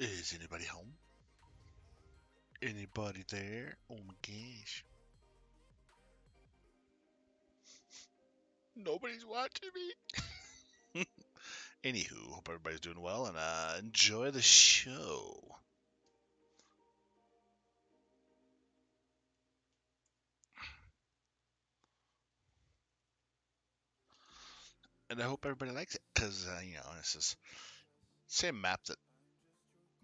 Is anybody home? Anybody there? Oh my gosh. Nobody's watching me. Anywho, hope everybody's doing well and enjoy the show. And I hope everybody likes it because, this is the same map that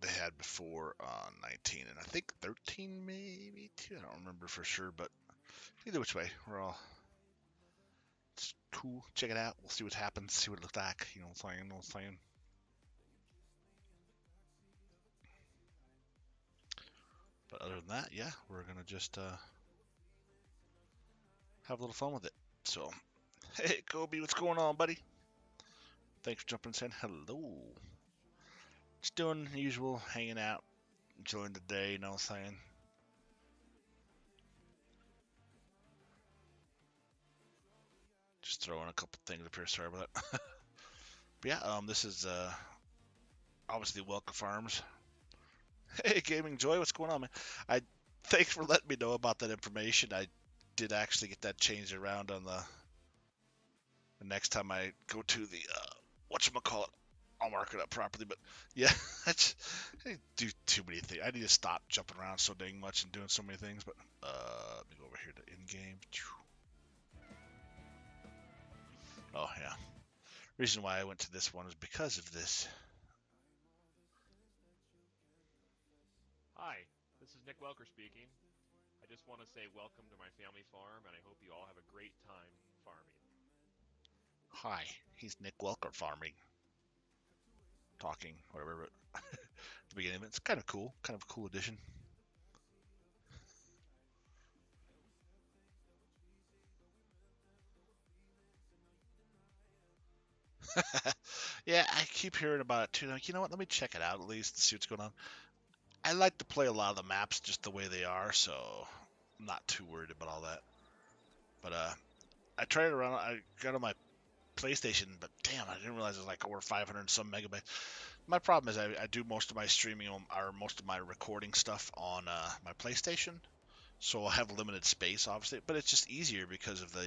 they had before on 19 and I think 13 maybe too. I don't remember for sure, but either which way, it's cool. Check it out. We'll see what happens, see what it looks like. You know what I'm saying? But other than that, yeah, we're gonna just have a little fun with it. So, hey, Kobe, what's going on, buddy? Thanks for jumping in saying hello. Just doing the usual, hanging out, enjoying the day, you know what I'm saying? Just throwing a couple things up here, sorry about that. But yeah, this is obviously Welker Farms. Hey, Gaming Joy, what's going on, man? Thanks for letting me know about that information. I did actually get that changed around on the next time I go to the whatchamacallit. I'll mark it up properly, but yeah, I do too many things. I need to stop jumping around so dang much and doing so many things, but let me go over here to in-game. Oh, yeah. Reason why I went to this one is because of this. Hi, this is Nick Welker speaking. I just want to say welcome to my family farm, and I hope you all have a great time farming. Hi, he's Nick Welker farming. Talking, whatever, but at the beginning of it, it's kind of cool. Kind of a cool addition. Yeah, I keep hearing about it too. Like, you know what? Let me check it out at least and see what's going on. I like to play a lot of the maps just the way they are, so I'm not too worried about all that. But I tried it around. I got on my PlayStation, but damn, I didn't realize it was like over 500 and some megabytes. My problem is I do most of my streaming or most of my recording stuff on my PlayStation, so I have limited space, obviously. But it's just easier because of the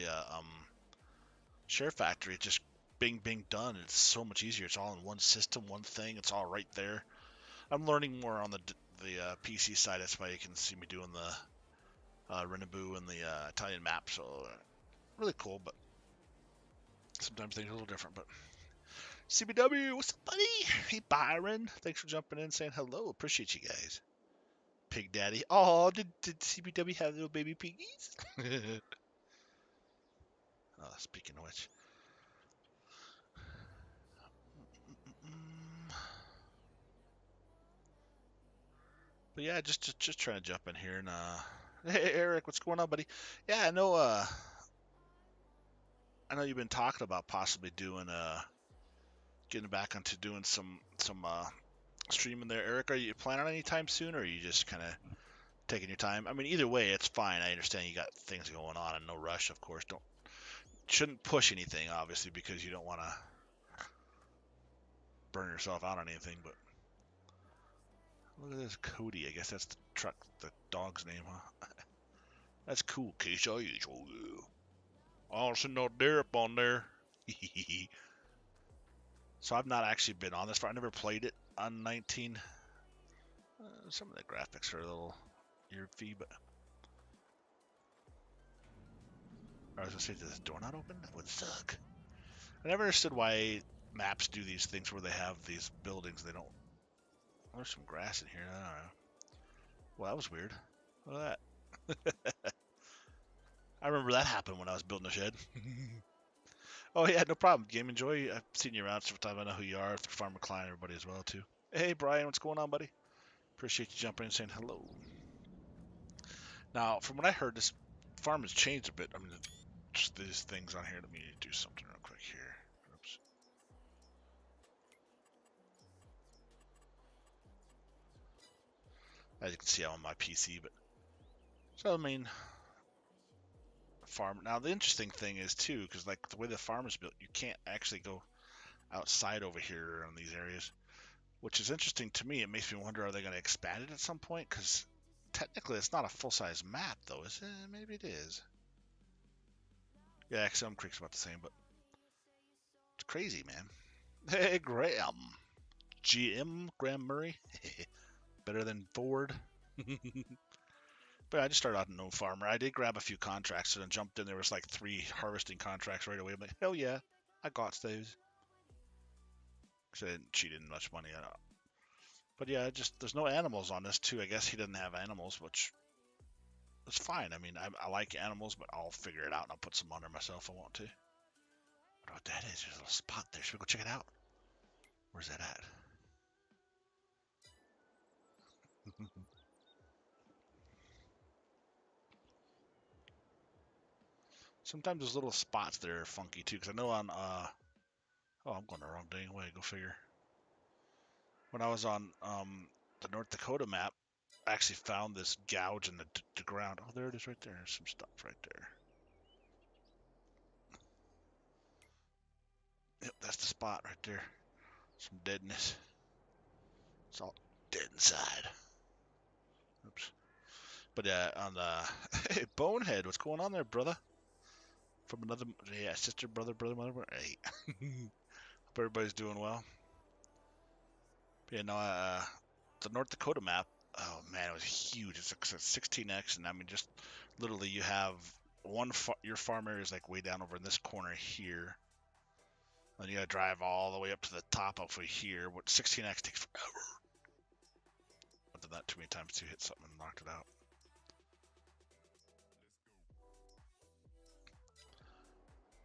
share factory. It's just bing, bing, done. It's so much easier. It's all in one system, one thing. It's all right there. I'm learning more on the PC side. That's why you can see me doing the Renaboo and the Italian map. So really cool, but sometimes things are a little different. But CBW, what's up, buddy? Hey, Byron. Thanks for jumping in, saying hello. Appreciate you guys. Pig Daddy. Oh, did CBW have little baby piggies? Oh, speaking of which. But yeah, just trying to jump in here and hey Eric, what's going on, buddy? Yeah, I know you've been talking about possibly doing getting back into doing some streaming there. Eric, are you planning on any time soon, or are you just kind of taking your time? I mean, either way, it's fine. I understand you got things going on and no rush, of course. Shouldn't push anything, obviously, because you don't want to burn yourself out on anything. But look at this, Cody. I guess that's the dog's name, huh? That's cool, Keisha. Also, no deer up on there. So I've not actually been on this far. I never played it on 19. Some of the graphics are a little iffy, but I was gonna say, does this door not open? That would suck. I never understood why maps do these things where they have these buildings. They don't. Oh, there's some grass in here. I don't know. Well, that was weird. Look at that. I remember that happened when I was building a shed. Oh yeah, no problem. Game Enjoy. I've seen you around several times. I know who you are. Farmer Klein, everybody as well too. Hey Brian, what's going on, buddy? Appreciate you jumping in and saying hello. Now, from what I heard, this farm has changed a bit. I mean, just these things on here. Let me do something real quick here. Oops. As you can see, I'm on my PC, but so I mean, farm. Now, the interesting thing is too, because like the way the farm is built, you can't actually go outside over here on these areas. which is interesting to me. It makes me wonder, are they going to expand it at some point? Because technically it's not a full-size map, though, is it? Maybe it is. Yeah, Elm Creek's about the same, but it's crazy, man. Hey, Graham. Graham Murray. Better than Ford. But I just started out no farmer. I did grab a few contracts and then jumped in. There was like 3 harvesting contracts right away. I'm like, hell yeah, I got those. Because I didn't cheat in much money. But yeah, just there's no animals on this too. I guess he doesn't have animals, which is fine. I mean, I like animals, but I'll figure it out and I'll put some on there myself if I want to. I don't know what that is. There's a little spot there. Should we go check it out? Where's that at? Sometimes those little spots there are funky too, because I know on oh, I'm going the wrong dang way. Go figure. When I was on the North Dakota map, I actually found this gouge in the ground. Oh, there it is right there. There's some stuff right there. Yep, that's the spot right there. Some deadness. It's all dead inside. Oops. But yeah, on the hey, Bonehead, what's going on there, brother? From another, yeah, sister, brother, mother. Hey, hope everybody's doing well. But yeah, no, the North Dakota map. Oh man, it was huge. It's a 16x, and I mean, just literally, you have your farm area is like way down over in this corner here. Then you gotta drive all the way up to the top over here. What 16x takes forever. I've done that too many times to hit something and knocked it out.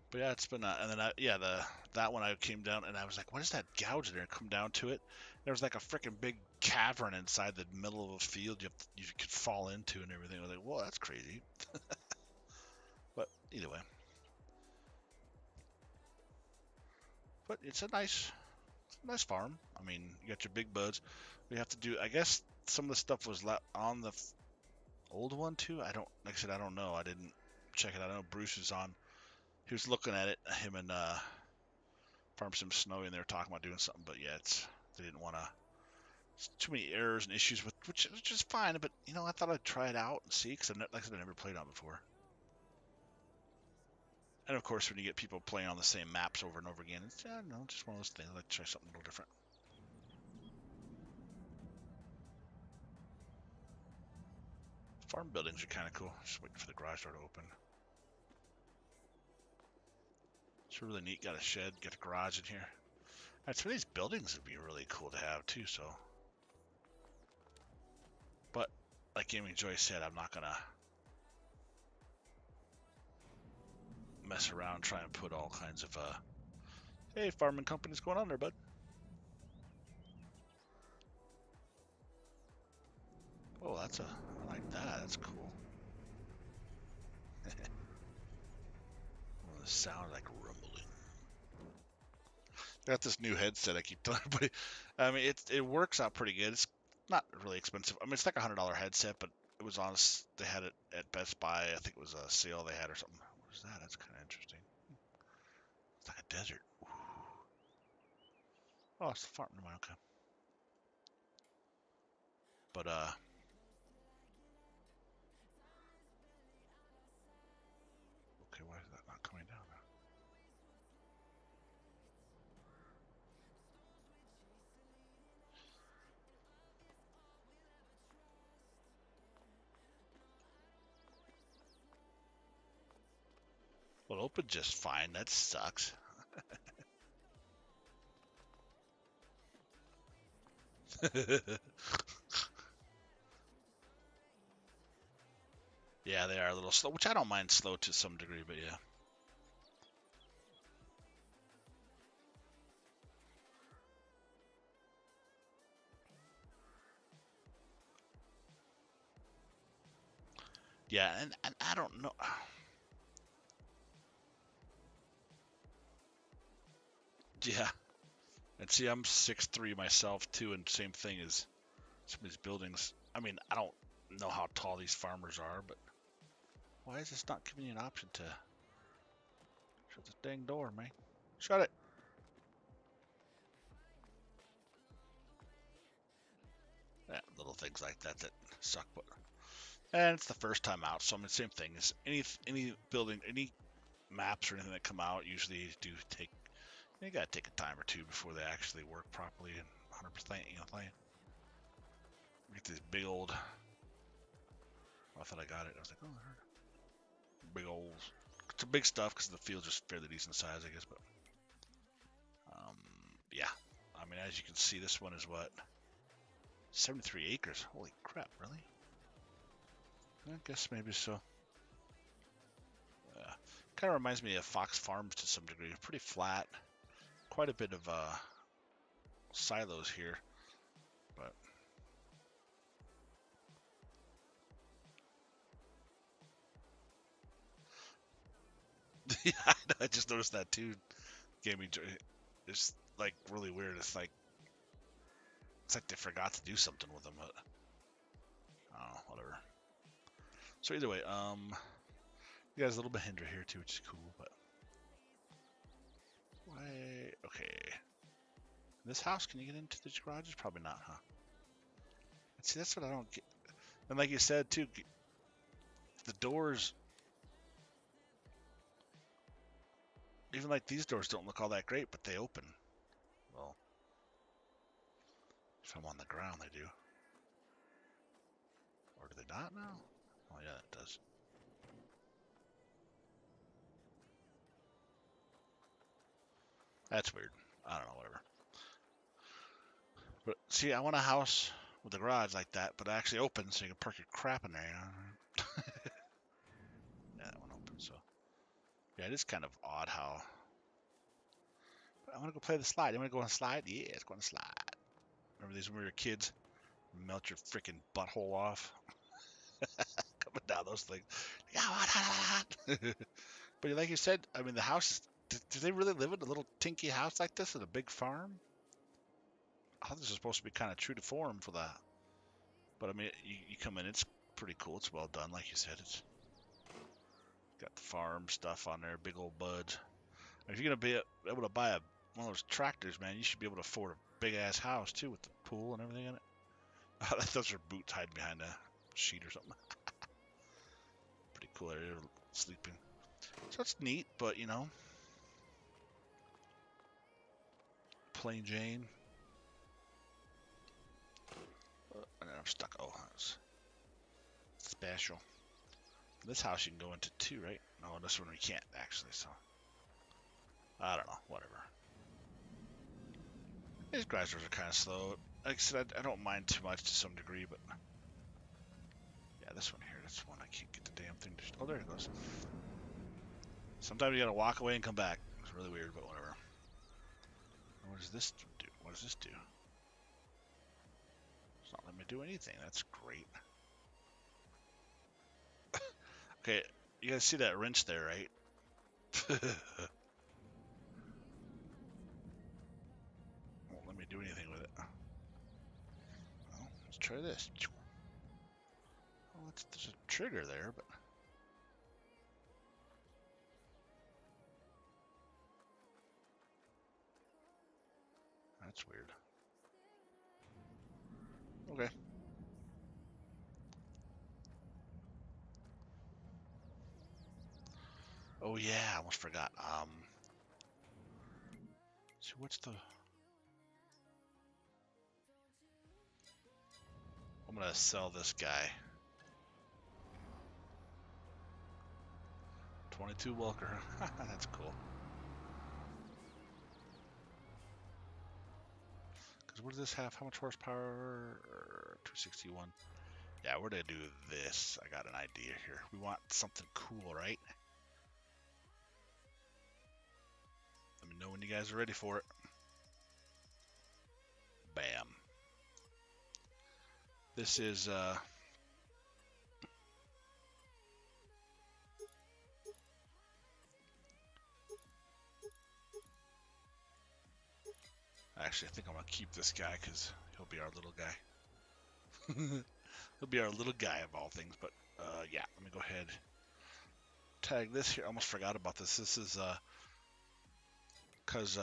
But yeah, it's been and then that one I came down and I was like, what is that gouge there? And come down to it, there was like a freaking big cavern inside the middle of a field you could fall into and everything. I was like, whoa, that's crazy. But either way, but it's a nice farm. I mean, you got your big buds. We have to do, I guess some of the stuff was on the old one too. Like I said, I don't know. I didn't check it out. I know Bruce was on. He was looking at it, him and Farm Sim Snowy, and they were talking about doing something, but yeah, they didn't want to. Too many errors and issues with, which is fine, but you know, I thought I'd try it out and see, because like I said, I never played on before. And of course, when you get people playing on the same maps over and over again, it's just one of those things. I like to try something a little different. Farm buildings are kind of cool. Just waiting for the garage door to open. It's really neat. Got a shed, got a garage in here. Some of these buildings would be really cool to have too. So, but like Gaming Joy said, I'm not gonna mess around trying to put all kinds of hey, farming companies going on there, bud. Oh, I like that. That's cool. Well, the sound like rumbling. I got this new headset. I keep telling everybody. I mean, it works out pretty good. It's not really expensive. I mean, it's like $100 headset, but it was on. They had it at Best Buy. I think it was a sale they had or something. What is that? That's kind of interesting. It's like a desert. Ooh. Oh, it's the farm. Okay. But okay, why is that not coming down now? Well, it opened just fine. That sucks. Yeah, they are a little slow, which I don't mind slow to some degree, but yeah. Yeah, and I don't know. Yeah. And see, I'm 6'3" myself too, and same thing as some of these buildings. I mean, I don't know how tall these farmers are, but why is this not giving you an option to shut this dang door, man? Shut it. Yeah, little things like that that suck, but and it's the first time out, so I mean, same thing. Is any building, any maps or anything that come out usually do take. You gotta take a time or two before they actually work properly and 100%. Playing. Get this big old. I thought I got it. I was like, oh, I heard it. Big old. It's a big stuff because the field's just fairly decent size, I guess. But yeah. I mean, as you can see, this one is what 73 acres. Holy crap! Really? I guess maybe so. Kind of reminds me of Fox Farms to some degree. Pretty flat. Quite a bit of silos here, but yeah, I just noticed that too. Gave me it's like really weird. It's like they forgot to do something with them, but I don't know, whatever. So either way, you guys a little bit hinder here too, which is cool, but why? Okay, this house, can you get into the garages? Probably not, huh? See, that's what I don't get. And like you said too, the doors, even like these doors don't look all that great, but they open. Well, if I'm on the ground, they do. Or do they not now? Oh yeah, it does. That's weird. I don't know, whatever. But see, I want a house with a garage like that, but actually open so you can park your crap in there, you know? Yeah, that one open, so. Yeah, it is kind of odd how. But I want to go play the slide. You want to go on a slide? Yeah, let's go on a slide. Remember these when we were kids? Melt your freaking butthole off. Coming down those things. But like you said, I mean, the house, do they really live in a little tinky house like this at a big farm? I thought this was supposed to be kind of true to form for that. But I mean, you come in, it's pretty cool. It's well done, like you said. It's got the farm stuff on there, big old buds. If you're gonna be able to buy one of those tractors, man, you should be able to afford a big ass house too with the pool and everything in it. Those are boots hiding behind a sheet or something. Pretty cool area, sleeping. So it's neat, but you know, plain Jane. And then I'm stuck. Oh, that's special. This house you can go into too, right? No, this one we can't actually. So I don't know. Whatever. These grinders are kind of slow. Like I said, I don't mind too much to some degree, but yeah, this one here, that's one I can't get the damn thing to. Oh, there it goes. Sometimes you gotta walk away and come back. It's really weird, but whatever. What does this do? What does this do? It's not letting me do anything. That's great. Okay, you guys see that wrench there, right? Won't let me do anything with it. Well, let's try this. Well, there's a trigger there, but that's weird. Okay. Oh yeah, I almost forgot. So what's the? I'm gonna sell this guy. 22 Welker. That's cool. Because what does this have? How much horsepower? 261. Yeah, we're gonna do this. I got an idea here. We want something cool, right? Let me know when you guys are ready for it. Bam. This is actually, I think I'm gonna keep this guy because he'll be our little guy. He'll be our little guy of all things. But yeah, let me go ahead. Tag this here. I almost forgot about this. This is because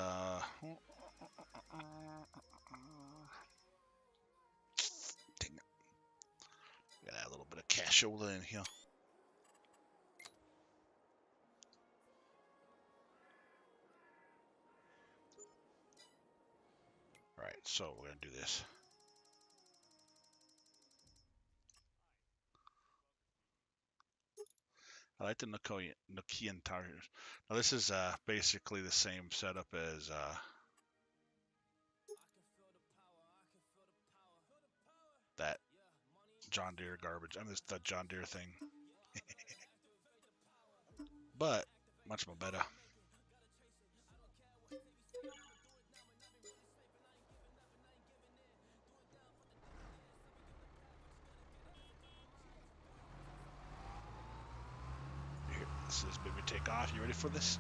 cashola in here. Alright, so we're going to do this. I like the Nokian tires. Now this is basically the same setup as that John Deere garbage. I mean, that John Deere thing. But much more better. Here, this is baby take off. You ready for this?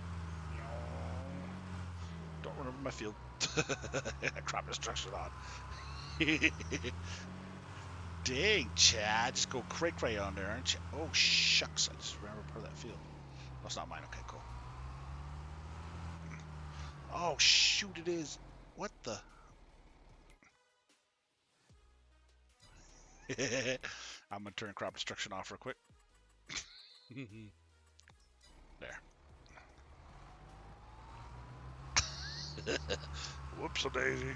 Don't run over my field. Crop destruction on. Dang, Chad. Just go cray on there, aren't you? Oh, shucks. I just remember part of that field. Oh, it's not mine. Okay, cool. Oh, shoot, it is. What the? I'm going to turn crop destruction off real quick. There. Whoops-a-daisy.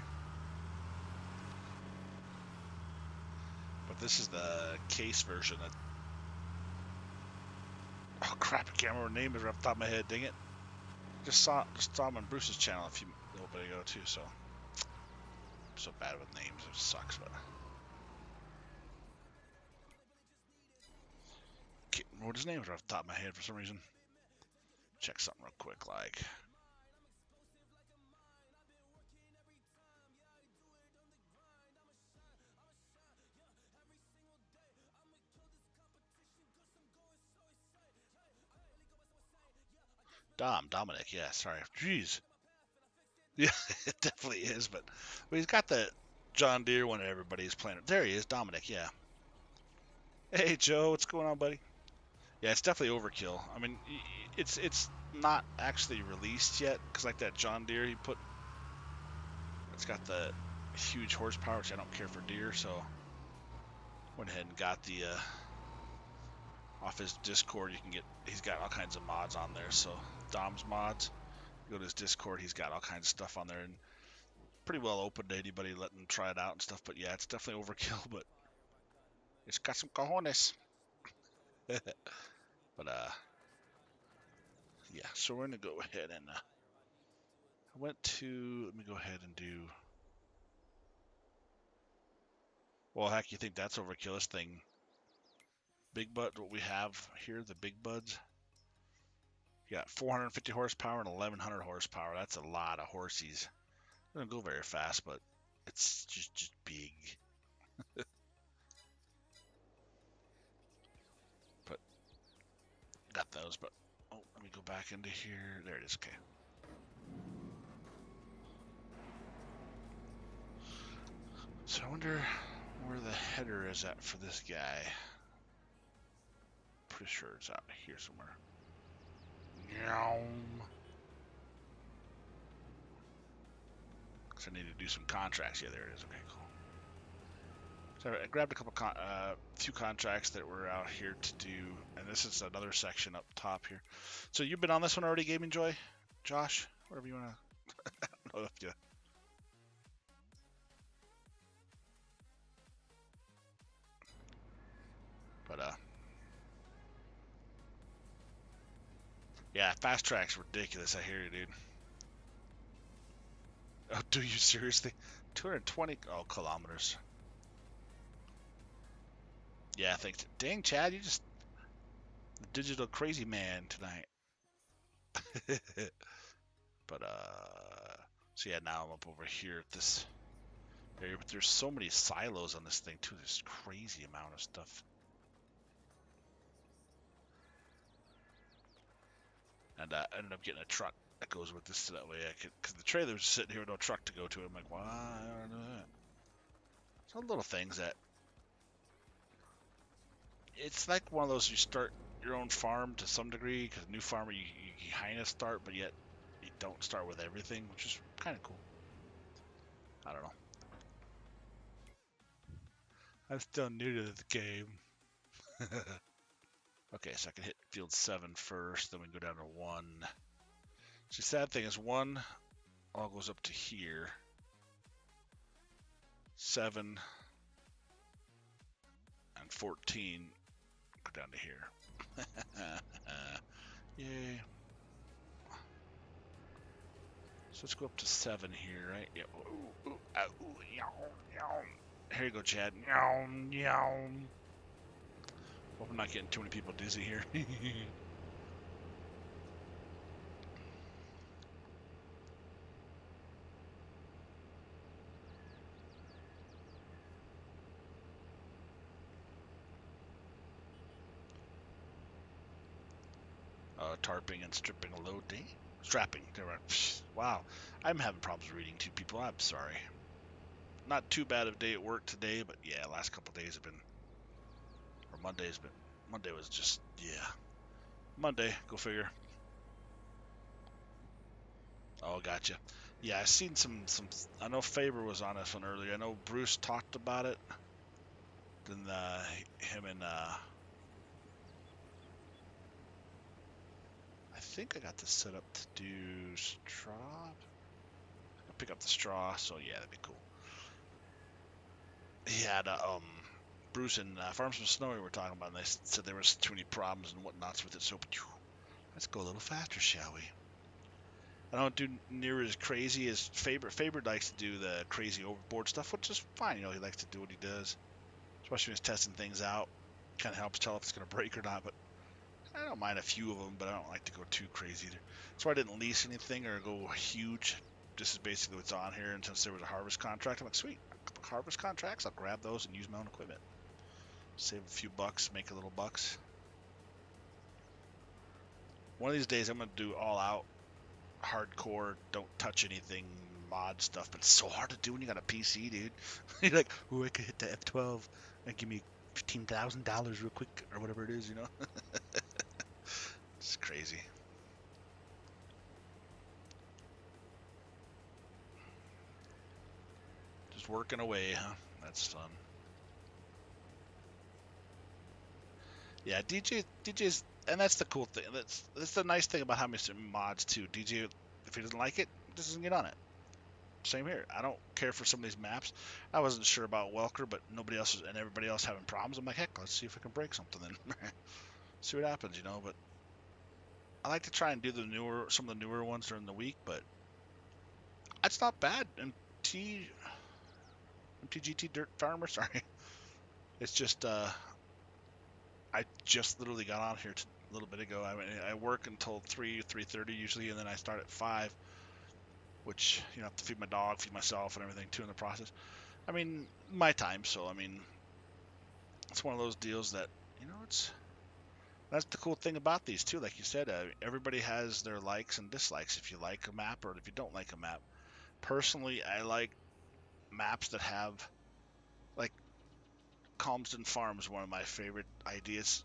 But this is the case version. Oh crap! I can't remember the name of it off the top of my head. Dang it! Just saw him on Bruce's channel a little bit ago too. So I'm so bad with names. It sucks, but can't remember what his name is off the top of my head for some reason. Check something real quick, like. Dominic, yeah, sorry. Jeez. Yeah, it definitely is, but well, he's got the John Deere one that everybody's playing. There he is, Dominic, yeah. Hey, Joe, what's going on, buddy? Yeah, it's definitely overkill. I mean, it's not actually released yet, because like that John Deere he put, it's got the huge horsepower, which I don't care for deer, so went ahead and got the, off his Discord, he's got all kinds of mods on there, so Dom's mods. You go to his Discord, he's got all kinds of stuff on there, and pretty well open to anybody letting them try it out and stuff. But yeah, it's definitely overkill, but it's got some cojones. But yeah, so we're gonna go ahead and let me go ahead and do. Well, heck, you think that's overkill? This thing, Big Bud, what we have here, the Big Buds. You got 450 horsepower and 1100 horsepower. That's a lot of horsies. It doesn't go very fast, but it's just big. But got those, but oh, let me go back into here. There it is. Okay. So I wonder where the header is at for this guy. Pretty sure it's out here somewhere. Because I need to do some contracts. Yeah, there it is. Okay, cool. So I grabbed a couple, few contracts that were out here to do, and this is another section up top here. So you've been on this one already, Gaming Joy, Josh, whatever you want to. I don't know if you. But yeah, fast track's ridiculous. I hear you, dude. Oh, do you seriously? 220 kilometers. Yeah, thanks. Dang, Chad, you just the digital crazy man tonight. But so yeah, now I'm up over here at this area, but there's so many silos on this thing too. There's crazy amount of stuff. And I ended up getting a truck that goes with this, so that way I could, because the trailer was sitting here with no truck to go to. I'm like, why? I don't know that. Some little things that it's like one of those you start your own farm to some degree, because new farmer you kind of start, but yet you don't start with everything, which is kind of cool. I don't know. I'm still new to the game. Okay, so I can hit field 7 first, then we go down to 1. See, sad thing is 1 all goes up to here. 7 and 14 go down to here. Yay. So let's go up to 7 here, right? Yeah. Ooh, ooh, ooh, yow, yow. Here you go, Chad. Yow, yow. Hope I'm not getting too many people dizzy here. Tarping and stripping a load day. Strapping. Wow. I'm having problems reading to people. I'm sorry. Not too bad of a day at work today, but yeah, last couple days have been, or Monday's been, Monday was just, yeah. Monday, go figure. Oh, gotcha. Yeah, I seen some, I know Faber was on this one earlier. I know Bruce talked about it. Then him and, I think I got this set up to do straw. I'll pick up the straw, so yeah, that'd be cool. He had, Bruce and Farms from Snowy were talking about, and they said there was too many problems and whatnots with it, so let's go a little faster, shall we? I don't do near as crazy as Faber. Faber likes to do the crazy overboard stuff, which is fine. You know, he likes to do what he does, especially when he's testing things out. Kind of helps tell if it's going to break or not, but I don't mind a few of them, but I don't like to go too crazy either. That's why I didn't lease anything or go huge. This is basically what's on here, and since there was a harvest contract, I'm like, sweet, a couple harvest contracts, I'll grab those and use my own equipment. Save a few bucks, make a little bucks. One of these days, I'm going to do all out, hardcore, don't touch anything, mod stuff, but it's so hard to do when you got a PC, dude. You're like, oh, I could hit the F12 and give me $15,000 real quick, or whatever it is, you know? It's crazy. Just working away, huh? That's fun. Yeah, DJ's, and that's the cool thing. That's the nice thing about how many mods too. DJ, if he doesn't like it, doesn't get on it. Same here. I don't care for some of these maps. I wasn't sure about Welker, but nobody else and everybody else having problems. I'm like, heck, let's see if I can break something then. See what happens, you know. But I like to try and do some of the newer ones during the week, but it's not bad. And MTGT Dirt Farmer, sorry. It's just I just literally got on here a little bit ago. I mean, I work until 3:30 usually, and then I start at 5, which, you know, I have to feed my dog, feed myself, and everything too in the process. I mean, my time. So I mean, it's one of those deals that, you know, that's the cool thing about these too. Like you said, everybody has their likes and dislikes. If you like a map or if you don't like a map. Personally, I like maps that have, like, Calmsden Farm is one of my favorite ideas.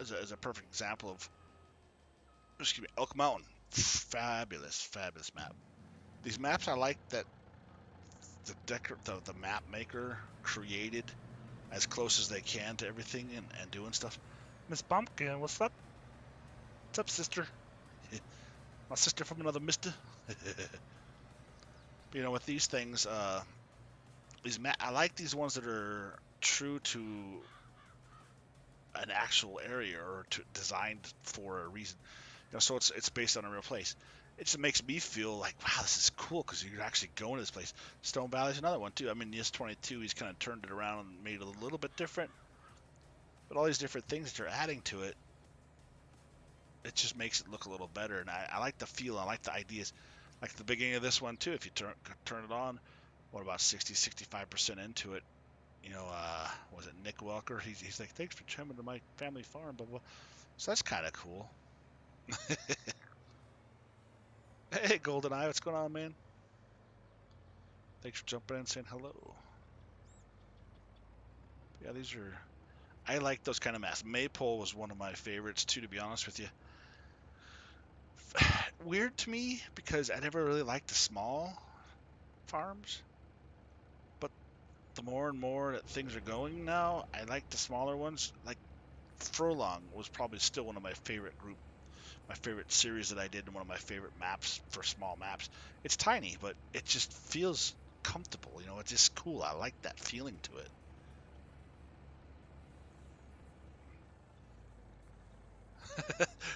As a perfect example of, excuse me, Elk Mountain. Fabulous map. These maps I like that the map maker created as close as they can to everything and doing stuff. Miss Bumpkin, what's up? What's up, sister? My sister from another mister. You know, with these things, I like these ones that are true to an actual area or designed for a reason. You know, so it's based on a real place. It just makes me feel like, wow, this is cool because you're actually going to this place. Stone Valley's another one too. I mean, this 22, he's kind of turned it around and made it a little bit different. But all these different things that you're adding to it, it just makes it look a little better. And I like the feel. I like the ideas. Like the beginning of this one too. If you turn it on, what about 65% into it? You know, was it Nick Welker? He's like, thanks for coming to my family farm, blah blah. So that's kind of cool. Hey, Golden Eye, what's going on, man? Thanks for jumping in and saying hello. Yeah, these are, I like those kind of maps. Maypole was one of my favorites too, to be honest with you. Weird to me because I never really liked the small farms, but the more and more that things are going now, I like the smaller ones. Like Furlong was probably still one of my favorite series that I did, and one of my favorite maps for small maps. It's tiny, but it just feels comfortable. You know, it's just cool. I like that feeling to it.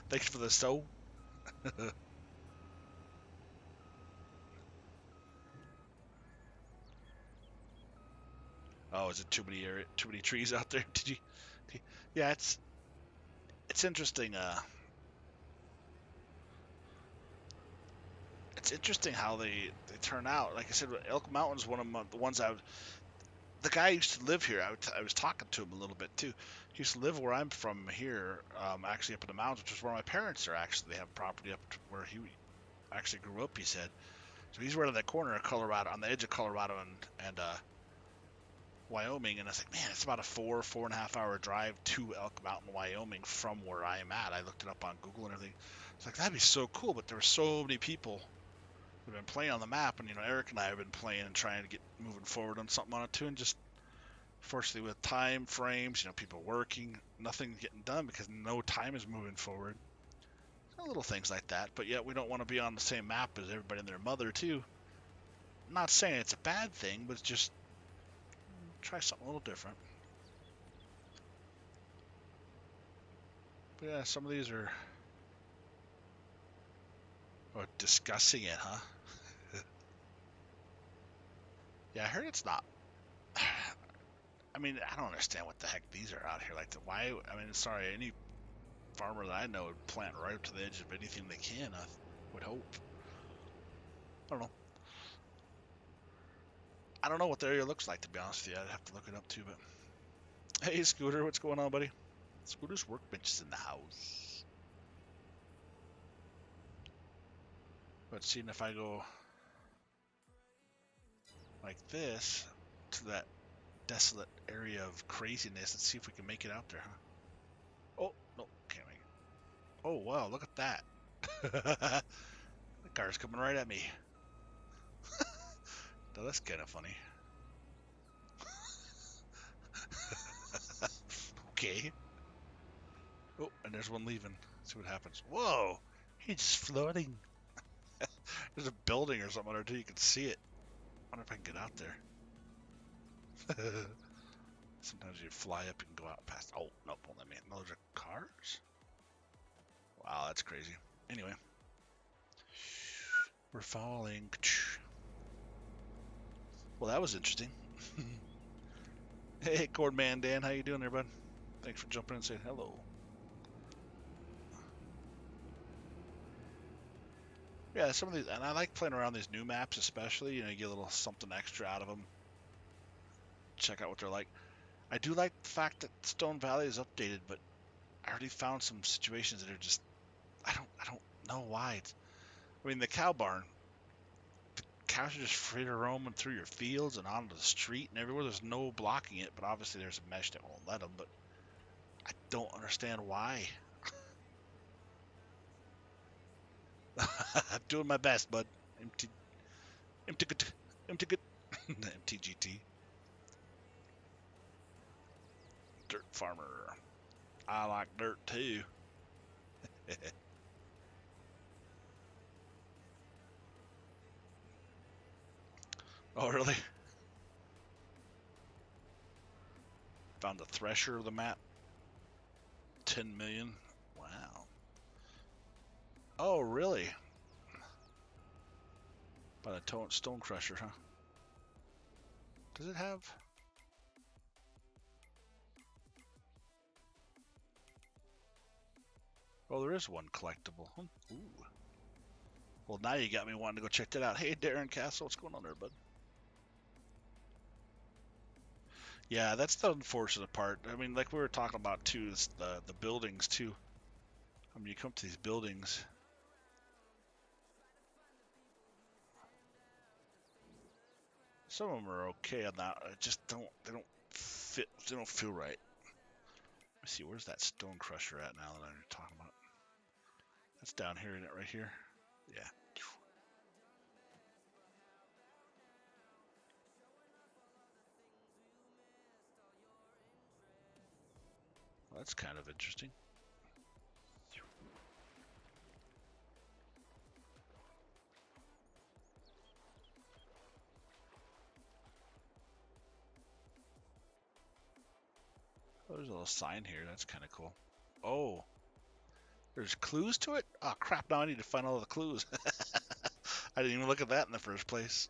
Thanks for the soul. Oh, is it too many trees out there? Did you? Yeah, it's interesting. It's interesting how they turn out. Like I said, Elk Mountain's one of the ones the guy used to live here. I was talking to him a little bit too. He used to live where I'm from here, actually up in the mountains, which is where my parents are actually. They have property up to where he actually grew up, he said. So he's right on that corner of Colorado, on the edge of Colorado and Wyoming. And I was like, man, it's about a 4.5 hour drive to Elk Mountain, Wyoming from where I am at. I looked it up on Google and everything. It's like, that'd be so cool, but there were so many people who've been playing on the map, and Eric and I have been playing and trying to get moving forward on something on it too, and just fortunately with time frames, people working, nothing getting done because no time is moving forward. So little things like that, but yet we don't want to be on the same map as everybody and their mother too. I'm not saying it's a bad thing, but it's just try something a little different. But yeah, some of these are discussing it, huh? Yeah, I heard it's not. I mean, I don't understand what the heck these are out here. Like, why? I mean, sorry, any farmer that I know would plant right up to the edge of anything they can, I would hope. I don't know. I don't know what the area looks like, to be honest with you. I'd have to look it up too, but... Hey, Scooter, what's going on, buddy? Scooter's workbench is in the house. But seeing if I go like this to that desolate area of craziness, let's see if we can make it out there, huh? Oh, no, can't make it. Oh, wow, look at that. The car's coming right at me. Now, that's kind of funny. Okay. Oh, and there's one leaving. Let's see what happens. Whoa! He's just floating. There's a building or something under there. You can see it. I wonder if I can get out there. Sometimes you fly up and go out past. Oh, nope, won't let me. Those are cars? Wow, that's crazy. Anyway. We're falling. Well, that was interesting. Hey, Cordman Dan, how you doing there, bud? Thanks for jumping in and saying hello. Yeah, some of these, and I like playing around these new maps, especially. You get a little something extra out of them. Check out what they're like. I do like the fact that Stone Valley is updated, but I already found some situations that are just, I don't know why. I mean, the cow barn, the cows are just free to roam through your fields and onto the street and everywhere. There's no blocking it, but obviously there's a mesh that won't let them. But I don't understand why. I'm doing my best, bud. MTGT. Dirt farmer. I like dirt too. Oh, really? Found the thresher of the map. 10 million. Wow. Oh, really? By the stone crusher, huh? Does it have? Oh, there is one collectible. Ooh. Well, now you got me wanting to go check that out. Hey, Darren Castle, what's going on there, bud? Yeah, that's the unfortunate part. I mean, like we were talking about too, is the buildings too. I mean, you come to these buildings. Some of them are okay on that. They don't fit. They don't feel right. Let me see. Where's that stone crusher at now that I'm talking about? That's down here, isn't it? Right here. Yeah. That's kind of interesting. Oh, there's a little sign here. That's kind of cool. Oh, there's clues to it? Oh, crap. Now I need to find all the clues. I didn't even look at that in the first place.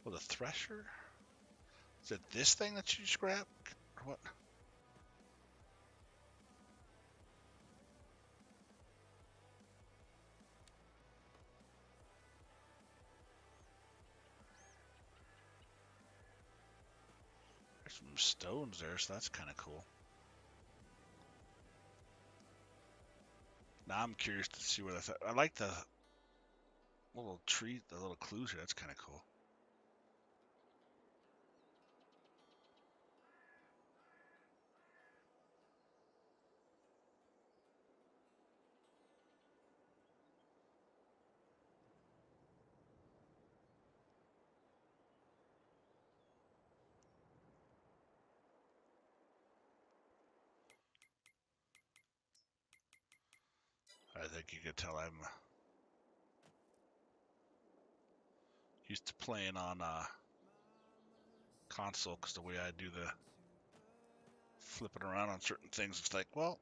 Well, the thresher? Is it this thing that you just grabbed? Or what? There's some stones there, so that's kind of cool. Now I'm curious to see where that's at. I like the little tree, the little clues here. That's kind of cool. I think you could tell I'm used to playing on console because the way I do the flipping around on certain things, it's like, well,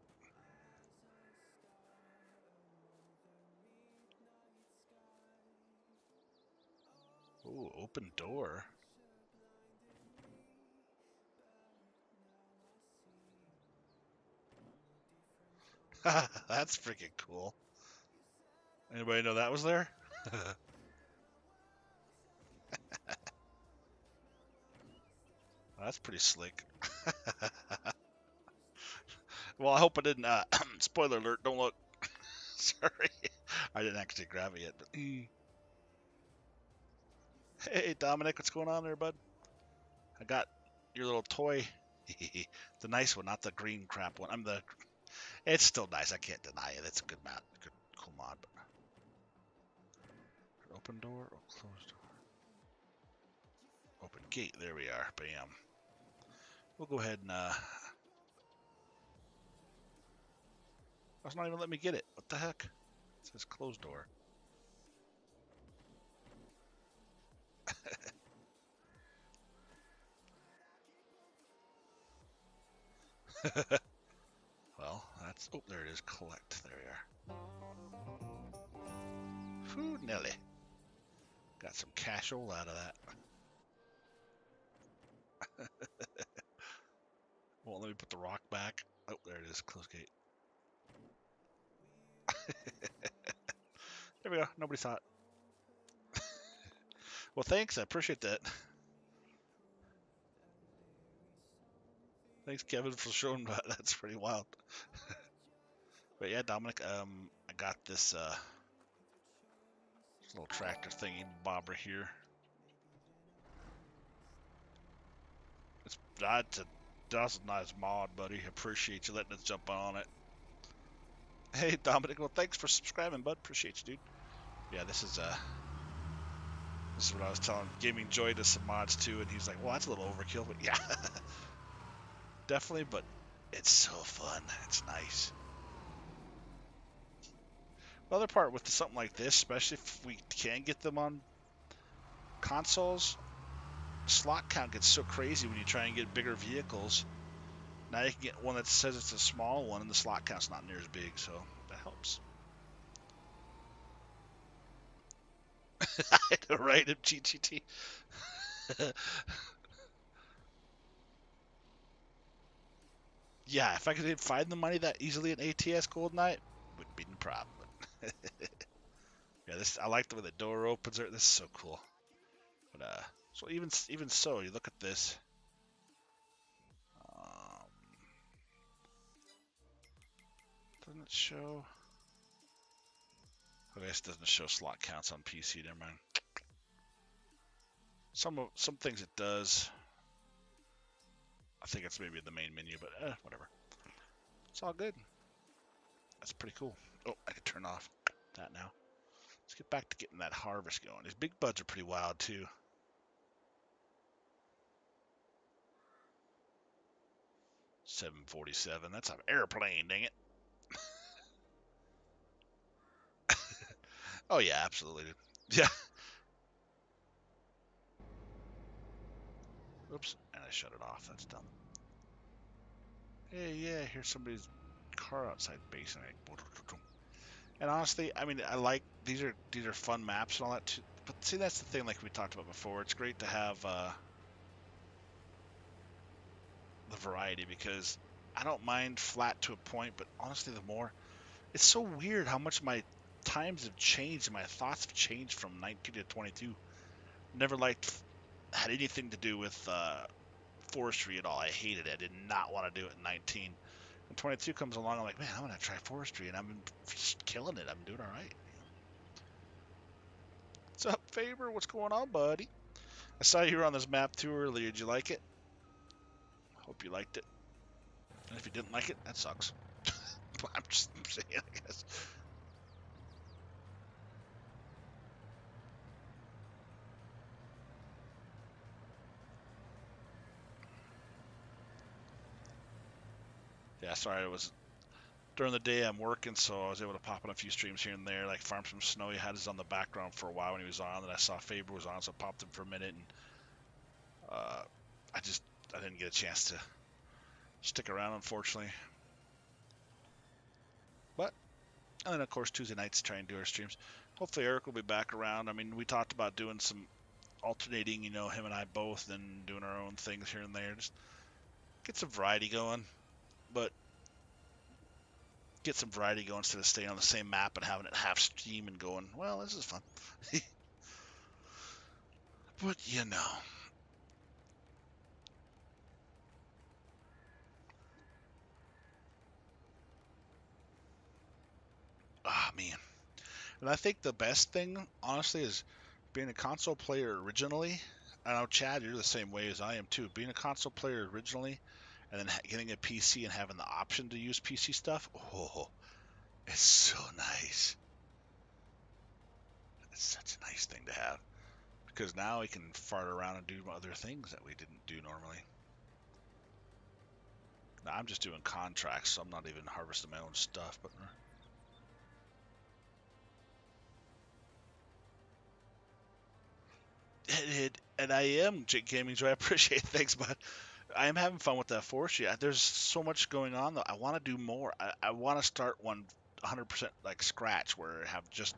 ooh, open door. That's freaking cool. Anybody know that was there? That's pretty slick. Well, I hope I didn't. Spoiler alert! Don't look. Sorry, I didn't actually grab it yet. But... Hey, Dominic, what's going on there, bud? I got your little toy. The nice one, not the green crap one. It's still nice. I can't deny it. It's a good mod, good cool mod. But... Open door or closed door? Open gate. There we are. Bam. We'll go ahead and. It's not even letting me get it. What the heck? It says closed door. Well, that's... Oh, there it is. Collect. There we are. Whew, Nelly. Got some cash-ole out of that. Well, let me put the rock back. Oh, there it is. Close gate. There we go. Nobody saw it. Well, thanks. I appreciate that. Thanks, Kevin, for showing that. That's pretty wild. But yeah, Dominic, I got this little tractor thingy bobber here. That's a nice mod, buddy. Appreciate you letting us jump on it. Hey, Dominic. Well, thanks for subscribing, bud. Appreciate you, dude. Yeah, this is what I was telling. Gaming Joy does some mods too, and he's like, "Well, that's a little overkill," but yeah, definitely. But it's so fun. It's nice. The other part with something like this, especially if we can get them on consoles, slot count gets so crazy when you try and get bigger vehicles. Now you can get one that says it's a small one, and the slot count's not near as big, so that helps. Right, GGT. Yeah, if I could find the money that easily in ATS Gold Knight, wouldn't be no problem. Yeah, I like the way the door opens. This is so cool. But so even so, you look at this. Doesn't it show? I guess it doesn't show slot counts on PC. Never mind. Some things it does. I think it's maybe the main menu, but whatever. It's all good. That's pretty cool. Oh, I can turn off that now. Let's get back to getting that harvest going. These big buds are pretty wild too. $747. That's an airplane, dang it. Oh yeah, absolutely, dude. Yeah. Oops, and I shut it off. That's dumb. Hey, yeah, here's somebody's car outside base, and honestly, I mean, I like these are fun maps and all that too. But see, that's the thing, like we talked about before. It's great to have the variety because I don't mind flat to a point, but honestly, the more it's so weird how much my times have changed and my thoughts have changed from 19 to 22. Never had anything to do with forestry at all. I hated it. I did not want to do it in 19. When 22 comes along, I'm like, man, I'm gonna try forestry, and I'm just killing it. I'm doing all right. What's up, Faber? What's going on, buddy? I saw you were on this map too earlier. Did you like it? Hope you liked it. And if you didn't like it, that sucks. I'm just saying, I guess. Yeah, sorry, it was during the day I'm working, so I was able to pop in a few streams here and there, like Farm Some Snow. He had his on the background for a while when he was on, and I saw Faber was on, so I popped him for a minute, and I didn't get a chance to stick around, unfortunately. But, and then of course Tuesday nights try and do our streams. Hopefully Eric will be back around. I mean, we talked about doing some alternating, you know, him and I both, and doing our own things here and there. Just get some variety going, but get some variety going instead of staying on the same map and having it half steam and going, well, this is fun. But, you know. Ah, man. And I think the best thing, honestly, is being a console player originally. I know, Chad, you're the same way as I am, too. Being a console player originally and then getting a PC and having the option to use PC stuff, oh, it's so nice. It's such a nice thing to have. Because now we can fart around and do other things that we didn't do normally. Now, I'm just doing contracts, so I'm not even harvesting my own stuff. But and I am Jake Gaming, so I appreciate things, but I am having fun with that forestry. There's so much going on, though. I want to do more. I want to start one 100% like scratch, where I have just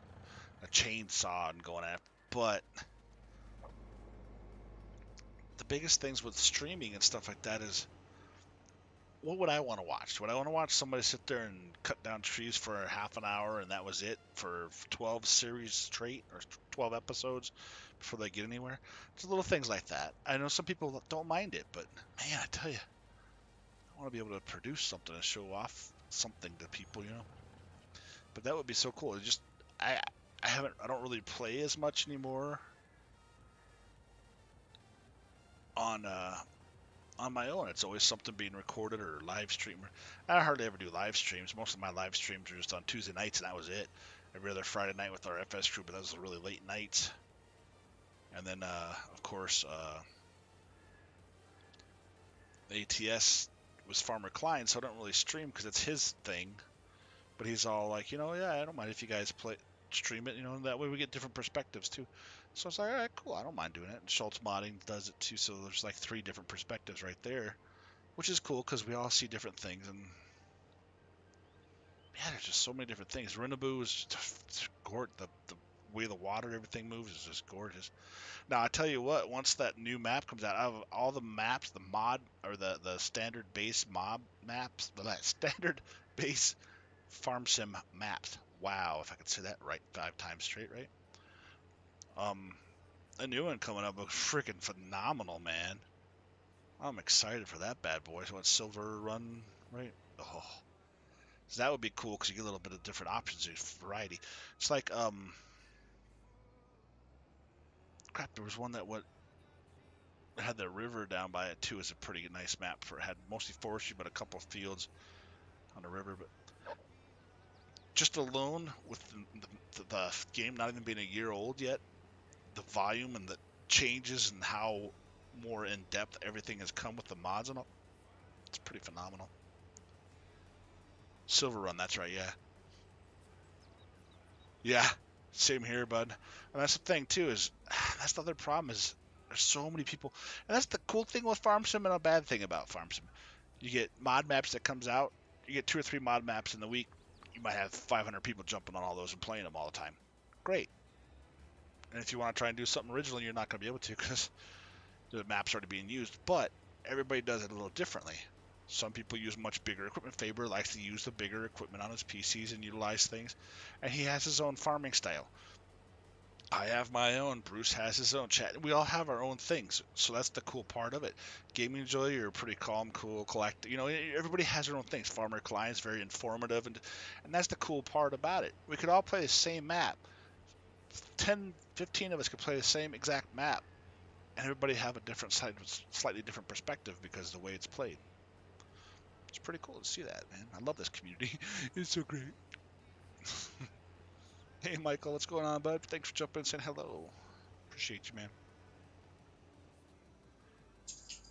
a chainsaw and going at. But the biggest things with streaming and stuff like that is, what would I want to watch? Would I want to watch somebody sit there and cut down trees for half an hour and that was it for 12 series straight or 12 episodes before they get anywhere? It's little things like that. I know some people don't mind it, but man, I tell you, I want to be able to produce something and show off something to people, you know. But that would be so cool. It just I don't really play as much anymore on my own. It's always something being recorded or live stream. I hardly ever do live streams. Most of my live streams are just on Tuesday nights, and that was it. Every other Friday night with our FS crew, but those are really late nights. And then, of course, ATS was Farmer Klein, so I don't really stream because it's his thing. But he's all like, you know, yeah, I don't mind if you guys stream it, you know, that way we get different perspectives too. So it's like, all right, cool, I don't mind doing it. And Schultz Modding does it too, so there's like 3 different perspectives right there, which is cool because we all see different things. And yeah, there's just so many different things. Rinaboo is just gorgeous. The way the water, everything moves is just gorgeous. Now, I tell you what, once that new map comes out of all the maps, the mod, or the standard base mob maps, the standard base farm sim maps. Wow, if I could say that right 5 times straight, right? A new one coming up looks freaking phenomenal, man. I'm excited for that bad boy. So what, Silver Run, right? Oh, so that would be cool because you get a little bit of different options, variety. It's like crap. There was one that had the river down by it too. It's a pretty nice map for it. Had mostly forestry, but a couple of fields. on the river, but just alone with the game not even being a year old yet, the volume and the changes and how more in depth everything has come with the mods and all, it's pretty phenomenal. Silver Run, that's right, yeah. Yeah, same here, bud. And that's the thing too, is that's the other problem is there's so many people, and that's the cool thing with Farm Sim and a bad thing about Farm Sim. You get mod maps that comes out, you get 2 or 3 mod maps in the week, you might have 500 people jumping on all those and playing them all the time. Great. And if you want to try and do something original, you're not going to be able to because the map's already being used. But everybody does it a little differently. Some people use much bigger equipment. Faber likes to use the bigger equipment on his PCs and utilize things. And he has his own farming style. I have my own. Bruce has his own chat. We all have our own things. So that's the cool part of it. Gaming Joy, you're pretty calm, cool, collect. You know, everybody has their own things. Farmer Client's very informative. And that's the cool part about it. We could all play the same map. 10, 15 of us could play the same exact map. And everybody have a different side, slightly different perspective because of the way it's played. It's pretty cool to see that, man. I love this community. It's so great. Hey, Michael, what's going on, bud? Thanks for jumping and saying hello. Appreciate you, man.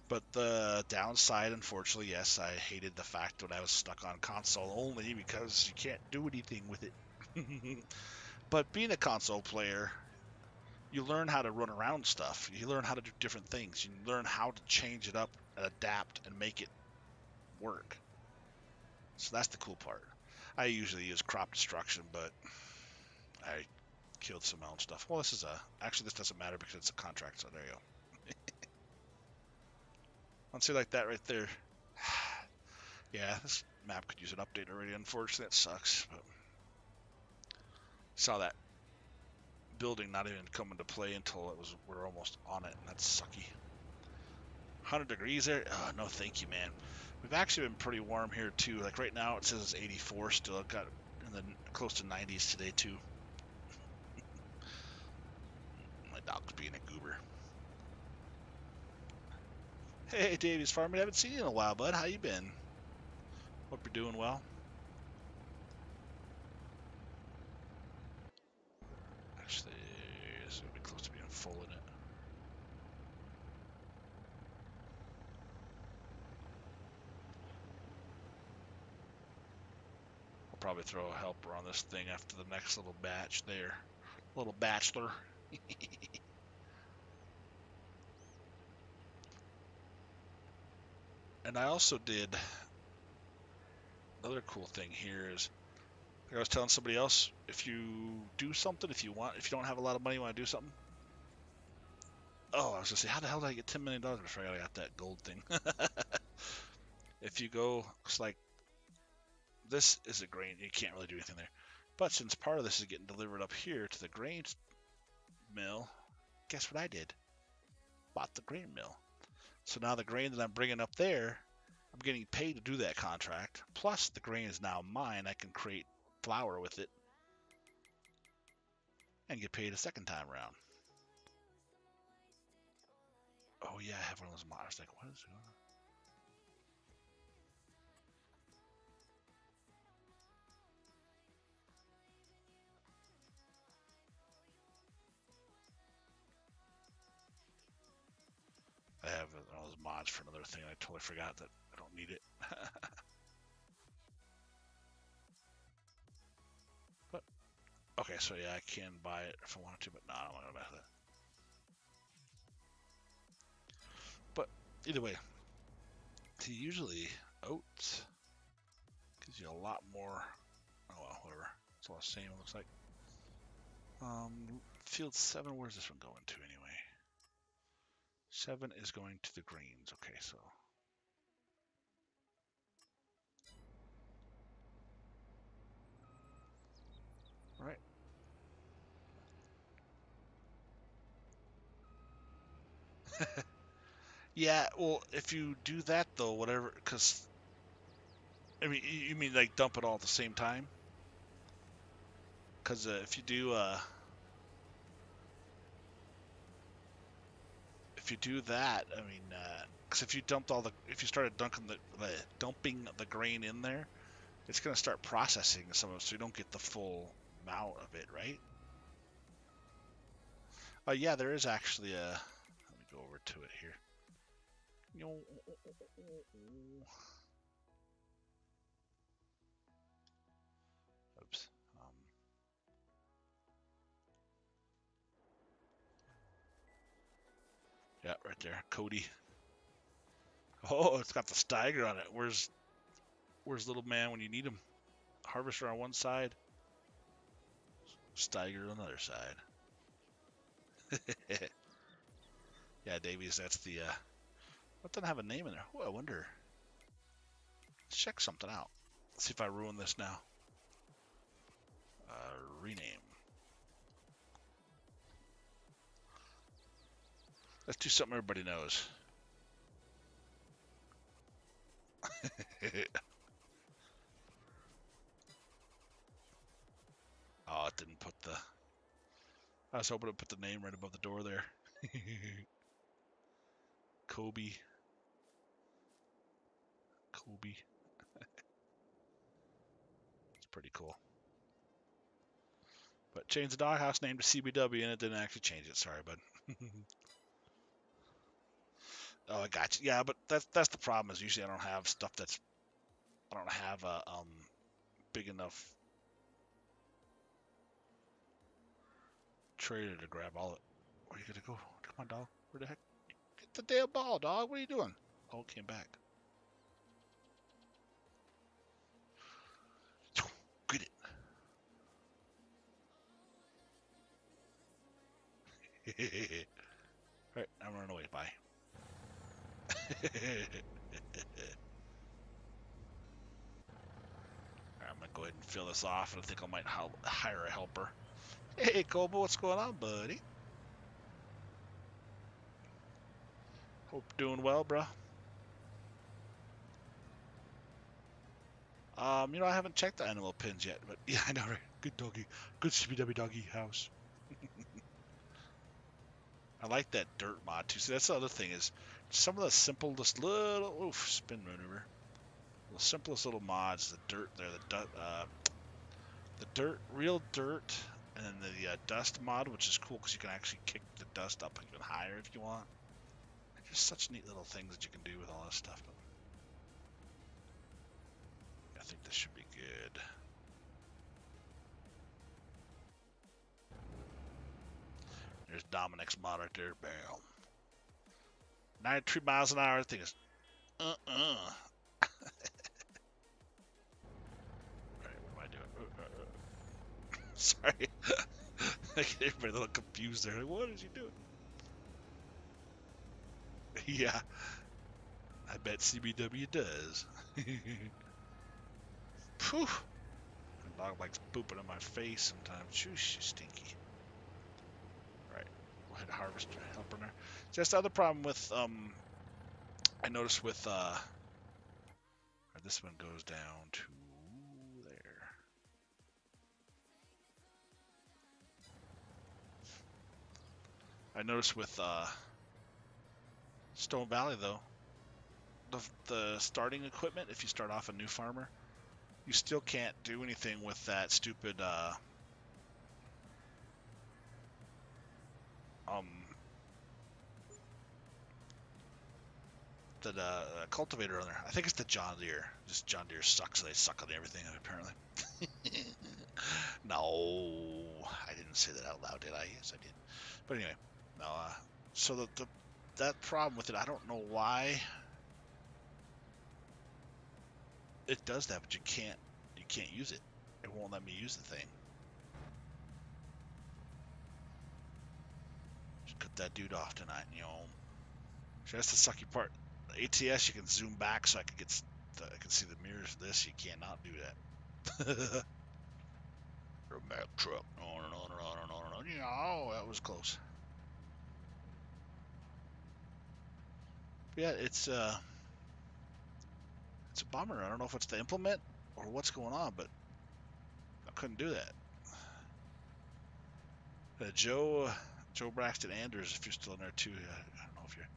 But the downside, unfortunately, yes, I hated the fact when I was stuck on console only because you can't do anything with it. But being a console player, you learn how to run around stuff. You learn how to do different things. You learn how to change it up and adapt and make it work. So that's the cool part. I usually use crop destruction, but I killed some own stuff. Well, this is actually this doesn't matter because it's a contract, so there you go. Let's see, like that right there. Yeah, this map could use an update already. Unfortunately, that sucks. But saw that building not even come into play until we're almost on it, and that's sucky. 100 degrees there? Oh, no thank you, man. We've actually been pretty warm here too. Like right now it says it's 84 still. It got in the close to 90s today too. My dog's being a goober. Hey, Davies Farm, I haven't seen you in a while, bud. How you been? Hope you're doing well. Actually, this is gonna be close to being full in it. I'll probably throw a helper on this thing after the next little batch there. Little bachelor. And I also did another cool thing here is like I was telling somebody else, if you do something, if you don't have a lot of money, you want to do something. Oh, I was gonna say, how the hell did I get $10 million before I got that gold thing? If you go, it's like this is a grain, you can't really do anything there. But since part of this is getting delivered up here to the grain mill, guess what I did? Bought the grain mill. So now the grain that I'm bringing up there, I'm getting paid to do that contract. Plus the grain is now mine. I can create flour with it and get paid a second time around. Oh yeah, I have one of those mods. Like, what is it? I have one of those mods for another thing. I totally forgot that I don't need it. But okay, so yeah, I can buy it if I wanted to, but no, I don't want to buy that. But either way, usually oats gives you a lot more. Oh well, whatever. It's all the same. It looks like. Field 7. Where's this one going to anyway? 7 is going to the greens. Okay, so. All right. Yeah, well, if you do that though, whatever, because I mean, you mean like dump it all at the same time? Because if you do that, I mean, because if you dumped if you started dumping the grain in there, it's going to start processing some of it so you don't get the full amount of it, right? Yeah, there is actually a... Let me go over to it here. Oops. Yeah, right there. Cody. Oh, it's got the Steiger on it. Where's little man when you need him? Harvester on one side, Steiger on the other side. Yeah, Davies, that's the... What doesn't have a name in there? Oh, I wonder. Let's check something out. Let's see if I ruin this now. Rename. Let's do something everybody knows. Oh, it didn't put the... I was hoping it put the name right above the door there. Kobe. It's pretty cool. But change the doghouse name to CBW, and it didn't actually change it. Sorry, bud. Oh, I got you. Yeah, but that's the problem. Is usually I don't have stuff that's... I don't have a big enough trailer to grab all it. Where are you gonna go? Come on, dog. Where the heck? Get the damn ball, dog. What are you doing? Oh, it came back. Get it. Alright, I'm running away. Bye. I'm gonna go ahead and fill this off, and I think I might hire a helper. Hey, Kobo, what's going on, buddy? Hope you're doing well, bro. You know, I haven't checked the animal pins yet, but yeah, I know, right? Good doggy. Good CBW doggy house. I like that dirt mod, too. See, that's the other thing is some of the simplest little... Oof, spin maneuver. The simplest little mods, the dirt there, the dirt, real dirt, and then the dust mod, which is cool because you can actually kick the dust up even higher if you want. Just such neat little things that you can do with all this stuff. But I think this should be good. There's Dominic's mod right there. Bam. 93 miles an hour. I think it's Alright, what am I doing? Sorry. I get everybody a little confused there. Like, what is he doing? Yeah. I bet CBW does. Phew. The dog likes pooping on my face sometimes. Shoo, she's stinky. Right. We'll hit harvester helper there. Just the other problem with I noticed with this one goes down to there. I noticed with Stone Valley though, the starting equipment, if you start off a new farmer, you still can't do anything with that stupid cultivator on there. I think it's the John Deere. Just John Deere sucks. They suck on everything apparently. No, I didn't say that out loud, did I? Yes, I did. But anyway, no. So that problem with it, I don't know why it does that, but you can't use it. It won't let me use the thing. Just cut that dude off tonight, you know. So that's the sucky part. The ATS, you can zoom back so I can see the mirrors. This, you cannot do that. A Mack truck. On and on and on and on and on. Oh, that was close. But yeah, it's a bummer. I don't know if it's the implement or what's going on, but I couldn't do that. Joe Braxton Anders, if you're still in there too, I don't know if you're,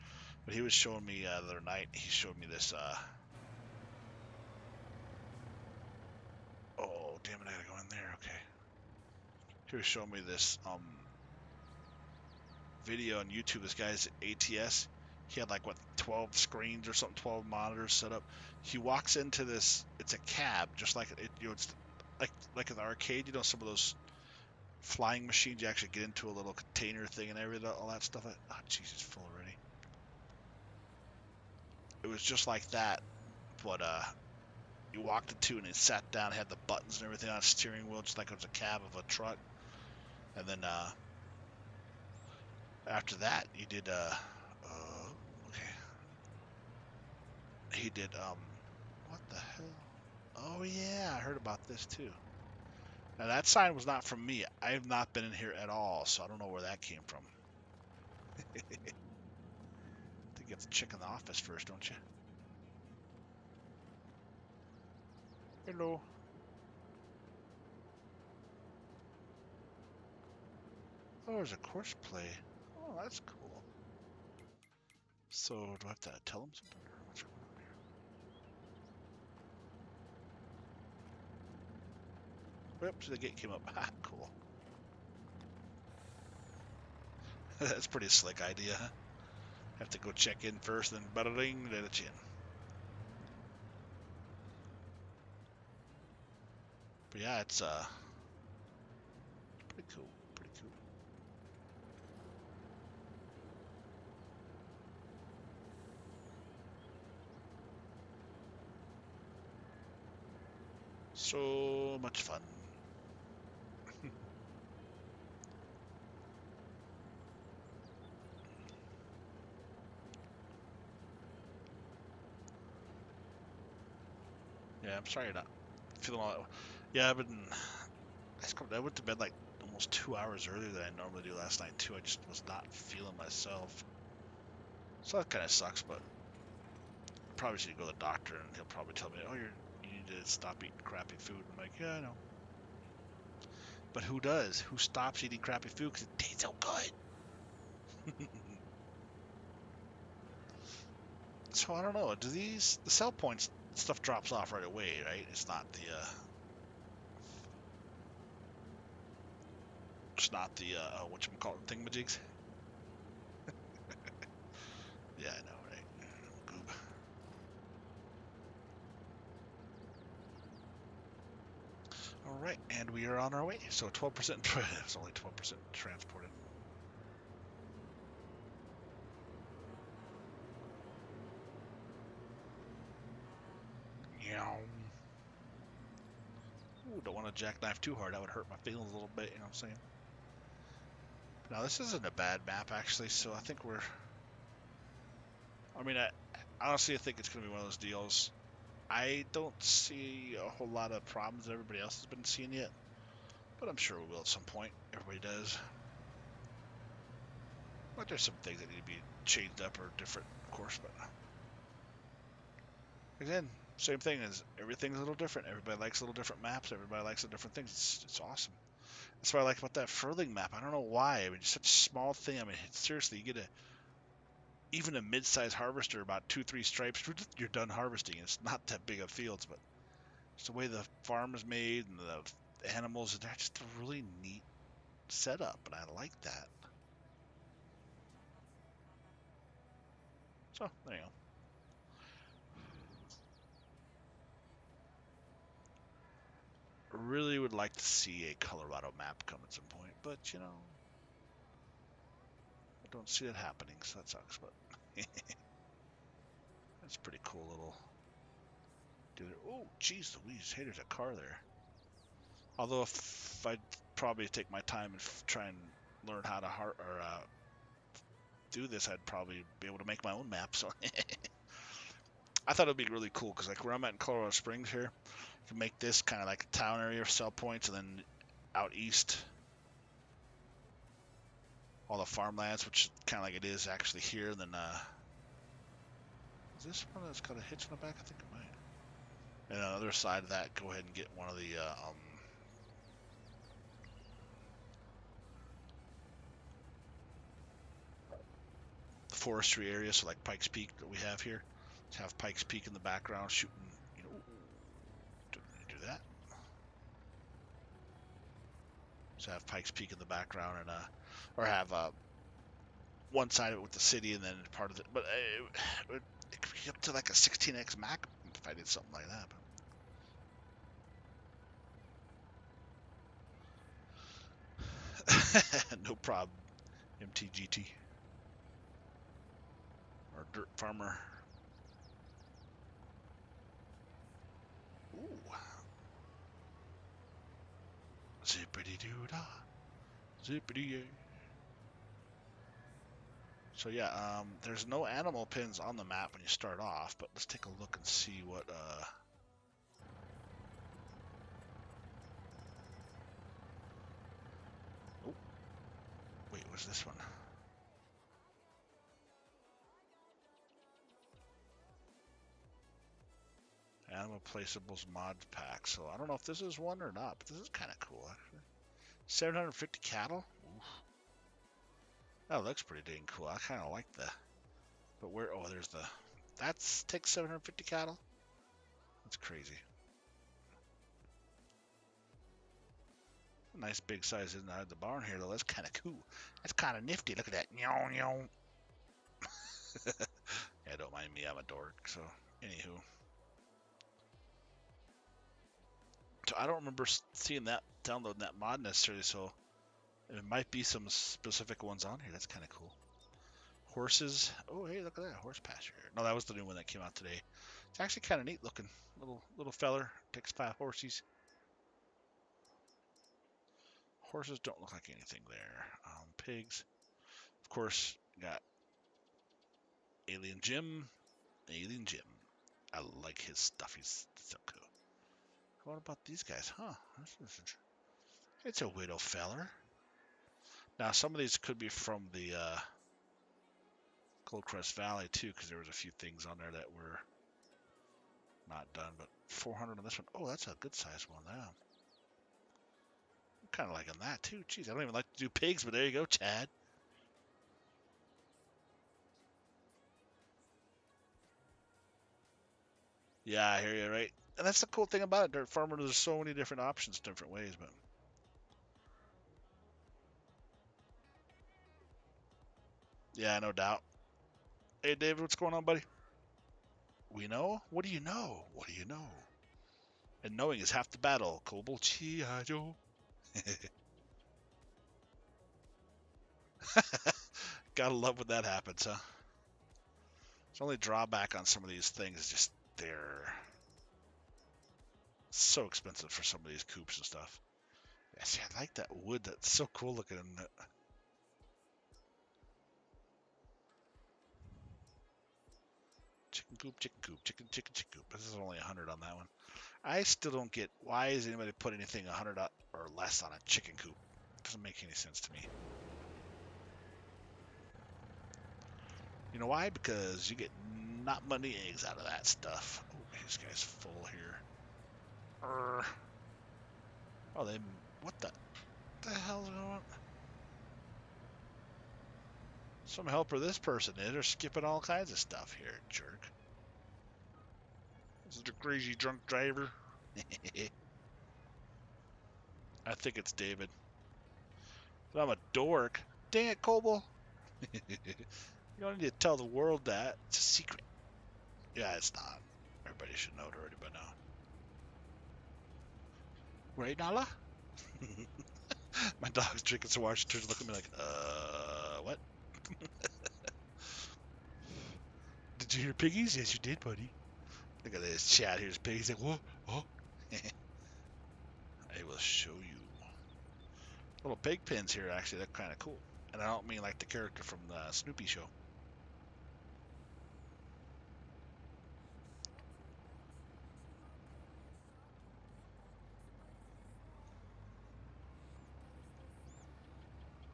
but he was showing me the other night. He showed me this He was showing me this video on YouTube. This guy's ATS. He had like what 12 screens or something, 12 monitors set up. He walks into this. It's a cab, just like it. You know, it's like in the arcade. You know, some of those flying machines. You actually get into a little container thing and everything, all that stuff. Oh, jeez, it's full already. It was just like that, but you walked into and it sat down, had the buttons and everything on the steering wheel, just like it was a cab of a truck. And then after that, you did okay. He did what the hell? Oh yeah, I heard about this too. Now that sign was not from me. I have not been in here at all, so I don't know where that came from. I think you have to check in the office first, don't you? Hello. Oh, there's a course play. Oh, that's cool. So, do I have to tell him something? Or what's going on here? Oops, the gate came up. Ha, cool. That's a pretty slick idea, huh? Have to go check in first, then bada-ding, let it in. But yeah, it's pretty cool. Pretty cool. So much fun. Yeah, I'm sorry you're not feeling all that. Yeah, I went to bed like almost 2 hours earlier than I normally do last night too. I just was not feeling myself. So that kind of sucks, but I probably should go to the doctor and he'll probably tell me, oh, you need to stop eating crappy food. I'm like, yeah, I know. But who does? Who stops eating crappy food because it tastes so good? So I don't know. Do the sell points stuff drops off right away, right? It's not the whatchamacallit thingamajigs. Yeah, I know, right? Goob. All right, and we are on our way. So 12%. It's only 12% transported. Ooh, don't want to jackknife too hard. That would hurt my feelings a little bit, you know what I'm saying? Now, this isn't a bad map, actually, so I think I honestly, I think it's going to be one of those deals. I don't see a whole lot of problems that everybody else has been seeing yet, but I'm sure we will at some point. Everybody does. But there's some things that need to be changed up or different, of course, but again, same thing as everything's a little different. Everybody likes little different maps. Everybody likes the different things. It's awesome. That's what I like about that furling map. I don't know why. I mean, it's such a small thing. I mean, seriously, you get even a mid-size harvester, about 2-3 stripes, you're done harvesting. It's not that big of fields, but it's the way the farm is made and the animals. They're just a really neat setup, and I like that. So there you go. Really would like to see a Colorado map come at some point, but you know, I don't see it happening, so that sucks. But that's pretty cool little. Oh, geez Louise! Hey, there's a car there. Although if I'd probably take my time and try and learn how to do this, I'd probably be able to make my own map. So I thought it'd be really cool because like where I'm at in Colorado Springs here, you can make this kind of like a town area for sell points, and then out east, all the farmlands, which is kind of like it is actually here. And then is this one that's got a hitch in the back? I think it might. And on the other side of that, go ahead and get one of the forestry area, so like Pikes Peak that we have here. Let's have Pikes Peak in the background shooting, don't need to do that. So have Pikes Peak in the background, and or have one side of it with the city, and then part of it. But it could be up to like a 16x map if I did something like that. But no problem. MTGT or Dirt Farmer. Ooh. Zippity doo dah. Zippity yay. So yeah, there's no animal pins on the map when you start off, but let's take a look and see what oh, wait, what's this one? Animal Placeables mod pack. So I don't know if this is one or not, but this is kind of cool actually. 750 cattle. Oof. That looks pretty dang cool. I kind of like the. But where? Oh, there's the. That's takes 750 cattle. That's crazy. Nice big size inside the barn here though. That's kind of cool. That's kind of nifty. Look at that. Nyo, nyo. Yeah, don't mind me. I'm a dork. So, anywho. So I don't remember seeing that, downloading that mod necessarily. So it might be some specific ones on here. That's kind of cool. Horses. Oh, hey, look at that. Horse pasture. No, that was the new one that came out today. It's actually kind of neat looking. Little feller. Takes 5 horses. Horses don't look like anything there. Pigs. Of course, got Alien Jim. Alien Jim. I like his stuff. He's so cool. What about these guys? Huh. It's a widow feller. Now, some of these could be from the Goldcrest Valley, too, because there was a few things on there that were not done. But 400 on this one. Oh, that's a good size one. Yeah. I'm kind of liking that, too. Jeez, I don't even like to do pigs, but there you go, Chad. Yeah, I hear you, right? And that's the cool thing about it, Dirt Farmer. There's so many different options, different ways, but... Yeah, no doubt. Hey, David, what's going on, buddy? We know? What do you know? What do you know? And knowing is half the battle. Kobo Chi Joe. Gotta love when that happens, huh? The only drawback on some of these things is just they're so expensive for some of these coops and stuff. Yeah, see, I like that wood. That's so cool looking. Chicken coop, chicken coop, chicken coop. This is only 100 on that one. I still don't get why is anybody put anything 100 or less on a chicken coop. Doesn't make any sense to me. You know why? Because you get not many eggs out of that stuff. Oh, this guy's full here. Oh, they. What the hell's going on? Some helper this person is. They're skipping all kinds of stuff here, jerk. This is the crazy drunk driver. I think it's David. But I'm a dork. Dang it, Kobo. You don't need to tell the world that. It's a secret. Yeah, it's not. Everybody should know it already by now. Right, Nala? My dog's drinking some water. She turns to look at me like, what? Did you hear piggies? Yes, you did, buddy. Look at this chat. Here's piggies. Like, whoa, oh. I will show you. Little pig pins here, actually. They're kind of cool. And I don't mean like the character from the Snoopy show.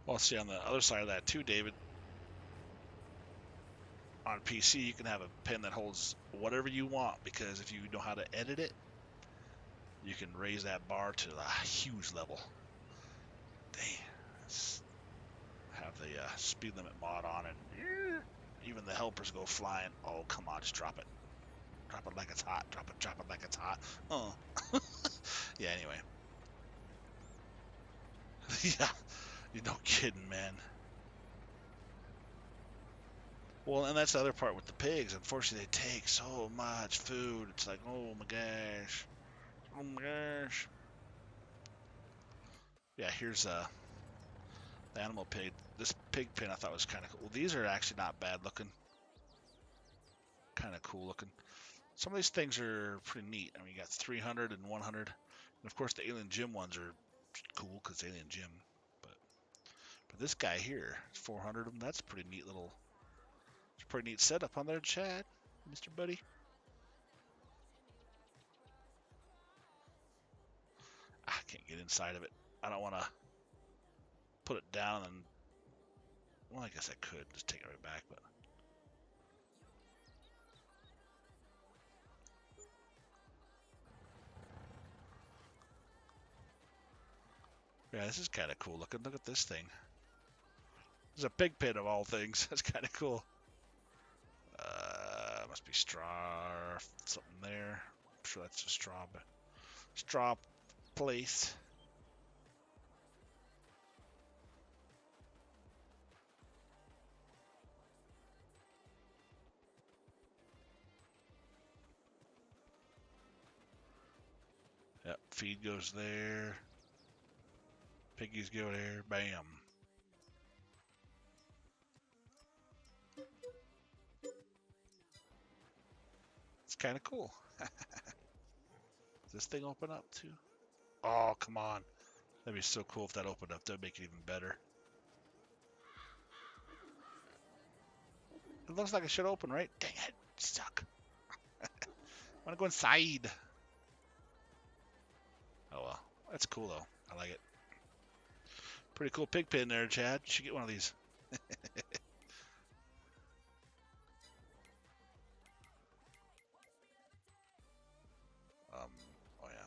Well, see, on the other side of that too, David, on PC, you can have a pen that holds whatever you want, because if you know how to edit it, you can raise that bar to a huge level. Dang. Let's have the speed limit mod on, and even the helpers go flying. Oh, come on, just drop it. Drop it like it's hot. Drop it like it's hot. Oh. Yeah, anyway. Yeah, you're no kidding, man. Well, and that's the other part with the pigs. Unfortunately, they take so much food. It's like, oh my gosh. Oh my gosh. Yeah, here's the animal pig. This pig pen I thought was kind of cool. Well, these are actually not bad looking. Kind of cool looking. Some of these things are pretty neat. I mean, you got 300 and 100. And of course, the Alien Gym ones are cool because Alien Gym. But this guy here, 400 of them. That's a pretty neat little. It's a pretty neat setup on there, Chad, Mr. Buddy. I can't get inside of it. I don't want to put it down and. Well, I guess I could just take it right back, but. Yeah, this is kind of cool looking. Look at this thing. There's a pig pen of all things. That's kind of cool. Must be straw or something there. I'm sure that's a straw place. Yep, feed goes there. Piggies go there. Bam. It's kind of cool. Does this thing open up too? Oh, come on. That'd be so cool if that opened up. That'd make it even better. It looks like it should open, right? Dang it. Suck. I want to go inside. Oh, well. That's cool, though. I like it. Pretty cool pig pen there, Chad. You should get one of these. Oh, yeah.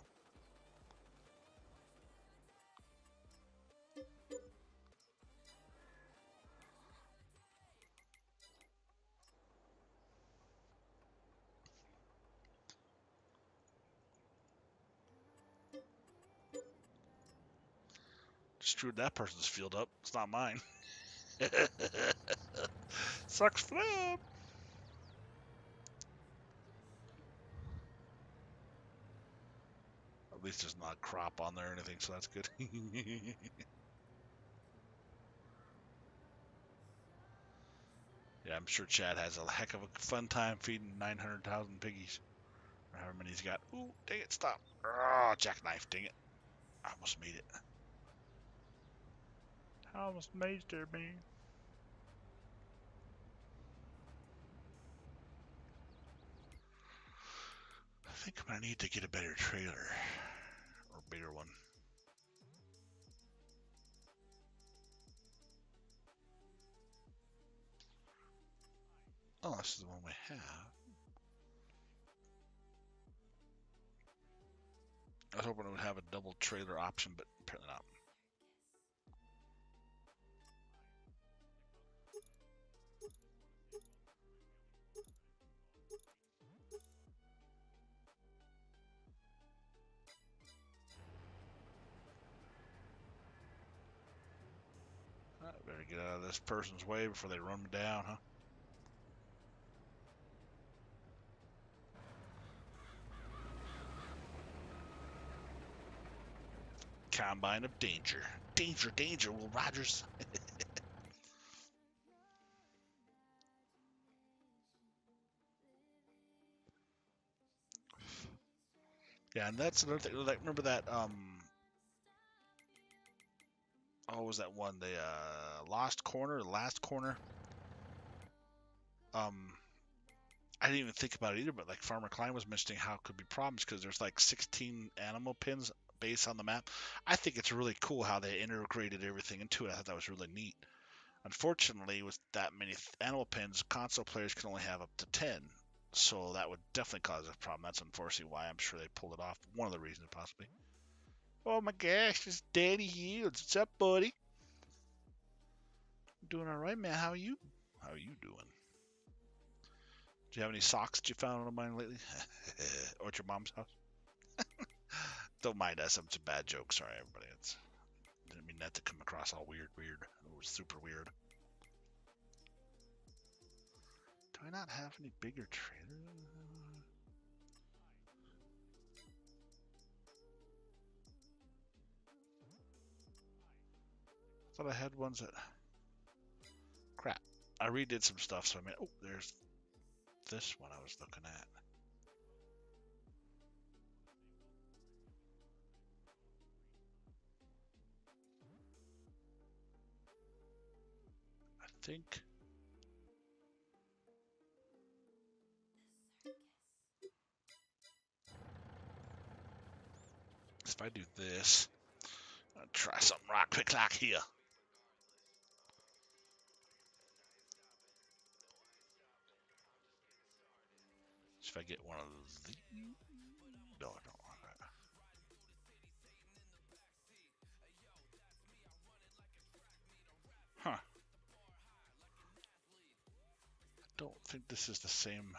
Screwed that person's field up. It's not mine. Sucks for them. At least there's not crop on there or anything, so that's good. Yeah, I'm sure Chad has a heck of a fun time feeding 900,000 piggies. Or however many he's got. Ooh, dang it, stop. Oh, jackknife, dang it. I almost made it. I almost made it there, man. I think I'm going to need to get a better trailer. Or a bigger one. Oh, this is the one we have. I was hoping it would have a double trailer option, but apparently not. I better get out of this person's way before they run me down, huh? Combine of danger. Danger, danger, Will Rogers. Yeah, and that's another thing. Like, remember that, what was that one? The Last Corner? I didn't even think about it either, but like Farmer Klein was mentioning how it could be problems because there's like 16 animal pins based on the map. I think it's really cool how they integrated everything into it. I thought that was really neat. Unfortunately, with that many animal pins, console players can only have up to 10. So that would definitely cause a problem. That's unfortunately why I'm sure they pulled it off. One of the reasons, possibly. Oh my gosh, it's Danny Yields. What's up, buddy? Doing all right, man. How are you? How are you doing? Do you have any socks that you found on mine lately? Or at your mom's house? Don't mind us. It's a bad joke. Sorry, everybody. Didn't mean that to come across all weird. It was super weird. Do I not have any bigger trailers? I thought I had ones that... Crap. I redid some stuff, so I mean... Oh, there's this one I was looking at. I think... If I do this... I'll try something right quick like here. If I get one of these... No, I don't want that. Huh. I don't think this is the same...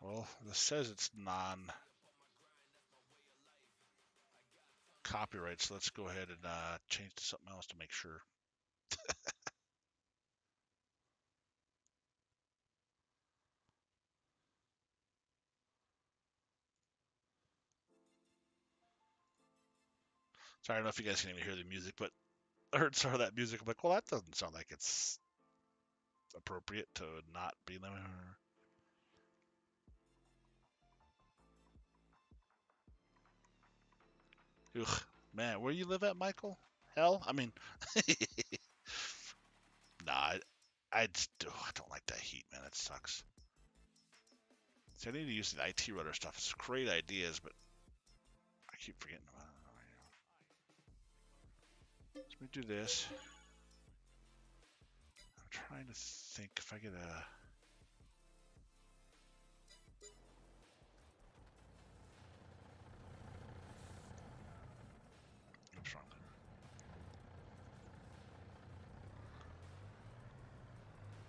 Well, this says it's non-copyright, so let's go ahead and change to something else to make sure. Sorry, I don't know if you guys can even hear the music, but I heard some of that music. I'm like, well, that doesn't sound like it's appropriate to not be there. Ugh, man, where you live at, Michael? Hell, I mean, nah, I don't like that heat, man. It sucks. See, I need to use the IT rudder stuff. It's great ideas, but I keep forgetting about it. So let me do this. I'm trying to think if I get a... What's wrong?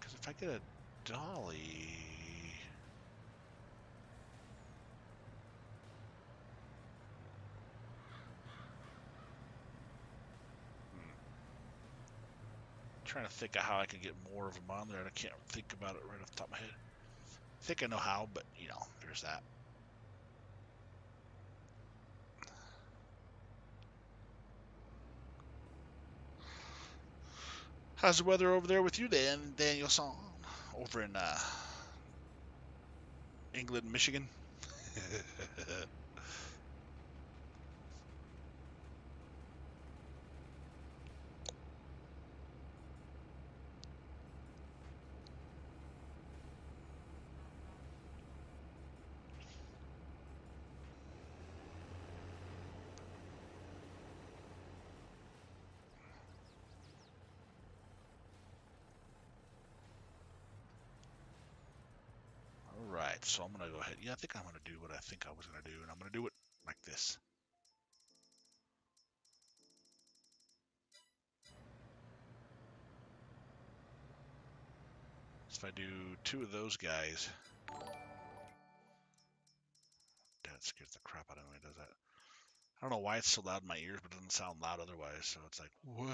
Because if I get a dolly... Trying to think of how I can get more of them on there, and I can't think about it right off the top of my head. I think I know how, but you know, there's that. How's the weather over there with you, Dan Danielson? Over in England, Michigan. Alright, so I'm going to go ahead. Yeah, I think I'm going to do what I think I was going to do, and I'm going to do it like this. So if I do two of those guys, that scares the crap out of me, does that? I don't know why it's so loud in my ears, but it doesn't sound loud otherwise, so it's like, whoa.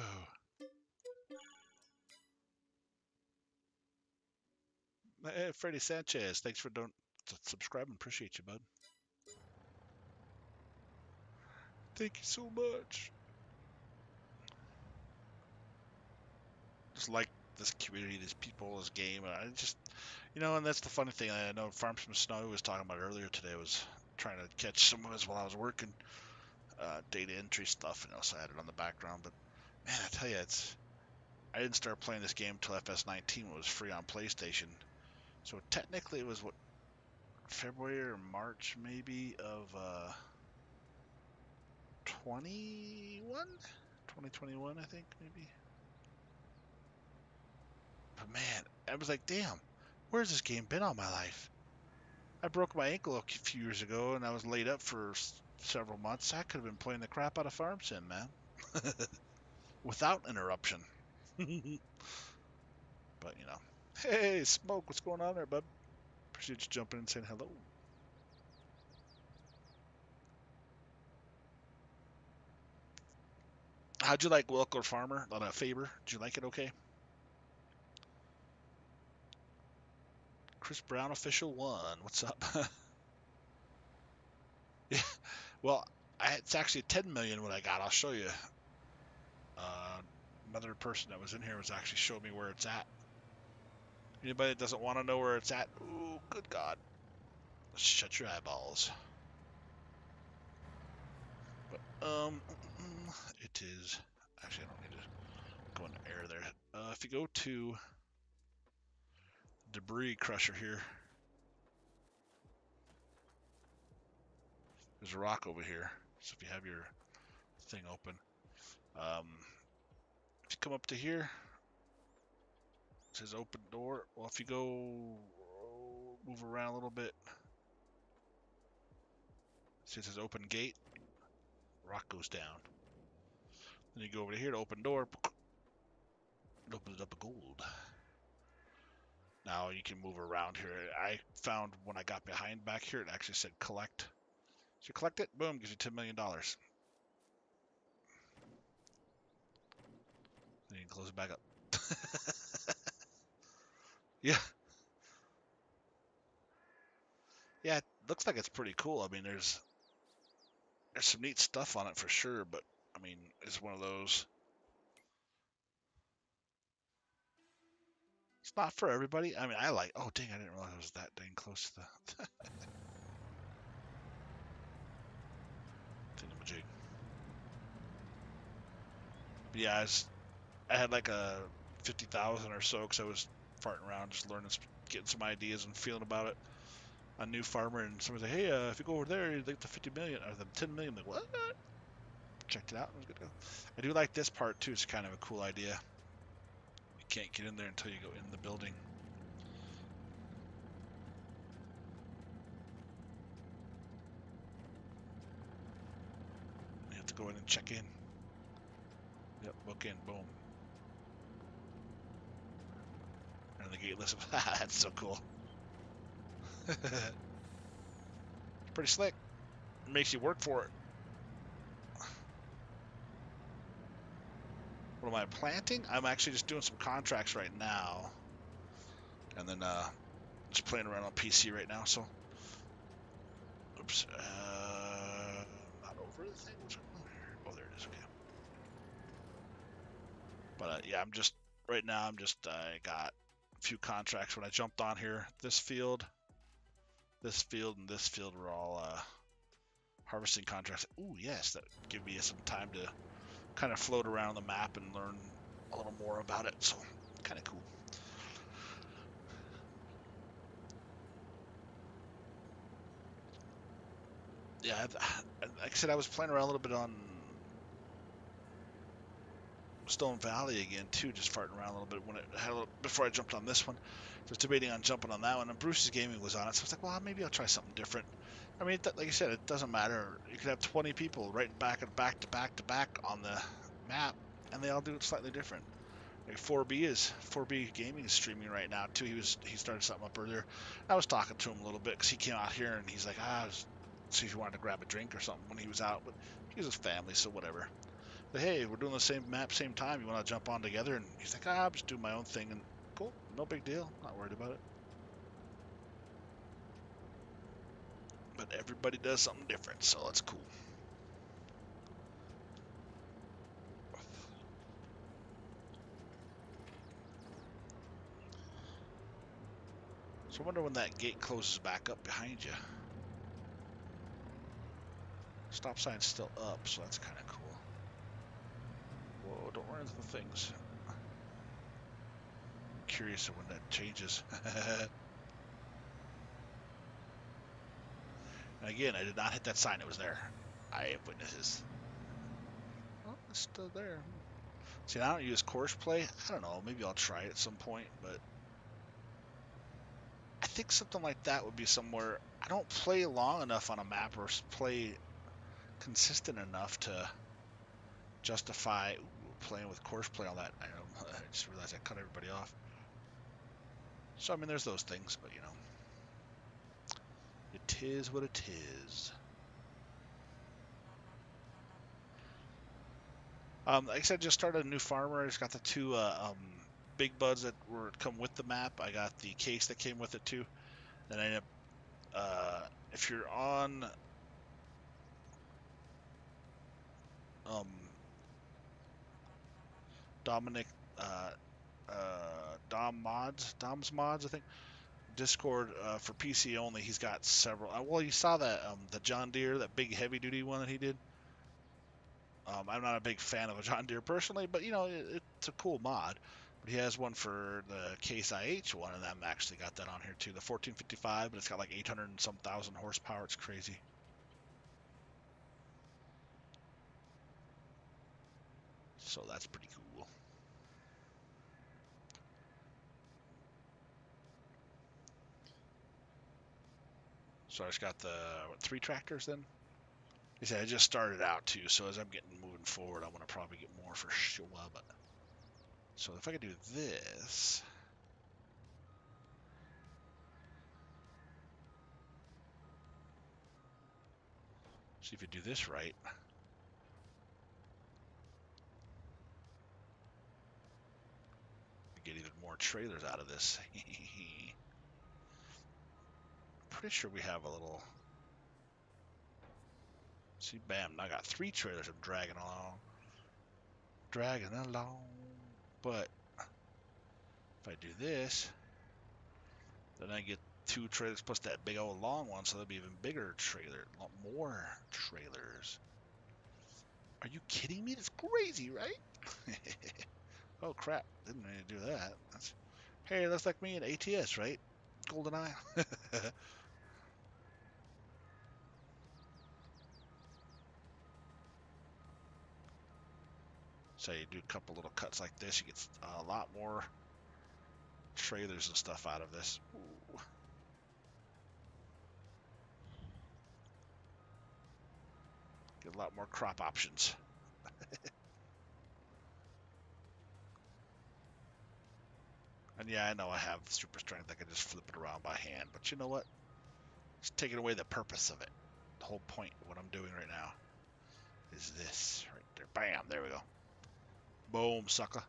Hey, Freddie Sanchez, thanks for subscribing. Appreciate you, bud. Thank you so much. Just like this community, these people, this game. I just, you know, and that's the funny thing. I know Farms from Snow was talking about earlier today. I was trying to catch some of us while I was working, data entry stuff, you know, so I had it on the background. But man, I tell you, I didn't start playing this game until FS19 when it was free on PlayStation. So technically, it was what, February or March maybe of 2021, I think maybe. But man, I was like, damn, where's this game been all my life? I broke my ankle a few years ago, and I was laid up for several months. I could have been playing the crap out of Farm Sim, man, without interruption. But, you know. Hey, Smoke, what's going on there, bud? Appreciate you jumping in and saying hello. How'd you like Welker Farmer? Not a Faber. Did you like it okay? Chris Brown official 1. What's up? Yeah. Well, it's actually 10 million what I got. I'll show you. Another person that was in here was actually showing me where it's at. Anybody that doesn't want to know where it's at, ooh, good God. Shut your eyeballs. But, it is, actually, I don't need to go into air there. If you go to debris crusher here, there's a rock over here. So if you have your thing open, if you come up to here, it says open door. Well, if you go move around a little bit, see it says open gate, rock goes down. Then you go over to here to open door, it opens up a gold. Now you can move around here. I found when I got behind back here, it actually said collect. So you collect it, boom, gives you $10 million. Then you can close it back up. Yeah. Yeah, it looks like it's pretty cool. I mean, there's some neat stuff on it for sure, but I mean, it's one of those. It's not for everybody. I mean, I like. Oh, dang! I didn't realize it was that dang close to the thingamajig. But yeah, I had like a 50,000 or so because I was farting around, just learning, getting some ideas and feeling about it. A new farmer, and somebody said, "Hey, if you go over there, you like the 50 million or the 10 million." I'm like, what? Checked it out. It was good to go. I do like this part too. It's kind of a cool idea. You can't get in there until you go in the building. You have to go in and check in. Yep, book in, boom. And the gate list. That's so cool. Pretty slick. It makes you work for it. What am I planting? I'm actually just doing some contracts right now. And then just playing around on PC right now, so. Oops. Not over the thing. What's going on here? Oh, there it is. Okay. But yeah, right now, I got a few contracts. When I jumped on here, this field, and this field were all harvesting contracts. Ooh, yes, that give me some time to kind of float around the map and learn a little more about it. So, kind of cool. Yeah, like I said, I was playing around a little bit on Stone Valley again too, just farting around a little bit when it had before I jumped on this one. I was debating on jumping on that one, and Bruce's Gaming was on it, so I was like, well, maybe I'll try something different. I mean, like I said, it doesn't matter. You could have 20 people right back to back on the map, and they all do it slightly different. Like 4B Gaming is streaming right now too. He started something up earlier. I was talking to him a little bit because he came out here and he's like, see if he wanted to grab a drink or something when he was out, but he was with family, so whatever. But hey, we're doing the same map, same time. You want to jump on together? And he's like, I'm just doing my own thing, and cool, no big deal. Not worried about it. But everybody does something different, so that's cool. So I wonder when that gate closes back up behind you. Stop sign's still up, so that's kind of cool. Whoa, don't run into the things. I'm curious of when that changes. And again, I did not hit that sign. It was there. I have witnesses. Oh, it's still there. See, I don't use course play. I don't know. Maybe I'll try it at some point, but I think something like that would be somewhere. I don't play long enough on a map or play consistent enough to justify playing with course play on that. I just realized I cut everybody off. So, I mean, there's those things, but, you know, it is what it is. Like I said, just started a new farmer. I just got the two big buds that were come with the map. I got the case that came with it too. And I ended up, if you're on um, Dominic, uh, Dom's mods, I think Discord for PC only. He's got several. Well, you saw that the John Deere, that big heavy duty one that he did. I'm not a big fan of a John Deere personally, but you know it's a cool mod. But he has one for the Case IH one, and I'm actually got that on here too. The 1455, but it's got like 800 and some thousand horsepower. It's crazy. So that's pretty cool. So I just got the three tractors then. Like I said, I just started out too, so as I'm getting moving forward, I want to probably get more for sure. But so if I could do this. See if you do this right. You get even more trailers out of this. Pretty sure we have a little. See, bam! I got three trailers I'm dragging along. Dragging along. But if I do this, then I get two trailers plus that big old long one, so that'll be even bigger trailer. A lot more trailers. Are you kidding me? That's crazy, right? Oh crap! Didn't need to do that. Hey, that's like me in ATS, right? GoldenEye. So you do a couple little cuts like this, you get a lot more trailers and stuff out of this. Ooh. Get a lot more crop options. And yeah, I know I have super strength. I can just flip it around by hand. But you know what? It's taking away the purpose of it. The whole point of what I'm doing right now is this right there. Bam! There we go. Boom, sucker.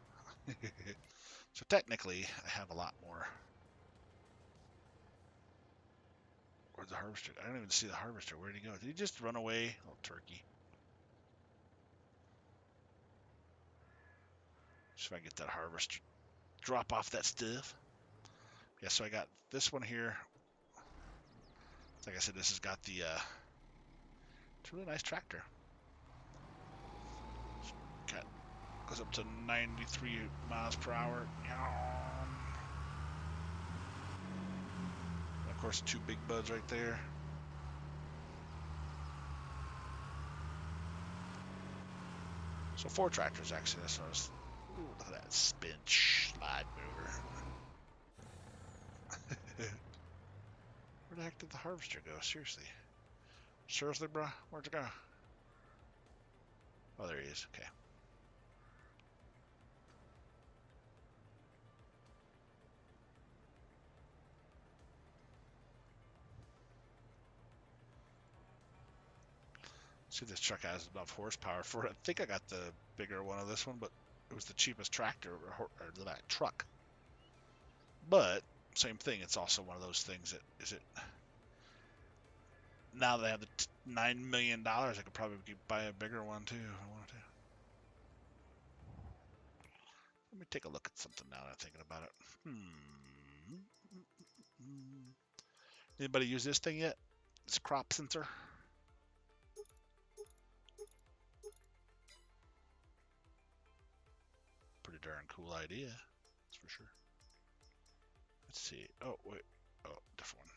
So technically, I have a lot more. Where's the harvester? I don't even see the harvester. Where'd he go? Did he just run away? Little turkey. So if I get that harvester, drop off that stuff. Yeah, so I got this one here. Like I said, this has got the, it's a really nice tractor. Got, goes up to 93 miles per hour. And of course, two big buds right there. So four tractors actually. That's what I was. Ooh, look at that spin slide mover. Where the heck did the harvester go? Seriously. Seriously, bruh? Where'd it go? Oh, there he is. Okay. See if this truck has enough horsepower for it. I think I got the bigger one of this one, but it was the cheapest tractor or that truck. But same thing. It's also one of those things that is it. Now they have the $9 million. I could probably buy a bigger one too if I wanted to. Let me take a look at something now that I'm thinking about it. Anybody use this thing yet? This crop sensor. Pretty darn cool idea. That's for sure. Let's see. Oh, wait. Oh, different one.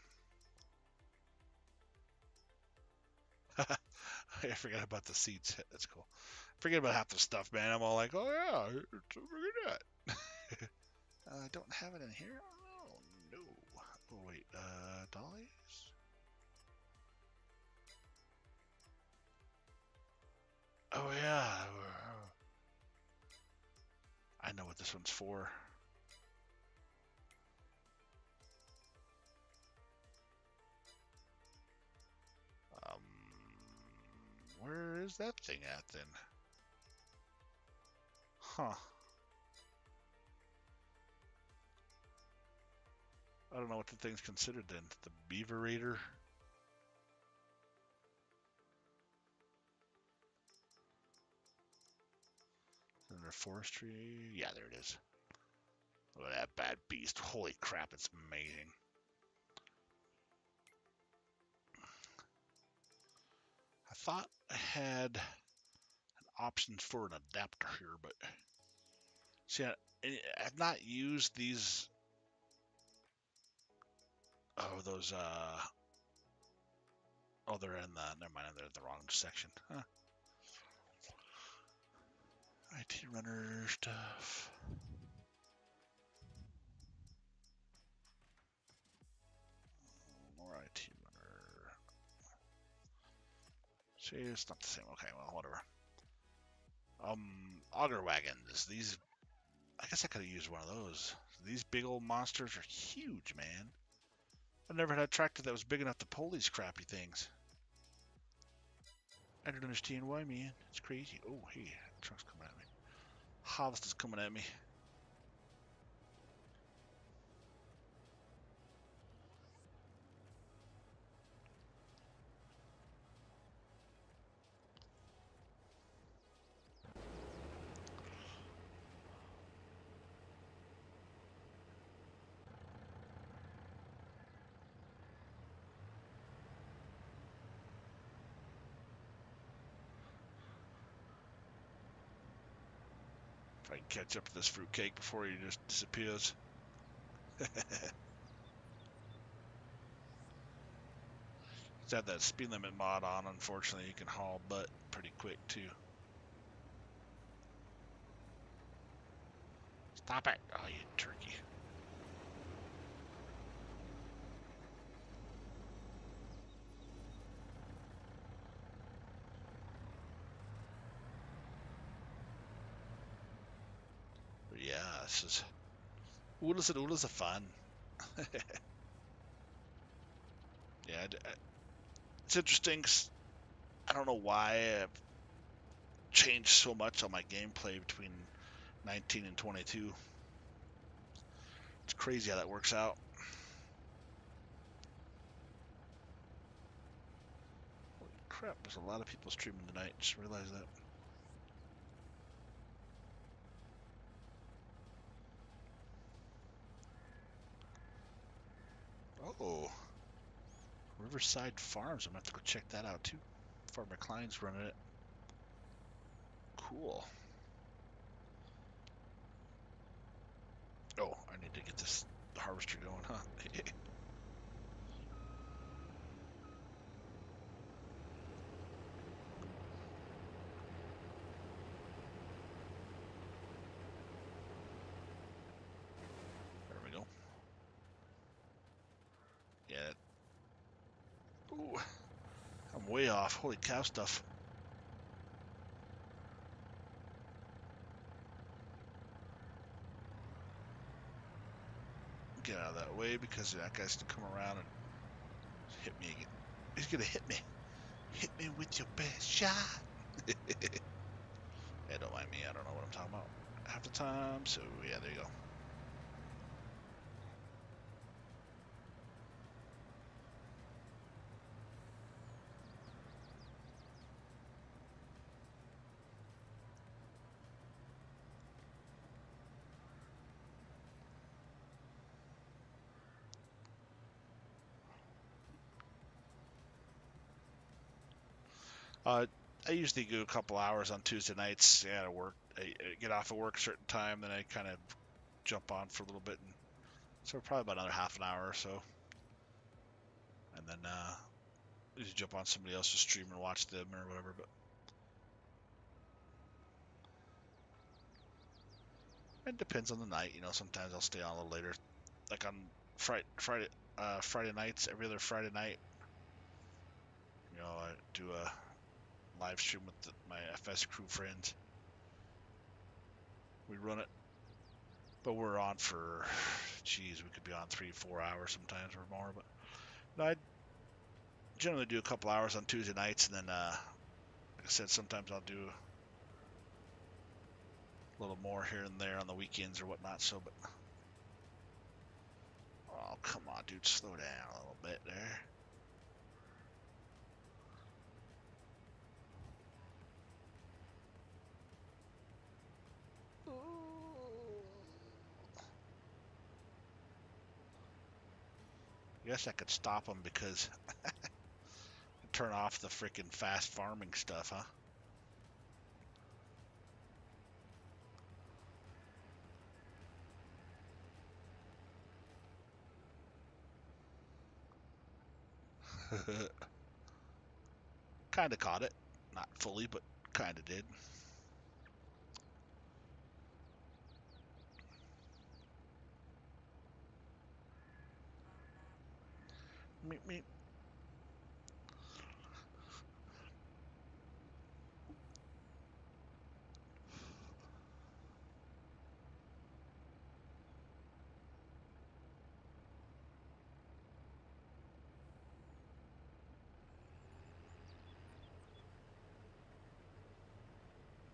I forgot about the seats. That's cool. Forget about half the stuff, man. I'm all like, oh yeah, look at that. I don't have it in here. Oh no. Oh wait, dollies. Oh yeah. I know what this one's for. Where's that thing at then? Huh. I don't know what the thing's considered then. The beaver raider? Under forestry? Yeah, there it is. Look at that bad beast. Holy crap, it's amazing. I thought I had an option for an adapter here, but see, I've not used these. Oh, those. Oh, they're in the. Never mind, they're in the wrong section. Huh. IT runner stuff. More IT runner. See, it's not the same. Okay, well, whatever. Auger Wagons. These, I guess I could have used one of those. These big old monsters are huge, man. I've never had a tractor that was big enough to pull these crappy things. I don't understand why, man. It's crazy. Oh, hey, the truck's coming at me. Harvest is coming at me. If I can catch up to this fruitcake before he just disappears. He's had that speed limit mod on. Unfortunately, you can haul butt pretty quick too. Stop it! Oh, you turkey. But yeah, this is oodles of fun. Yeah, it's interesting. I don't know why I've changed so much on my gameplay between 19 and 22. It's crazy how that works out. Holy crap, there's a lot of people streaming tonight. Just realized that. Oh, Riverside Farms. I'm going to have to go check that out too. Farmer Klein's running it. Cool. Oh, I need to get this harvester going, huh? There we go. Yeah. Ooh, I'm way off. Holy cow stuff. Get out of that way because that guy's to come around and hit me again. He's gonna hit me. Hit me with your best shot. Yeah, don't mind me. I don't know what I'm talking about half the time. So yeah, there you go. I usually do a couple hours on Tuesday nights. Yeah, to work. I get off of work a certain time, then I kind of jump on for a little bit, and so probably about another half an hour or so, and then usually jump on somebody else's stream and watch them or whatever. But it depends on the night, you know. Sometimes I'll stay on a little later, like on Friday nights. Every other Friday night, you know, I do a live stream with my FS crew friends. We run it, but we're on for, geez, we could be on 3-4 hours sometimes or more. But no, I generally do a couple hours on Tuesday nights, and then like I I said, sometimes I'll do a little more here and there on the weekends or whatnot. So, but oh, come on, dude, slow down a little bit there. I guess I could stop them because turn off the freaking fast farming stuff, huh? Kind of caught it. Not fully, but kind of did. Meep, meep.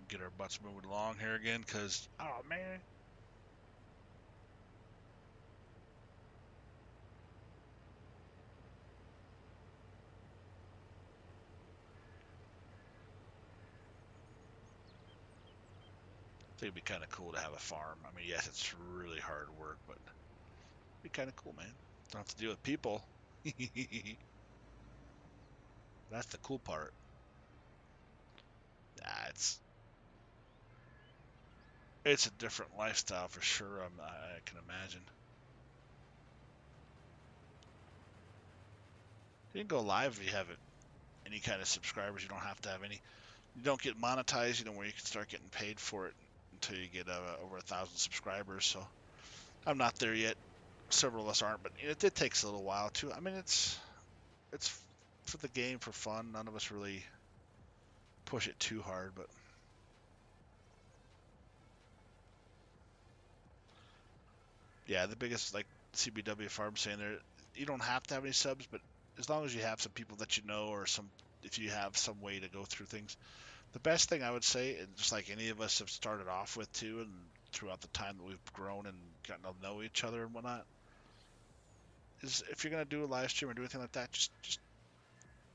Get our butts moving along here again, because, oh, man. I think it'd be kind of cool to have a farm. I mean, yes, it's really hard work, but it'd be kind of cool, man. Don't have to deal with people. That's the cool part. Nah, it's a different lifestyle for sure. I can imagine. You can go live if you have any kind of subscribers. You don't have to have any. You don't get monetized, where you can start getting paid for it until you get over 1,000 subscribers. So I'm not there yet. Several of us aren't, but it takes a little while too. I mean, it's for the game, for fun. None of us really push it too hard, but yeah, the biggest, like CBW Farm saying there, you don't have to have any subs, but as long as you have some people that you know, or if you have some way to go through things, the best thing I would say, and just like any of us have started off with too, and throughout the time that we've grown and gotten to know each other and whatnot, is if you're gonna do a live stream or do anything like that, just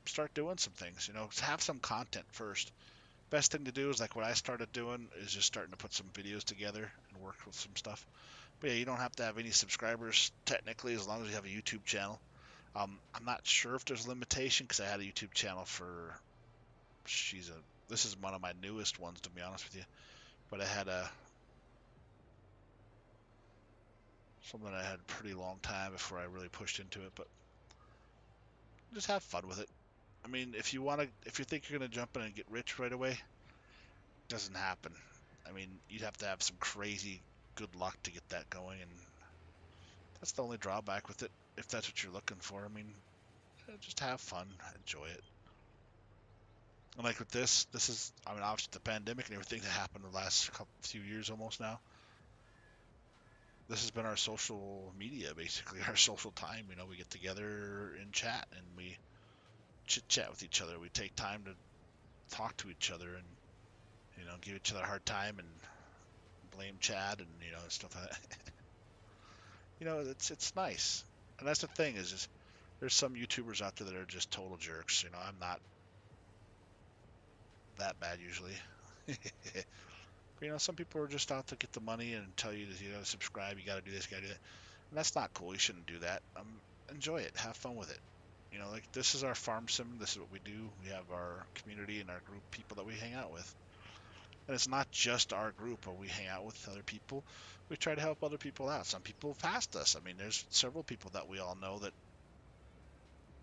start doing some things. Have some content first. Best thing to do is like what I started doing is just starting to put some videos together and work with some stuff. But yeah, you don't have to have any subscribers technically, as long as you have a YouTube channel. I'm not sure if there's a limitation because I had a YouTube channel for. This is one of my newest ones, to be honest with you. But I had something I had a pretty long time before I really pushed into it. But just have fun with it. I mean, if you think you're gonna jump in and get rich right away, it doesn't happen. I mean, you'd have to have some crazy good luck to get that going, and that's the only drawback with it. If that's what you're looking for, I mean, just have fun, enjoy it. And like with this is, I mean, obviously the pandemic and everything that happened the last few years almost now. This has been our social media, basically our social time. We get together in chat and we chit chat with each other. We take time to talk to each other and give each other a hard time and blame Chad and stuff like that. It's nice. And that's the thing is just there's some YouTubers out there that are just total jerks. I'm not that bad usually. But some people are just out to get the money and tell you to subscribe, you got to do this, you got to do that. And that's not cool. You shouldn't do that. Enjoy it. Have fun with it. Like this is our farm sim. This is what we do. We have our community and our group of people that we hang out with. And it's not just our group, but we hang out with other people. We try to help other people out. Some people passed us. I mean, there's several people that we all know that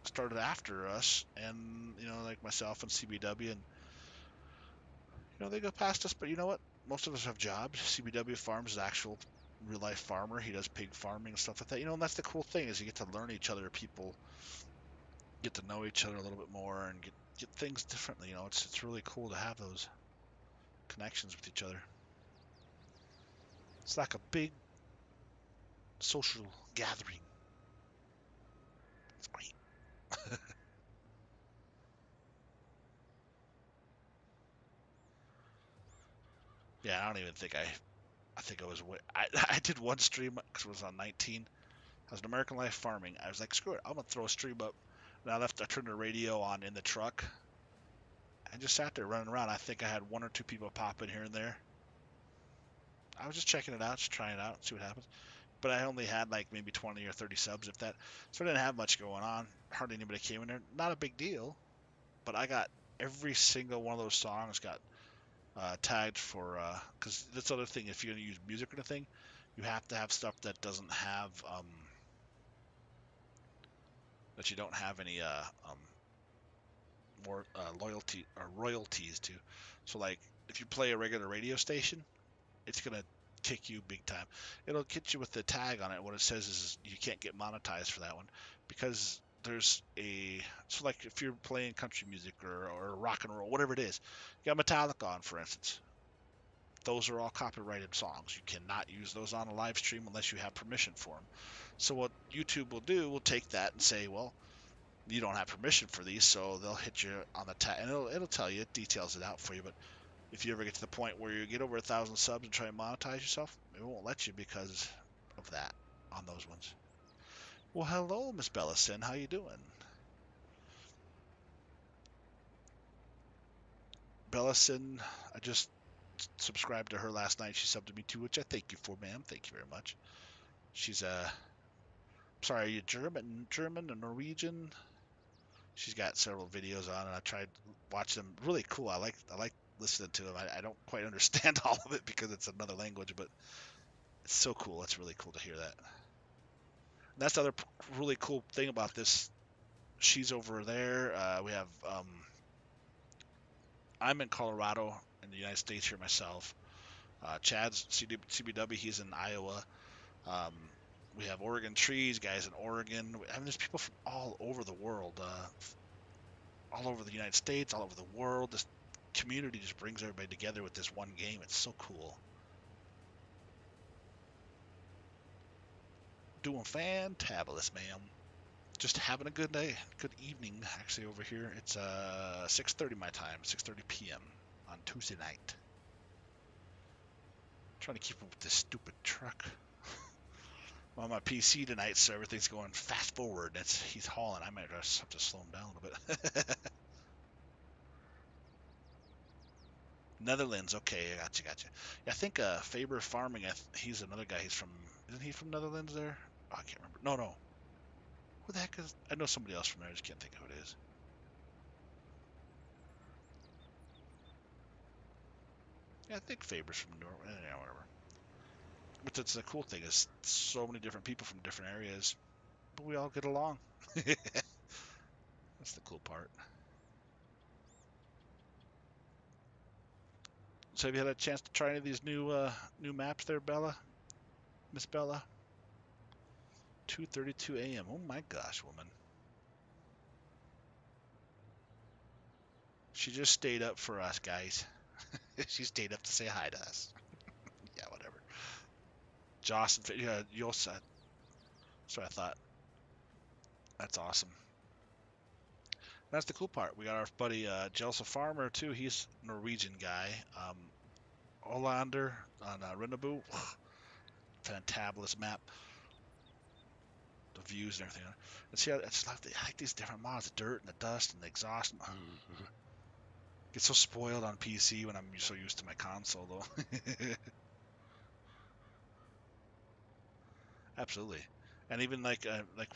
started after us, and like myself and CBW, and they go past us. But you know what? Most of us have jobs. CBW Farms is an actual real life farmer. He does pig farming and stuff like that. And that's the cool thing is you get to learn each other. People get to know each other a little bit more and get things differently. It's really cool to have those connections with each other. It's like a big social gathering. It's great. Yeah, I don't even think I think I was I did one stream because it was on 19. I was in American Life Farming. I was like, screw it, I'm gonna throw a stream up. And I turned the radio on in the truck. I just sat there running around. I think I had one or two people pop in here and there. I was just checking it out, just trying it out, see what happens. But I only had like maybe 20 or 30 subs, if that. So I didn't have much going on. Hardly anybody came in there. Not a big deal. But I got every single one of those songs got tagged for, because that's the other thing. If you're going to use music or anything, you have to have stuff that doesn't have, that you don't have any more loyalty or royalties to. So like, if you play a regular radio station, it's gonna kick you big time. It'll hit you with the tag on it. What it says is you can't get monetized for that one because there's a so like if you're playing country music or rock and roll, whatever it is, you got Metallica on, for instance. Those are all copyrighted songs. You cannot use those on a live stream unless you have permission for them. So what YouTube will do will take that and say, well, you don't have permission for these, so they'll hit you on the tag, and it'll tell you, it details it out for you. But if you ever get to the point where you get over 1,000 subs and try to monetize yourself, it won't let you because of that on those ones. Well, hello, Miss Bellison. How you doing? Bellison, I just subscribed to her last night. She subbed to me too, which I thank you for, ma'am. Thank you very much. She's sorry, are you German or Norwegian? She's got several videos on, and I tried watching them. Really cool. I like listening to them. I don't quite understand all of it because it's another language, but it's so cool. It's really cool to hear that. And that's the other really cool thing about this. She's over there. We have. I'm in Colorado in the United States here myself. Chad's CBW. He's in Iowa. Um, we have Oregon Trees guys in Oregon. I mean, there's people from all over the world, all over the United States, all over the world. This community just brings everybody together with this one game. It's so cool. Doing fantabulous, ma'am. Just having a good day, good evening actually over here. It's 6:30 my time, 6:30 p.m. on Tuesday night. Trying to keep up with this stupid truck. I'm on my PC tonight, so everything's going fast forward. He's hauling. I might just have to slow him down a little bit. Netherlands, okay, I gotcha. Yeah, I think Faber Farming. He's another guy. Isn't he from Netherlands there? Oh, I can't remember. No. Who the heck is? I know somebody else from there. I just can't think of who it is. Yeah, I think Faber's from Norway. Yeah, whatever. But that's the cool thing is so many different people from different areas, but we all get along. That's the cool part. So have you had a chance to try any of these new maps there, Bella? Miss Bella? 2:32 a.m. Oh my gosh, woman. She just stayed up for us, guys. She stayed up to say hi to us. Yeah, whatever. Joss and yeah, you'll said. So I thought that's awesome. That's the cool part. We got our buddy Jelsa Farmer too. He's a Norwegian guy. Olander on Rinnebu. Fantabulous map. The views and everything. And see, I like these different mods. The dirt and the dust and the exhaust. Get so spoiled on PC when I'm so used to my console though. Absolutely. And even like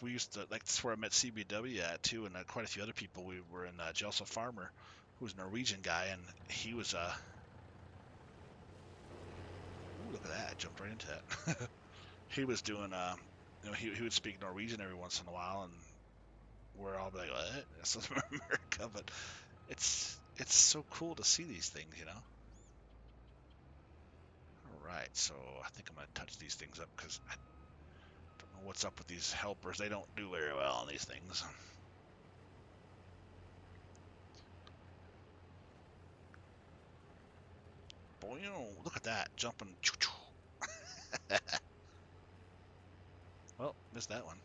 we used to like that's where I met CBW at too, and quite a few other people. We were in Jelsa Farmer, who's a Norwegian guy, and he was ooh, look at that! I jumped right into that. He was doing he would speak Norwegian every once in a while, and we're all like, what? That's America, but it's so cool to see these things, you know. All right, so I think I'm gonna touch these things up because I don't know what's up with these helpers. They don't do very well on these things. Boy, look at that jumping. Well, missed that one.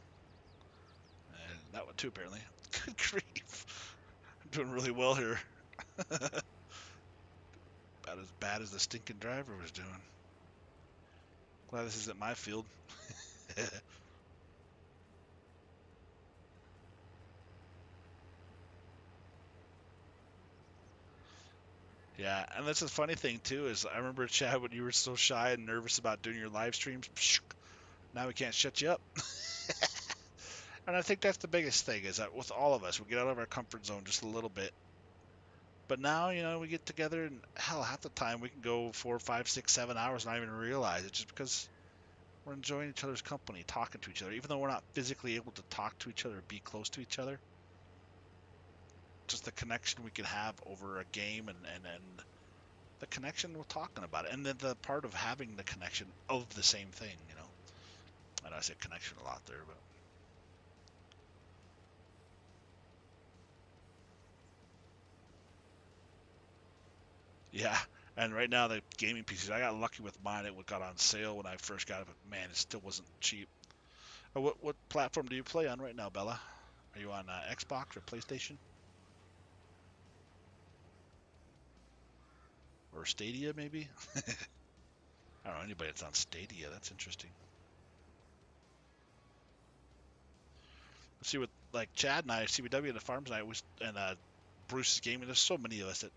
And that one too, apparently. Good grief. I'm doing really well here. About as bad as the stinking driver was doing. Glad this isn't my field. Yeah, and that's the funny thing too is I remember, Chad, when you were so shy and nervous about doing your live streams. Now we can't shut you up. And I think that's the biggest thing is that with all of us, we get out of our comfort zone just a little bit. But now, we get together and hell, half the time we can go 4, 5, 6, 7 hours and not even realize it just because we're enjoying each other's company, talking to each other. Even though we're not physically able to talk to each other, be close to each other, just the connection we can have over a game and the connection we're talking about it. And then the part of having the connection of the same thing. I know I said connection a lot there, but yeah. And right now the gaming PCs, I got lucky with mine. It got on sale when I first got it, but man, it still wasn't cheap. What platform do you play on right now, Bella? Are you on Xbox or PlayStation or Stadia maybe? I don't know anybody that's on Stadia. That's interesting. See, with like Chad and I, CBW and the Farms and I, and Bruce's Gaming. There's so many of us that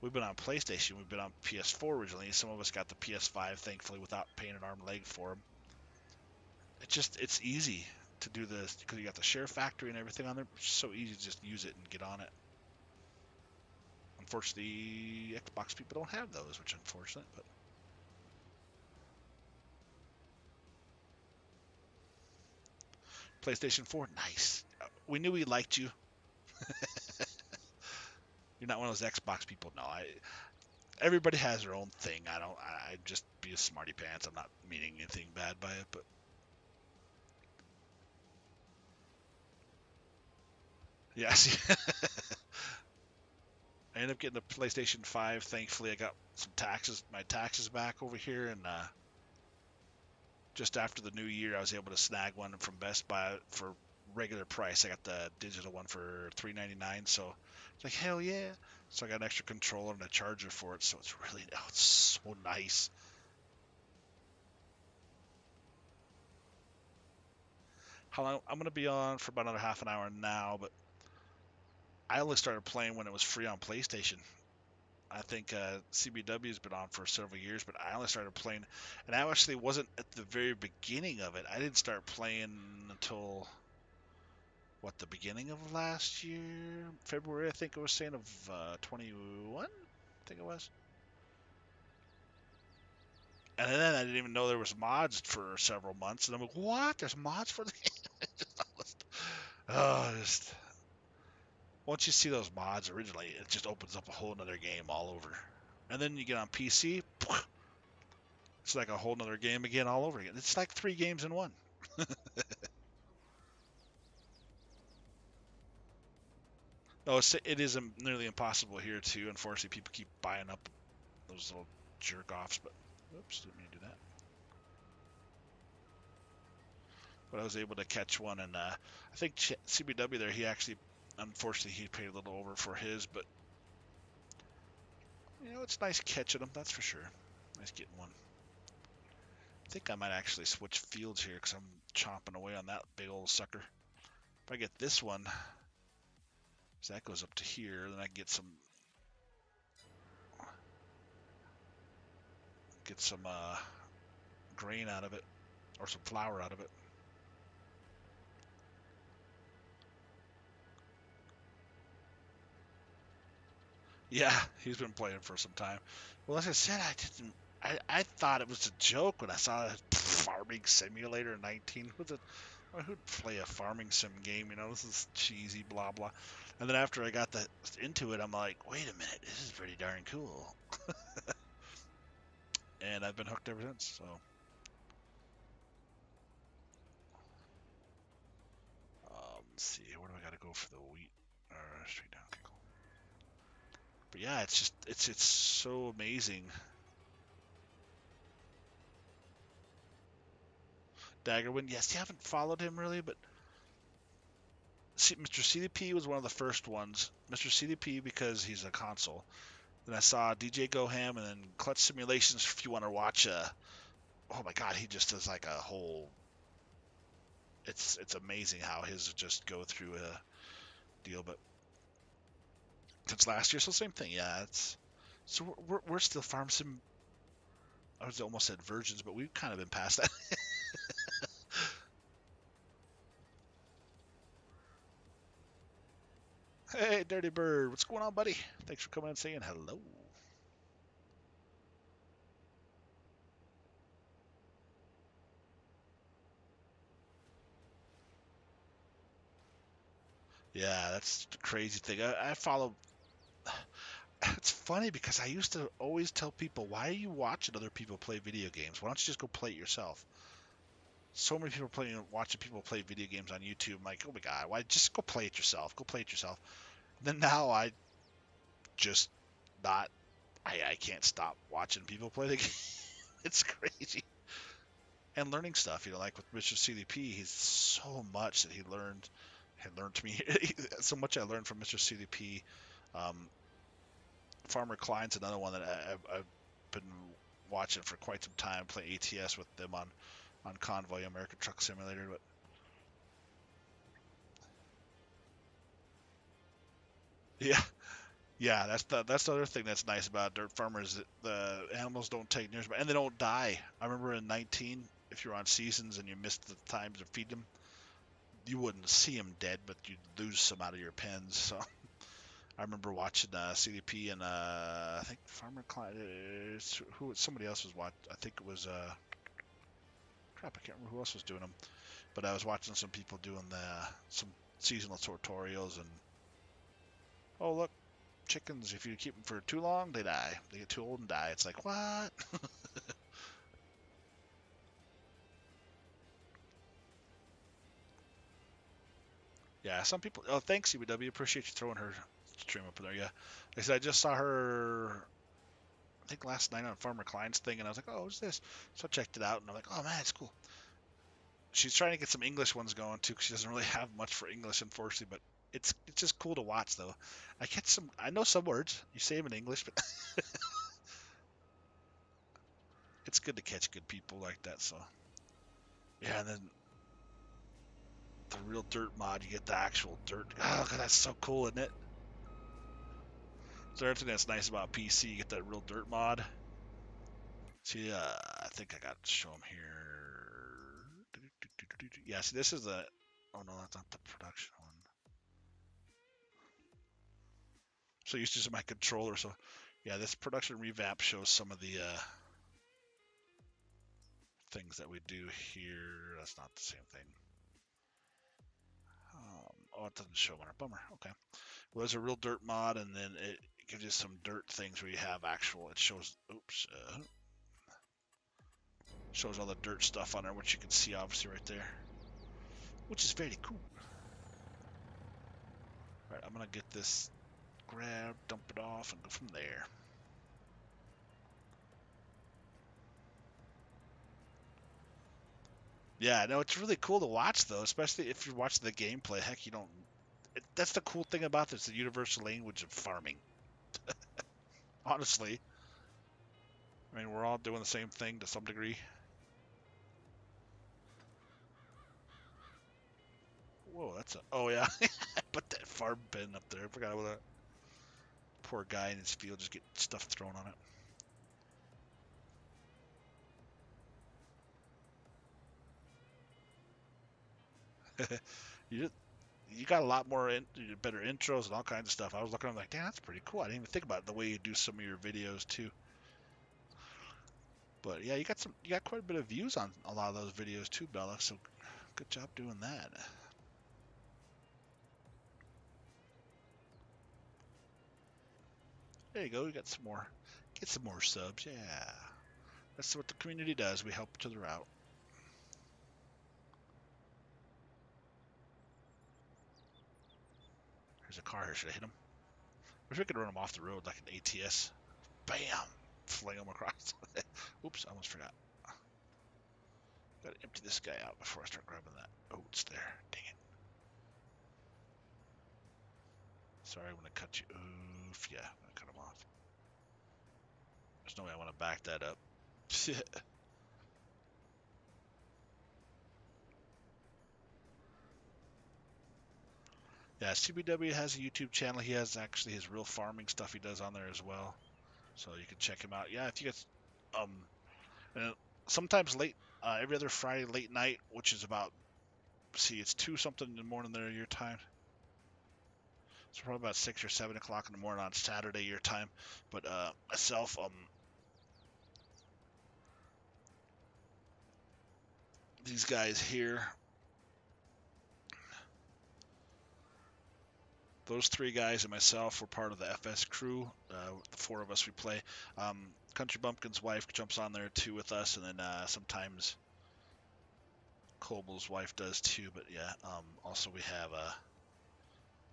we've been on PlayStation. We've been on PS4 originally. Some of us got the PS5, thankfully, without paying an arm and leg for them. It's easy to do this because you got the share factory and everything on there. It's so easy to just use it and get on it. Unfortunately, Xbox people don't have those, which is unfortunate. But PlayStation 4, nice. We knew we liked you. You're not one of those Xbox people. No, everybody has their own thing. I just be a smarty pants. I'm not meaning anything bad by it, but yes. I ended up getting the PlayStation 5. Thankfully, I got my taxes back over here, and just after the new year, I was able to snag one from Best Buy for regular price. I got the digital one for $3.99, so it's like hell yeah. So I got an extra controller and a charger for it, so it's so nice. How long? I'm gonna be on for about another half an hour now, but I only started playing when it was free on PlayStation. I think CBW has been on for several years, but I only started playing, and I actually wasn't at the very beginning of it. I didn't start playing until the beginning of last year, February, I think it was saying of 21, I think it was. And then I didn't even know there was mods for several months, and I'm like, what? There's mods for the game? Oh, just once you see those mods originally, it just opens up a whole nother game all over. And then you get on PC, it's like a whole nother game again all over again. It's like 3 games in one. No, it is nearly impossible here too. Unfortunately, people keep buying up those little jerk offs. But oops, didn't mean to do that. But I was able to catch one, and I think CBW there. He actually, unfortunately, he paid a little over for his, but it's nice catching them. That's for sure. Nice getting one. I think I might actually switch fields here because I'm chomping away on that big old sucker. If I get this one, so that goes up to here, then I can get some grain out of it, or some flour out of it. Yeah, he's been playing for some time. Well, as I said, I thought it was a joke when I saw Farming Simulator 19. Who'd play a farming sim game? This is cheesy, blah blah. And then after I got into it, I'm like, wait a minute, this is pretty darn cool. And I've been hooked ever since. So, let's see, where do I got to go for the wheat? Straight down. Okay, cool. But yeah, it's so amazing. Daggerwind, yes, you haven't followed him really, but Mr. CDP was one of the first ones. Mr. CDP because he's a console, Then I saw DJ Go Ham, and then Clutch Simulations. If you want to watch, oh my God, he just does like a whole. It's amazing how his just go through a deal. But since last year, so same thing. Yeah, it's so we're still farm sim. I was almost said virgins, but we've kind of been past that. Hey, Dirty Bird, what's going on, buddy? Thanks for coming and saying hello. Yeah, that's the crazy thing. I follow. It's funny because I used to always tell people, why are you watching other people play video games? Why don't you just go play it yourself? So many people watching people play video games on YouTube. I'm like, oh my God, why just go play it yourself? Go play it yourself. Then now I just not, I can't stop watching people play the game. It's crazy. And learning stuff, like with Mr. CDP, he's so much that he had learned to me. So much I learned from Mr. CDP. Um, Farmer Klein's another one that I've been watching for quite some time. Play ATS with them on Convoy, American Truck Simulator. But yeah, yeah, that's the other thing that's nice about dirt farmers. The animals don't take near, and they don't die. I remember in 19, if you're on seasons and you missed the times to feed them, you wouldn't see them dead, but you'd lose some out of your pens. So I remember watching CDP and I think Farmer Klein, somebody else was watching. I think it was crap. I can't remember who else was doing them, but I was watching some people doing some seasonal tutorials and oh look, chickens. If you keep them for too long, they die. They get too old and die. It's like what? Yeah, some people. Oh, thanks, CBW. Appreciate you throwing her stream up in there. Yeah, like I said, I just saw her. I think last night on Farmer Klein's thing, and I was like, "Oh, what's this?" So I checked it out, and I'm like, "Oh man, it's cool." She's trying to get some English ones going too, because she doesn't really have much for English, unfortunately. But it's just cool to watch, though. I know some words. You say them in English, but it's good to catch good people like that. So yeah, and then the real dirt mod, you get the actual dirt. Oh, God, that's so cool, isn't it? So everything that's nice about PC, you get that real dirt mod. See, I think I got to show them here. Yeah, see, this is the. Oh no, that's not the production one. So used to use my controller. So, yeah, this production revamp shows some of the things that we do here. That's not the same thing. Oh, it doesn't show on our bummer. Okay. Well, there's a real dirt mod, and then it gives you some dirt things where you have actual. It shows. Oops. Shows all the dirt stuff on there, which you can see obviously right there, which is very cool. All right, I'm gonna get this grab, dump it off, and go from there. Yeah, no, it's really cool to watch though, especially if you're watching the gameplay. Heck, you don't. That's the cool thing about this, the universal language of farming. Honestly, I mean, we're all doing the same thing to some degree. Whoa, that's a. Oh yeah, I put that farm bin up there. I forgot about that. Poor guy in his field just get stuff thrown on it. You got a lot more better intros and all kinds of stuff. I was looking, I'm like, damn, that's pretty cool. I didn't even think about the way you do some of your videos too. But yeah, you got quite a bit of views on a lot of those videos too, Bella. So good job doing that. There you go. We got some more. Get some more subs. Yeah, that's what the community does. We help each other out. There's a car here. Should I hit him? Wish we could run him off the road like an ATS. Bam! Fling him across. Oops, I almost forgot. Gotta empty this guy out before I start grabbing that. Oh, it's there. Dang it. Sorry, I'm gonna cut you. Oof, yeah, I'm gonna cut him off. There's no way I want to back that up. Yeah, CBW has a YouTube channel. He has actually his real farming stuff he does on there as well. So you can check him out. Yeah, if you guys, and sometimes late, every other Friday late night, which is about, see, it's 2 something in the morning there your time. It's probably about 6 or 7 o'clock in the morning on Saturday your time. But myself, these guys here, those 3 guys and myself were part of the FS crew. The 4 of us we play. Country Bumpkin's wife jumps on there too with us, and then sometimes Cobal's wife does too. But yeah, also we have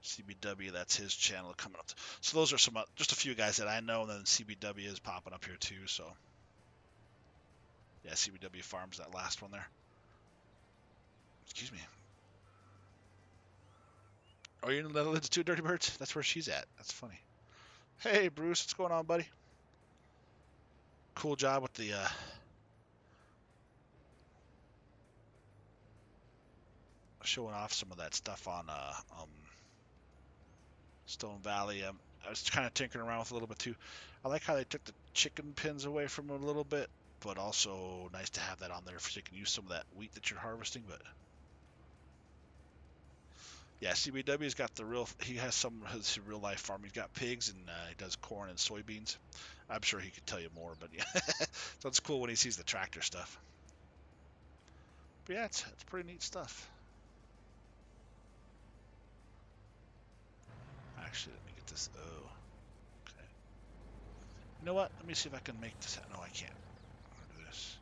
CBW, that's his channel coming up. So those are some, just a few guys that I know, and then CBW is popping up here too. So yeah, CBW farms that last one there. Excuse me. Oh, you're in the Netherlands too, Dirty Birds? That's where she's at. That's funny. Hey, Bruce, what's going on, buddy? Cool job with the showing off some of that stuff on Stone Valley. I was kind of tinkering around with a little bit too. I like how they took the chicken pins away from it a little bit, but also nice to have that on there so you can use some of that wheat that you're harvesting. But yeah, CBW's got the real, he has some of his real life farm. He's got pigs, and he does corn and soybeans. I'm sure he could tell you more, but yeah. So it's cool when he sees the tractor stuff. But yeah, it's pretty neat stuff. Actually, let me get this. Oh, okay. You know what? Let me see if I can make this. No, I can't. I'll do this.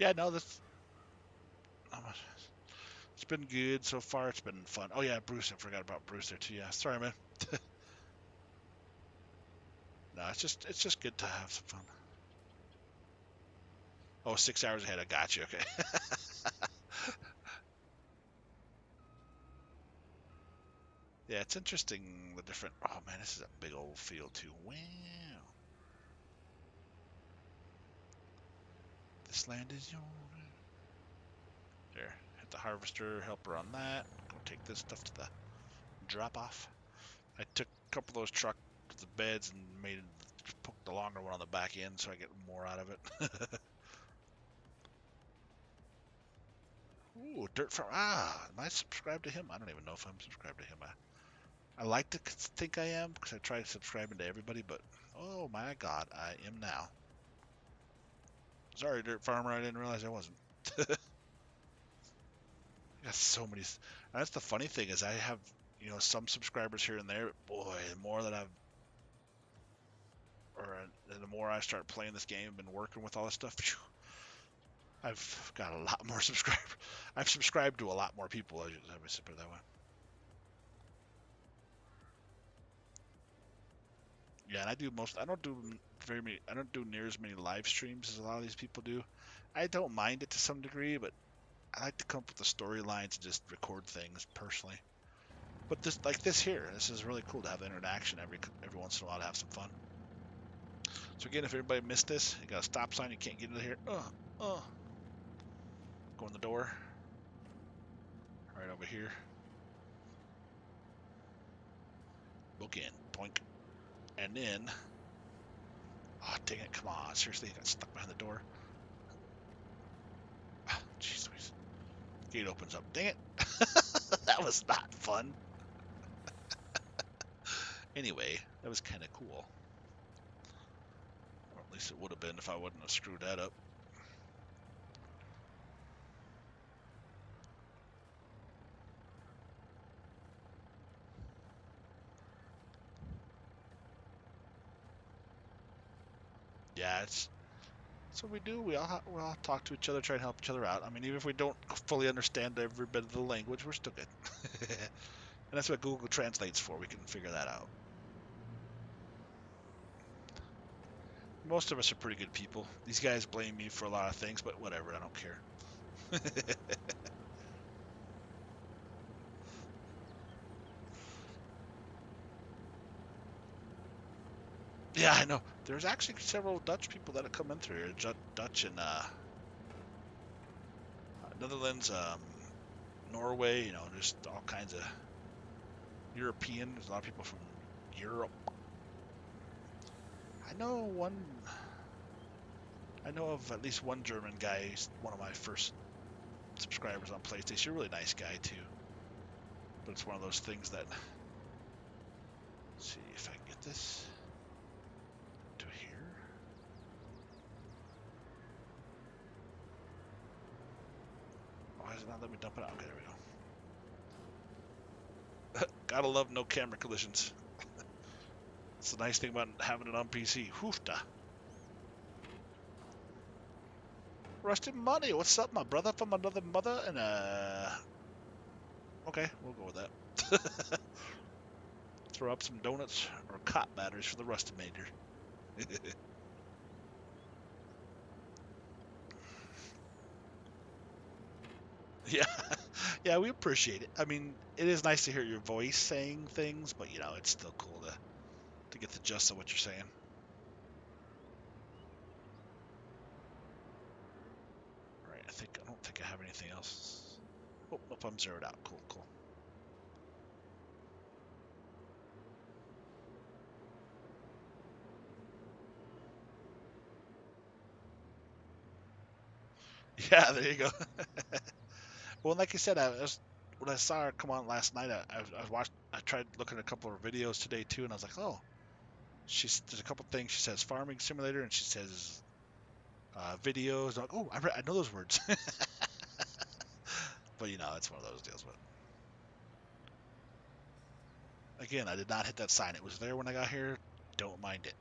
Yeah, no, this. It's been good so far. It's been fun. Oh yeah, Bruce. I forgot about Bruce there too. Yeah, sorry, man. No, it's just good to have some fun. Oh, 6 hours ahead. I got you. Okay. Yeah, it's interesting the different. Oh man, this is a big old field too. Wow. This land is yours. There, hit the harvester, help her on that. Go take this stuff to the drop off. I took a couple of those truck to the beds and made it, put the longer one on the back end so I get more out of it. Ooh, Dirt Farm. Ah, am I subscribed to him? I don't even know if I'm subscribed to him. I like to think I am because I try subscribing to everybody, but oh my God, I am now. Sorry, Dirt Farmer, I didn't realize I wasn't. I got so many. And that's the funny thing is I have, some subscribers here and there. But boy, the more that the more I start playing this game and been working with all this stuff, phew, I've got a lot more subscribers. I've subscribed to a lot more people. Let me put it that way. Yeah, and I don't do I don't do near as many live streams as a lot of these people do. I don't mind it to some degree, but I like to come up with the storylines and just record things personally. But this here, this is really cool to have the interaction every once in a while to have some fun. So again, if everybody missed this, you got a stop sign, you can't get into here. Go in the door. Right over here. Book in. Boink. And then, oh dang it, come on, seriously, I got stuck behind the door. Jeez, gate opens up, dang it. That was not fun. Anyway, that was kind of cool. Or at least it would have been if I wouldn't have screwed that up. Yeah, that's what we do. We all talk to each other, try and help each other out. I mean, even if we don't fully understand every bit of the language, we're still good. And that's what Google translates for. We can figure that out. Most of us are pretty good people. These guys blame me for a lot of things, but whatever, I don't care. Yeah, I know. There's actually several Dutch people that have come in through here. Dutch and Netherlands, Norway, just all kinds of European. There's a lot of people from Europe. I know of at least one German guy. He's one of my first subscribers on PlayStation. He's a really nice guy too. But it's one of those things that. Let's see if I can get this to here. Why is it not letting me dump it out? Okay, there we go. Gotta love no camera collisions. It's the nice thing about having it on PC. Hoofda. Rusted Money, what's up, my brother from another mother? And okay, we'll go with that. Throw up some donuts or cot batteries for the Rusted Major. Yeah, yeah, we appreciate it. I mean, it is nice to hear your voice saying things, but it's still cool to get the gist of what you're saying. All right, I don't think I have anything else. Oh, nope, I'm zeroed out. Cool, cool. Yeah, there you go. Well, like I said, when I saw her come on last night, I tried looking at a couple of her videos today too, and I was like, oh, there's a couple things. She says farming simulator, and she says videos. I'm like, oh, I know those words. But it's one of those deals. But again, I did not hit that sign. It was there when I got here. Don't mind it.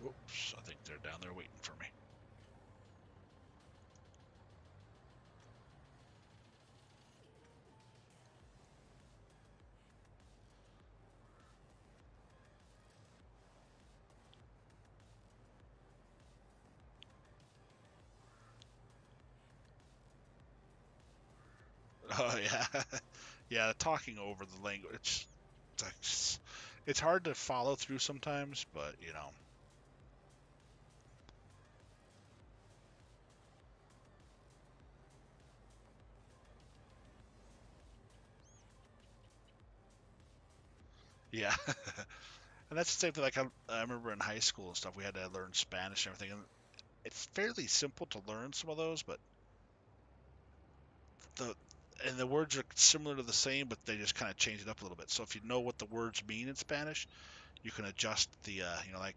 Oops, I think they're down there waiting for me. Oh yeah, yeah. Talking over the language, it's hard to follow through sometimes, but yeah. And that's the same thing. Like I remember in high school and stuff, we had to learn Spanish and everything, and it's fairly simple to learn some of those, but the the words are similar to the same, but they just kind of change it up a little bit. So if you know what the words mean in Spanish, you can adjust the like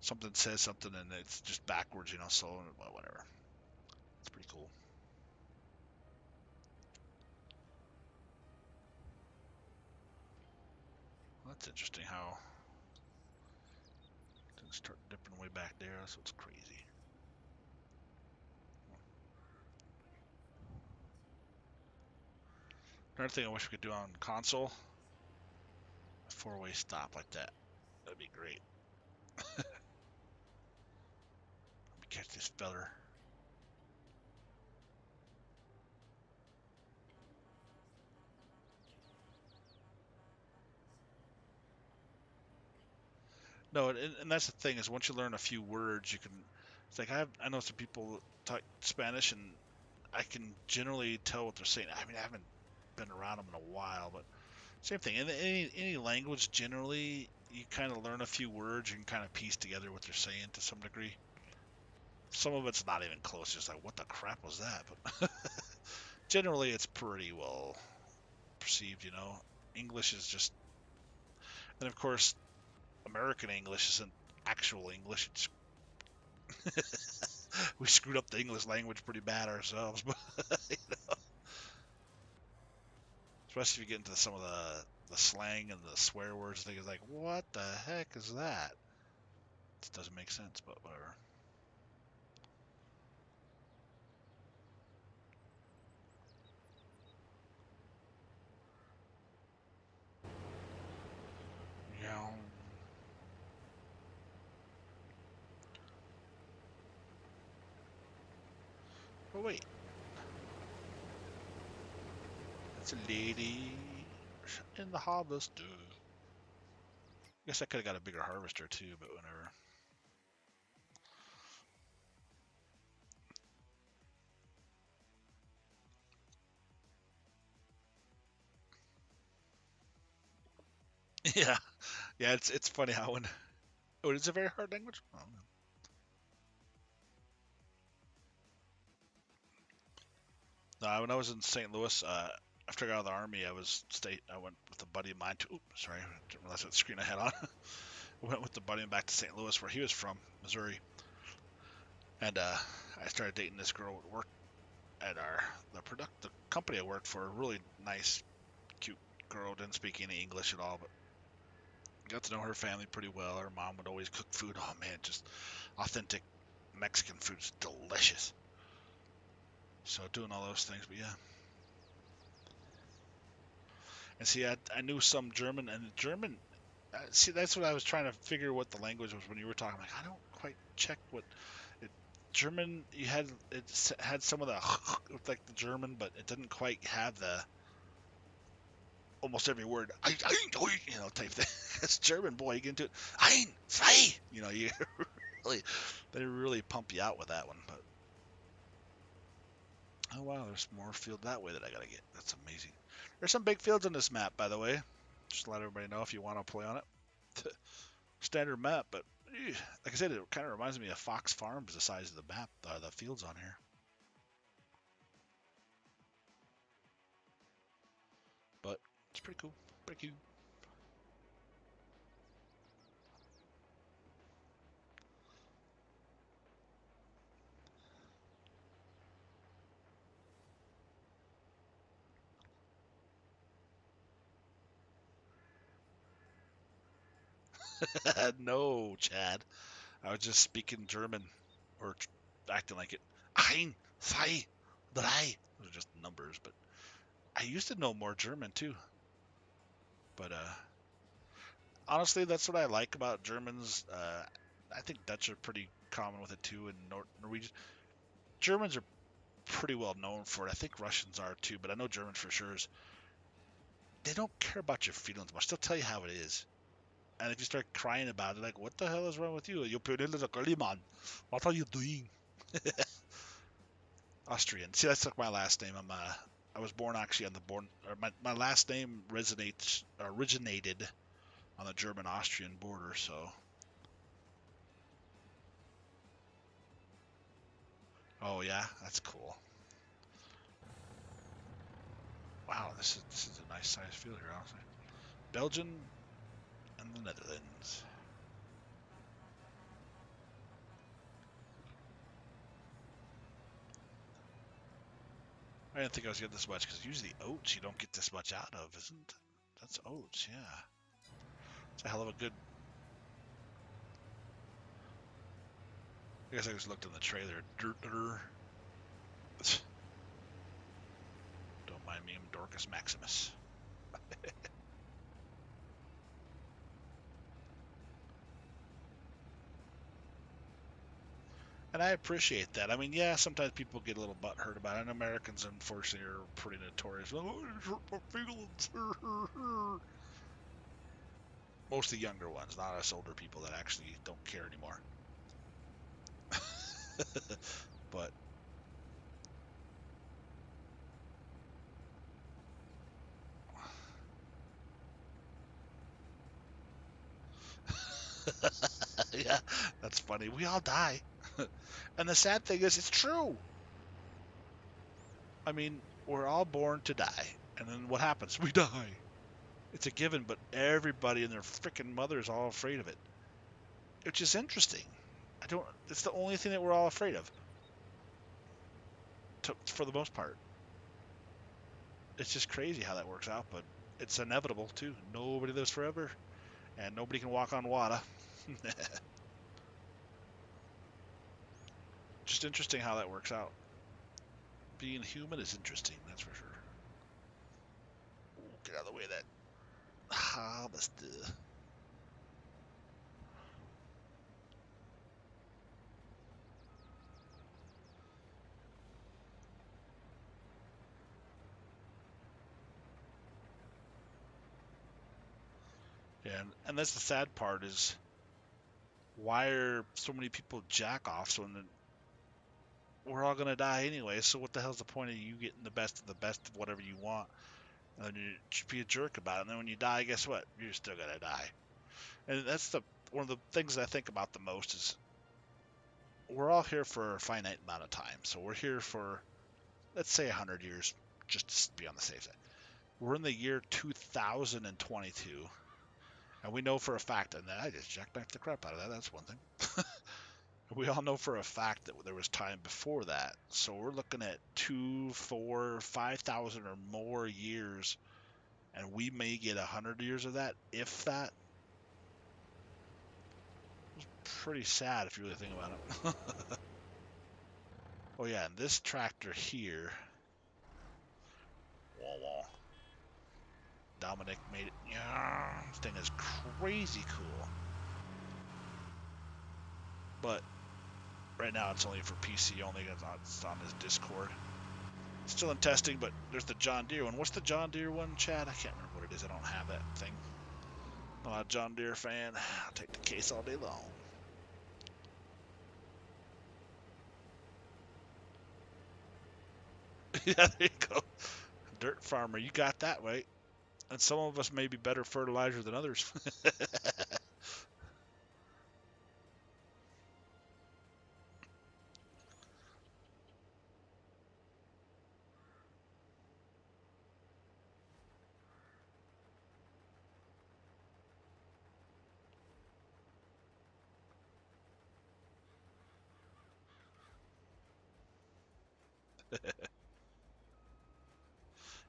something says something and it's just backwards, so well, whatever. It's pretty cool. Well, that's interesting how things start dipping way back there. So it's crazy. Another thing I wish we could do on console, a four-way stop like that. That'd be great. Let me catch this feller. No, and that's the thing is once you learn a few words, you can. It's like I know some people talk Spanish, and I can generally tell what they're saying. I mean, I haven't been around them in a while, but same thing. In any language, generally, you kind of learn a few words. You can kind of piece together what they're saying to some degree. Some of it's not even close. Just like, what the crap was that? But generally, it's pretty well perceived. English is just, and of course, American English isn't actual English. We screwed up the English language pretty bad ourselves, but especially if you get into some of the slang and the swear words thing is like, what the heck is that? It doesn't make sense, but whatever. Yeah. Oh wait, it's a lady in the harvester. Guess I could have got a bigger harvester too, but whatever. Yeah, yeah. It's funny how when oh, it's a very hard language. Oh, no, when I was in St. Louis, after I got out of the army, I went with a buddy of mine to. Oops, sorry, I didn't realize what screen I had on. I went with the buddy back to St. Louis, where he was from, Missouri, and I started dating this girl at work at the company I worked for. A really nice, cute girl. Didn't speak any English at all, but got to know her family pretty well. Her mom would always cook food. Oh man, just authentic Mexican food's delicious. So doing all those things, but yeah. And see, I knew some German, and German. See, that's what I was trying to figure what the language was when you were talking. I'm like, I don't quite check what it, German. Had some of the like the German, but it didn't quite have the almost every word type thing. It's German, boy. You get into it. Ein, zwei. You really they really pump you out with that one. But oh wow, there's more field that way that I gotta get. That's amazing. There's some big fields on this map, by the way. Just to let everybody know if you want to play on it. Standard map, but like I said, it kind of reminds me of Fox Farms, the size of the map, the fields on here. But it's pretty cool. Pretty cool. No, Chad. I was just speaking German or acting like it. Ein, zwei, drei. Those are just numbers, but I used to know more German too. But honestly, that's what I like about Germans. I think Dutch are pretty common with it too, and Norwegian. Germans are pretty well known for it. I think Russians are too, but I know Germans for sure. They don't care about your feelings much. They'll tell you how it is. And if you start crying about it, like, what the hell is wrong with you? You put in a girly man. What are you doing? Austrian. See, that's like my last name. I was born actually on the born. Or my last name originated on the German-Austrian border. So, oh yeah, that's cool. Wow, this is a nice size field here, honestly. Belgium and the Netherlands. I didn't think I was getting this much because usually oats you don't get this much out of, isn't it? That's oats, yeah. It's a hell of a good. I guess I just looked in the trailer. Don't mind me, I'm Dorcas Maximus. And I appreciate that. I mean, yeah, sometimes people get a little butthurt about it. And Americans, unfortunately, are pretty notorious. Oh, it hurt my feelings. Mostly younger ones, not us older people that actually don't care anymore. But yeah, that's funny. We all die. And the sad thing is, it's true. I mean, we're all born to die. And then what happens? We die. It's a given, but everybody and their freaking mother is all afraid of it. Which is interesting. It's the only thing that we're all afraid of. For the most part. It's just crazy how that works out, but it's inevitable too. Nobody lives forever, and nobody can walk on water. Just interesting how that works out. Being human is interesting, that's for sure. Ooh, get out of the way of that harvester. Yeah, and that's the sad part is why are so many people jack-offs when we're all going to die anyway, so what the hell's the point of you getting the best of whatever you want? And then you should be a jerk about it, and then when you die, guess what? You're still going to die. And that's one of the things that I think about the most is we're all here for a finite amount of time. So we're here for, let's say, 100 years, just to be on the safe side. We're in the year 2022, and we know for a fact, and I just jackbacked the crap out of that, that's one thing. We all know for a fact that there was time before that. So we're looking at 2, 4, 5,000 or more years, and we may get 100 years of that, if that. It's pretty sad if you really think about it. Oh yeah, and this tractor here, wah, wah. Dominic made it. Yeah, this thing is crazy cool. But right now it's only for PC only. It's on his Discord. It's still in testing, but there's the John Deere one. What's the John Deere one, Chad? I can't remember what it is. I don't have that thing. I'm not a John Deere fan. I'll take the case all day long. Yeah, there you go. Dirt farmer, you got that right. And some of us may be better fertilizer than others.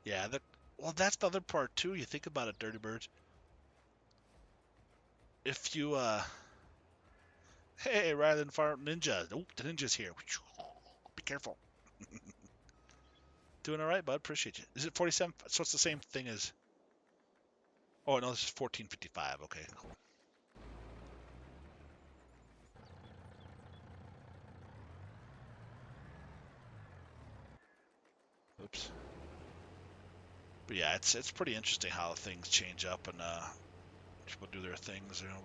Yeah, well, that's the other part too. You think about it, Dirty Birds. If you hey, rather than fire ninja. Oh, the ninja's here. Be careful. Doing all right, bud. Appreciate you. Is it 47? So it's the same thing as. Oh no, this is 1455. Okay, cool. Oops. But yeah, it's pretty interesting how things change up and people do their things, you know.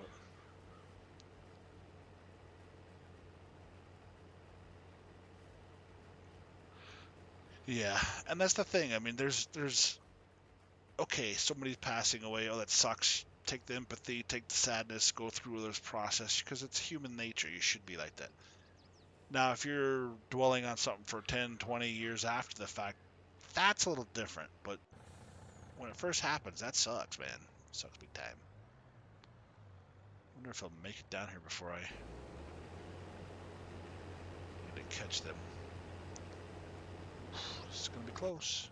But yeah, and that's the thing. I mean, there's okay, somebody's passing away. Oh, that sucks. Take the empathy, take the sadness, go through this process because it's human nature. You should be like that. Now, if you're dwelling on something for 10, 20 years after the fact, that's a little different. But when it first happens, that sucks, man. It sucks big time. I wonder if I'll make it down here before I need to catch them. This is going to be close.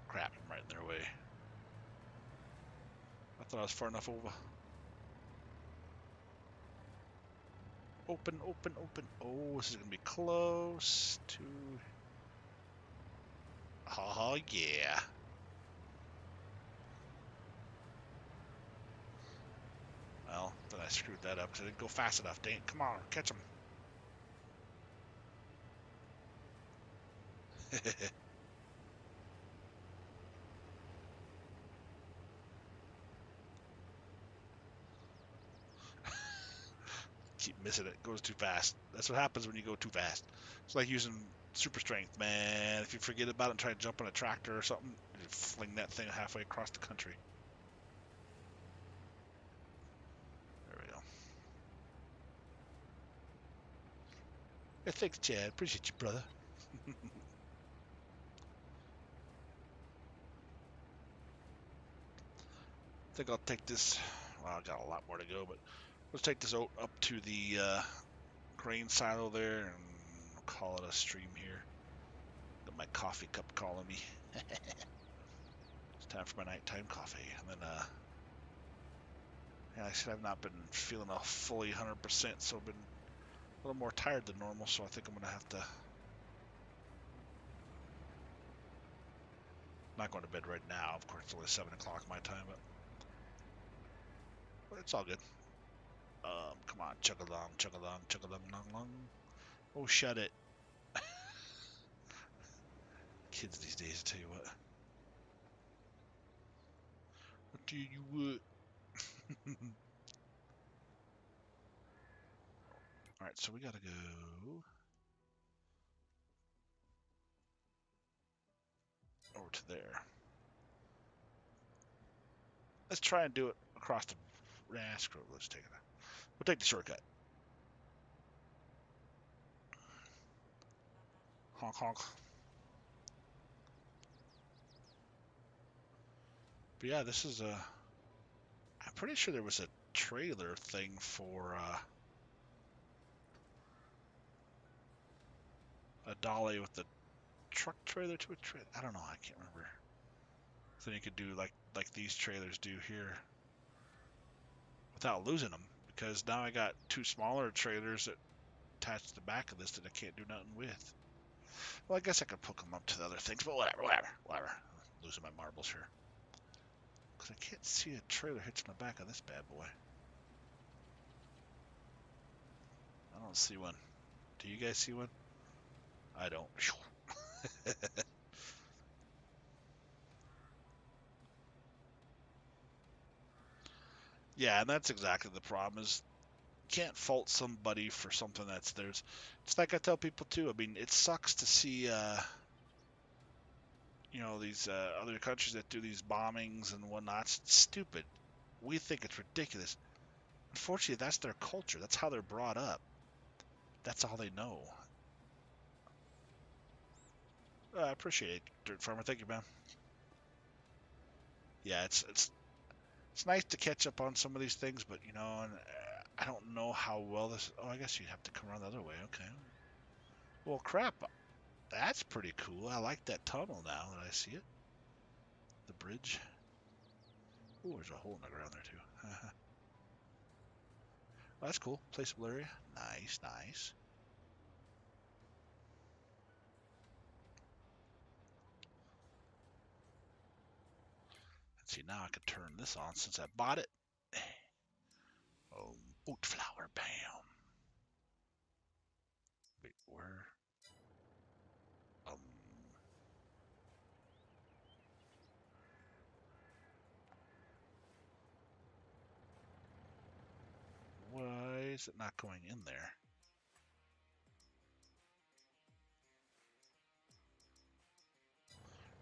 Crap, I'm right in their way. I thought I was far enough over. Open, open, open. Oh, this is going to be close to... Oh, yeah. Well, then I screwed that up because I didn't go fast enough. Dang it. Come on, catch him. Keep missing it. Goes too fast. That's what happens when you go too fast. It's like using super strength, man. If you forget about it and try to jump on a tractor or something, you fling that thing halfway across the country. There we go. Hey, thanks, Chad. Appreciate you, brother. I think I'll take this. Well, I got a lot more to go, but let's take this out up to the grain silo there and we'll call it a stream here. Got my coffee cup calling me. It's time for my nighttime coffee. And then, yeah, like I said, I've not been feeling a fully 100%, so I've been a little more tired than normal, so I think I'm going to have to. Not going to bed right now. Of course, it's only 7 o'clock my time, but it's all good. Come on, chug along, chug along, chug along, long, long. Oh, shut it. Kids these days, I tell you what. I tell you what. Alright, so we gotta go over to there. Let's try and do it across the. Screw it, let's take it. We'll take the shortcut. Honk honk. But yeah, this is a. I'm pretty sure there was a trailer thing for a dolly with the truck trailer to a trailer. I don't know. I can't remember. So you could do like these trailers do here without losing them. Because now I got two smaller trailers that attach to the back of this that I can't do nothing with. Well, I guess I could hook them up to the other things, but whatever. I'm losing my marbles here. Because I can't see a trailer hitching the back of this bad boy. I don't see one. Do you guys see one? I don't. Yeah, and that's exactly the problem is you can't fault somebody for something that's theirs. It's like I tell people too. I mean, it sucks to see these other countries that do these bombings and whatnot. It's stupid. We think it's ridiculous. Unfortunately, that's their culture. That's how they're brought up. That's all they know. I appreciate it, Dirt Farmer. Thank you, man. Yeah, it's nice to catch up on some of these things, but and I don't know how well this. Oh, I guess you'd have to come around the other way. Okay. Well, crap. That's pretty cool. I like that tunnel now that I see it. The bridge. Oh, there's a hole in the ground there too. Well, that's cool. Placeable area. Nice, nice. Let's see. Now I can turn this on since I bought it. Oh, oat flower. Bam. Wait, where? Um. Why is it not going in there?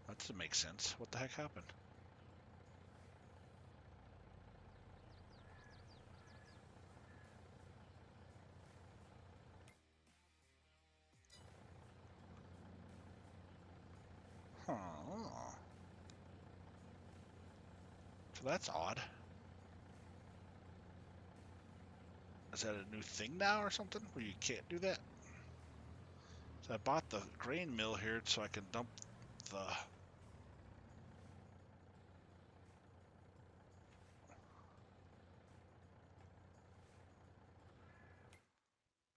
That doesn't make sense. What the heck happened? Huh. So that's odd. Is that a new thing now or something where you can't do that? So I bought the grain mill here so I can dump the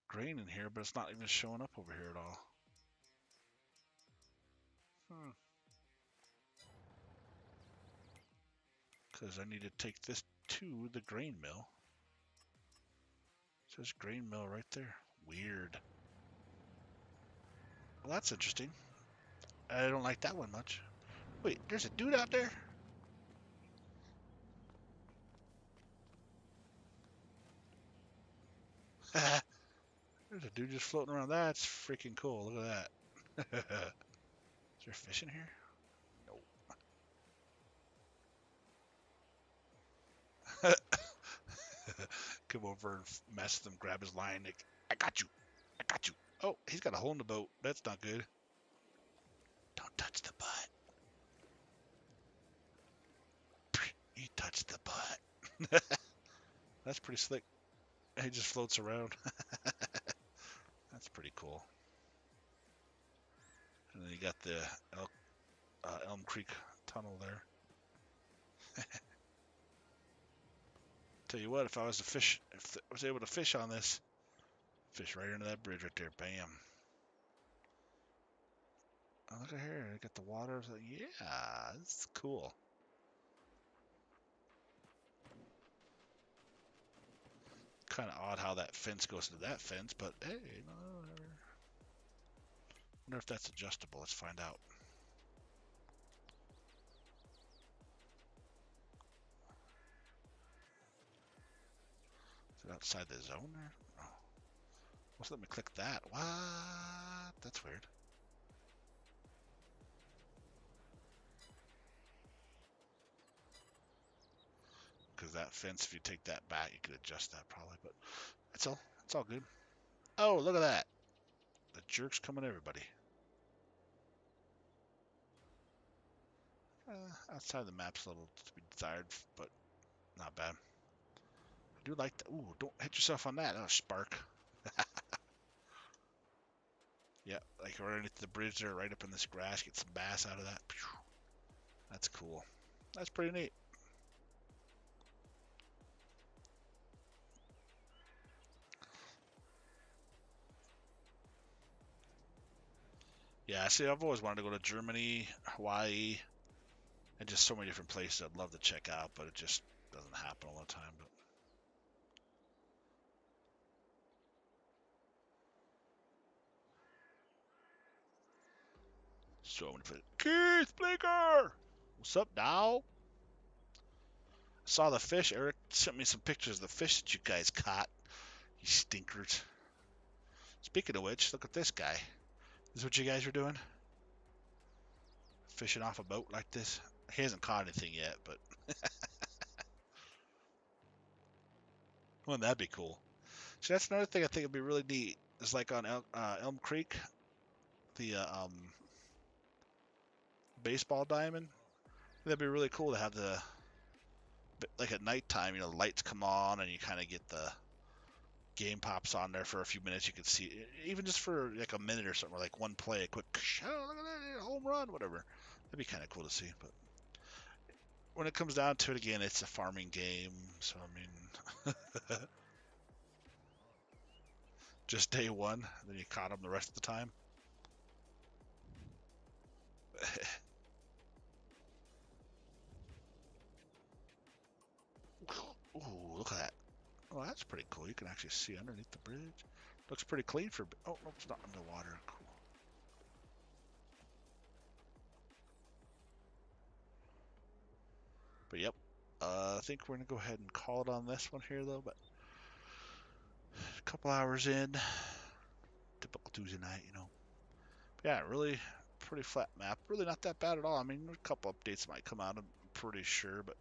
grain in here, but it's not even showing up over here at all. Because I need to take this to the grain mill. It says grain mill right there. Weird. Well, that's interesting. I don't like that one much. Wait, there's a dude out there? There's a dude just floating around. That's freaking cool. Look at that. Is there fish in here? No. Come over and mess with him, grab his line. Like, I got you. I got you. Oh, he's got a hole in the boat. That's not good. Don't touch the butt. He touched the butt. That's pretty slick. He just floats around. That's pretty cool. And then you got the Elm Creek Tunnel there. Tell you what, if I was to fish, if I was able to fish on this, fish right into that bridge right there. Bam. Oh, look at here. I got the water. Yeah, this is cool. Kind of odd how that fence goes to that fence, but hey, no, whatever. Wonder if that's adjustable. Let's find out. Is it outside the zone there? Oh. Let's let me click that. What? That's weird. Because that fence, if you take that back, you could adjust that probably, but it's all good. Oh, look at that. The jerk's coming at everybody. Outside the map's a little to be desired, but not bad. I do like that. Ooh, don't hit yourself on that. Oh, spark. Yeah, like right underneath the bridge there, right up in this grass. Get some bass out of that. That's cool. That's pretty neat. Yeah, see, I've always wanted to go to Germany, Hawaii, and just so many different places I'd love to check out, but it just doesn't happen all the time. But so many places. Keith Bleeker! What's up, now? Saw the fish. Eric sent me some pictures of the fish that you guys caught. You stinkers. Speaking of which, look at this guy. This is what you guys are doing? Fishing off a boat like this? He hasn't caught anything yet, but wouldn't that be cool? See, that's another thing I think would be really neat. Is like on Elm Creek, the baseball diamond. That'd be really cool to have the, like at nighttime, you know, the lights come on and you kind of get the game pops on there for a few minutes. You could see, even just for like a minute or something, or like one play, a quick, oh, look at that, home run, whatever. That'd be kind of cool to see. But when it comes down to it, again, it's a farming game. So, I mean, just day one, then you caught them the rest of the time. Ooh, look at that. Oh, that's pretty cool. You can actually see underneath the bridge. Looks pretty clean for... Oh, no, it's not underwater. Cool. But, yep. I think we're going to go ahead and call it on this one here, though. But a couple hours in. Typical Tuesday night, you know. But yeah, really pretty flat map. Really not that bad at all. I mean, a couple updates might come out, I'm pretty sure. But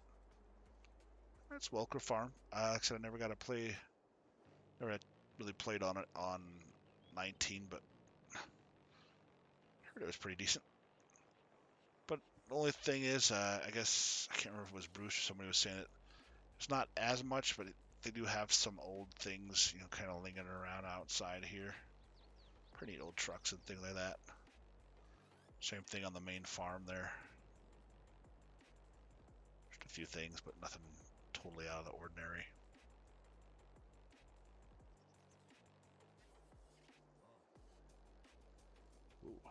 it's Welker Farm. Like I said, I never got to play... Never had really played on it on 19, but I heard it was pretty decent. But the only thing is, I guess, I can't remember if it was Bruce or somebody was saying it. It's not as much, but they do have some old things, you know, kind of lingering around outside here. Pretty old trucks and things like that. Same thing on the main farm there. Just a few things, but nothing totally out of the ordinary. Ooh.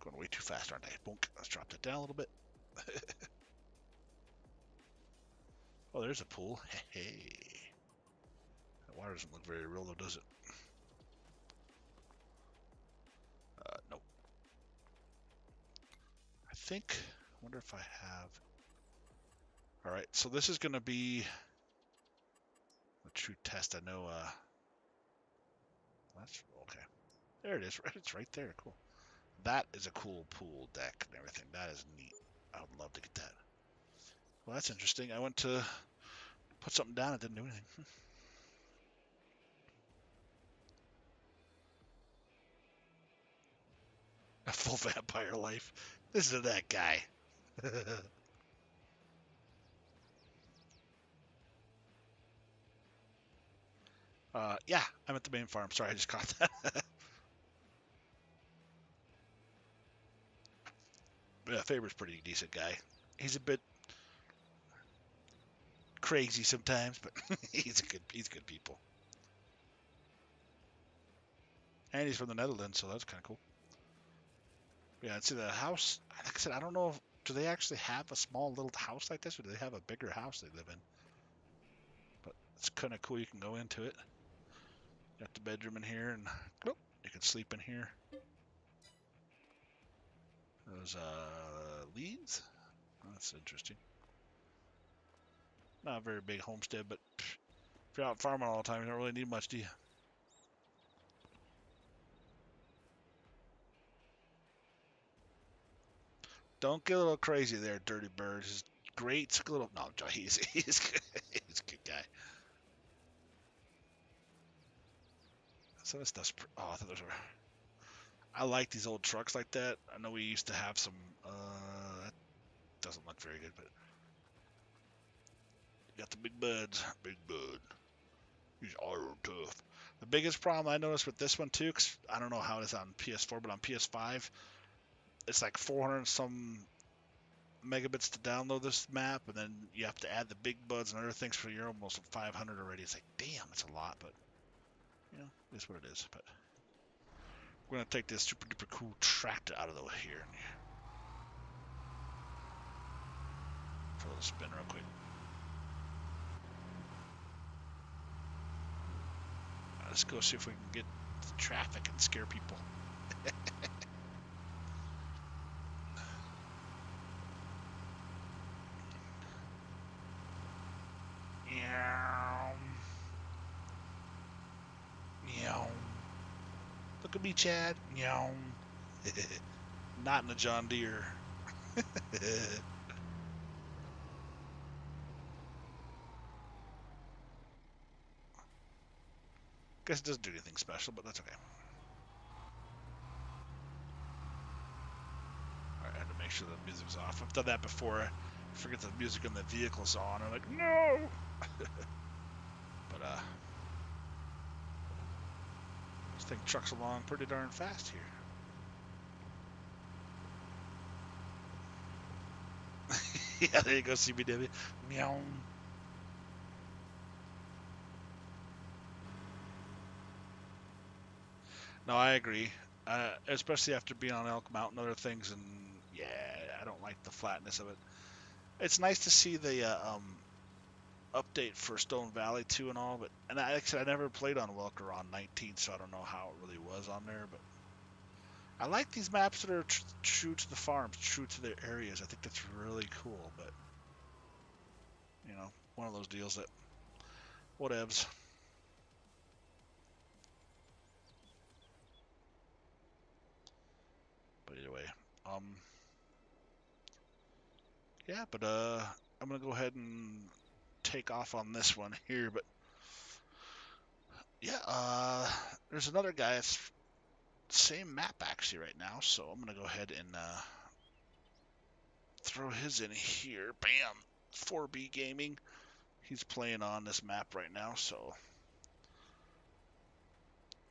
Going way too fast, aren't I? Bonk. Let's drop that down a little bit. Oh, there's a pool. Hey. That water doesn't look very real, though, does it? Nope. I think, I wonder if I have... Alright, so this is going to be a true test. I know, that's, okay. There it is. It's right there. Cool. That is a cool pool deck and everything. That is neat. I would love to get that. Well, that's interesting. I went to put something down. It didn't do anything. A full vampire life. This is that guy. Yeah, I'm at the main farm. Sorry, I just caught that. Yeah, Faber's a pretty decent guy. He's a bit crazy sometimes, but he's good people. And he's from the Netherlands, so that's kind of cool. Yeah, and see the house. Like I said, I don't know if do they actually have a small little house like this, or do they have a bigger house they live in? But it's kind of cool. You can go into it. Got the bedroom in here, and oh, you can sleep in here. Those leaves. That's interesting. Not a very big homestead, but if you're out farming all the time, you don't really need much, do you? Don't get a little crazy there, dirty bird. He's great. A little no, he's good. He's a good guy. Some of this stuff's. Oh, I thought those were. I like these old trucks like that. I know we used to have some. That doesn't look very good, but you got the big buds. Big bud. He's iron tough. The biggest problem I noticed with this one too, because I don't know how it is on PS4, but on PS5, it's like 400 some megabits to download this map, and then you have to add the big buds and other things for you're almost at 500 already. It's like, damn, it's a lot, but you know, it's what it is. But we're gonna take this super duper cool tractor out of the way here. For a little spin real quick. Let's go see if we can get the traffic and scare people. Meow. Meow. Look at me, Chad. Meow. Not in a John Deere. Guess it doesn't do anything special, but that's okay. Alright, I had to make sure the music's off. I've done that before. I forget the music in the vehicle's on. I'm like, no! But, this thing trucks along pretty darn fast here. Yeah, there you go, CBW. Meow. No, I agree. Especially after being on Elk Mountain and other things, and yeah, I don't like the flatness of it. It's nice to see the update for Stone Valley too and all, but like I said, I never played on Welker on 19, so I don't know how it really was on there. But I like these maps that are true to the farms, true to their areas. I think that's really cool. But you know, one of those deals that whatevs. But either way, yeah. But I'm gonna go ahead and take off on this one here. But yeah, there's another guy that's same map actually right now, so I'm gonna go ahead and throw his in here. Bam! 4B Gaming. He's playing on this map right now, so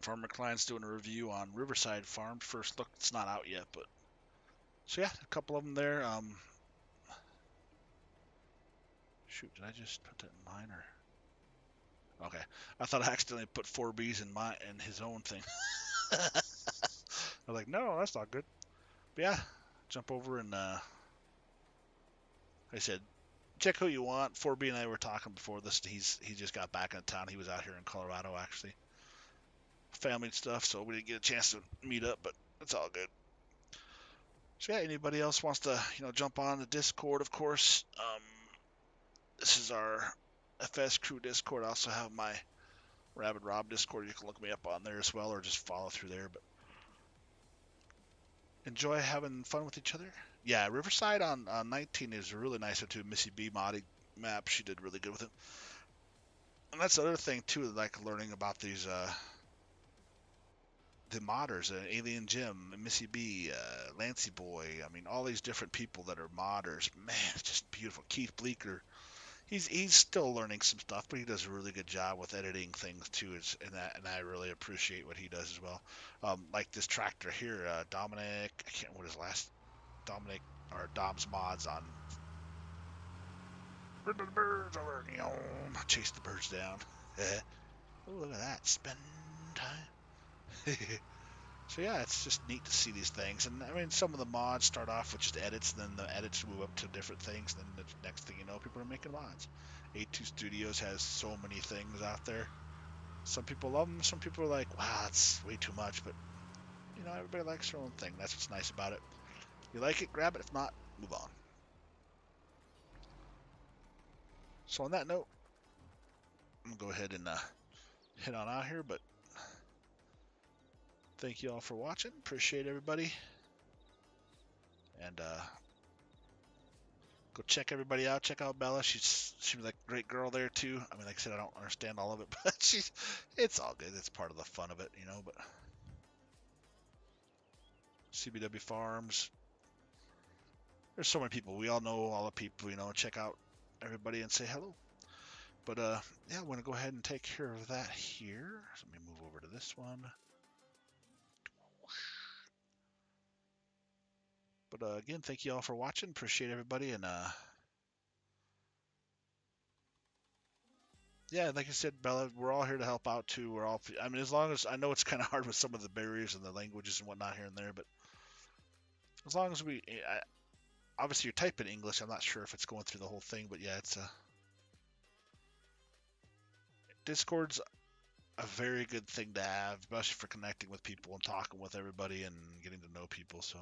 Farmer Klein's doing a review on Riverside Farm. First look, it's not out yet, but so yeah, a couple of them there. Shoot, did I just put that in mine or? Okay, I thought I accidentally put 4Bs in his own thing. I was like, no, that's not good. But yeah, jump over and like I said, check who you want. 4B and I were talking before this. He just got back in town. He was out here in Colorado actually, family stuff. So we didn't get a chance to meet up, but it's all good. So yeah, anybody else wants to jump on the Discord, of course. This is our FS Crew Discord. I also have my Rabid Rob Discord. You can look me up on there as well, or just follow through there. But enjoy having fun with each other. Yeah, Riverside on 19 is really nice too. Missy B modding map. She did really good with it. And that's the other thing too, like learning about these the modders, Alien Jim, Missy B, Lancy Boy. I mean, all these different people that are modders. Man, it's just beautiful. Keith Bleeker. He's still learning some stuff, but he does a really good job with editing things too. And I really appreciate what he does as well. Like this tractor here, Dominic. I can't what his last Dominic or Dom's mods on. The birds over, chase the birds down. Oh, look at that, spend time. So yeah, it's just neat to see these things. And I mean, some of the mods start off with just edits, and then the edits move up to different things. And then the next thing you know, people are making mods. A2 Studios has so many things out there. Some people love them. Some people are like, wow, that's way too much. But, everybody likes their own thing. That's what's nice about it. If you like it, grab it. If not, move on. So on that note, I'm going to go ahead and head on out here. But thank you all for watching. Appreciate everybody. And go check everybody out. Check out Bella. She was like a great girl there too. I mean, like I said, I don't understand all of it, but it's all good. It's part of the fun of it, But CBW Farms. There's so many people. We all know all the people, Check out everybody and say hello. But yeah, I'm gonna go ahead and take care of that here. So let me move over to this one. But again, thank you all for watching. Appreciate everybody, and yeah, like I said, Bella, we're all here to help out too. I mean, as long as I know it's kind of hard with some of the barriers and the languages and whatnot here and there, but as long as obviously you're typing English, I'm not sure if it's going through the whole thing, but yeah, it's Discord's a very good thing to have, especially for connecting with people and talking with everybody and getting to know people. So,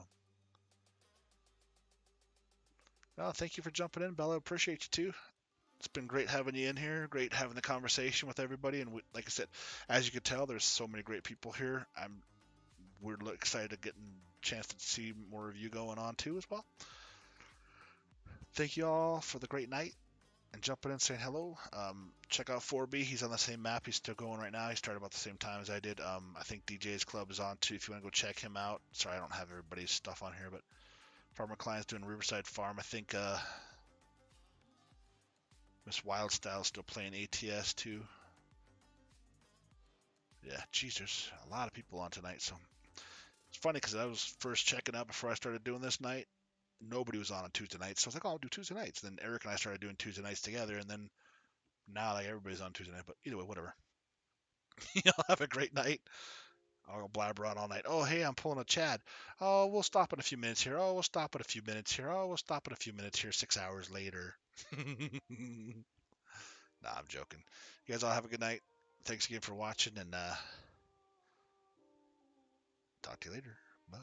well, thank you for jumping in, Bella. Appreciate you too. It's been great having you in here. Great having the conversation with everybody. And like I said, as you can tell, there's so many great people here. We're excited to get a chance to see more of you going on too as well. Thank you all for the great night and jumping in and saying hello. Check out 4B. He's on the same map. He's still going right now. He started about the same time as I did. I think DJ's Club is on too if you want to go check him out. Sorry, I don't have everybody's stuff on here, but Farmer Klein's doing Riverside Farm. I think Miss Wildstyle's still playing ATS too. Yeah, geez, there's a lot of people on tonight. So it's funny because I was first checking out before I started doing this night. Nobody was on Tuesday nights. So I was like, oh, I'll do Tuesday nights. Then Eric and I started doing Tuesday nights together. And then now like everybody's on Tuesday night. But either way, whatever. Have a great night. I'll blabber on all night. Oh, hey, I'm pulling a Chad. Oh, we'll stop in a few minutes here. Oh, we'll stop in a few minutes here. Oh, we'll stop in a few minutes here. 6 hours later. Nah, I'm joking. You guys all have a good night. Thanks again for watching, and talk to you later. Bye.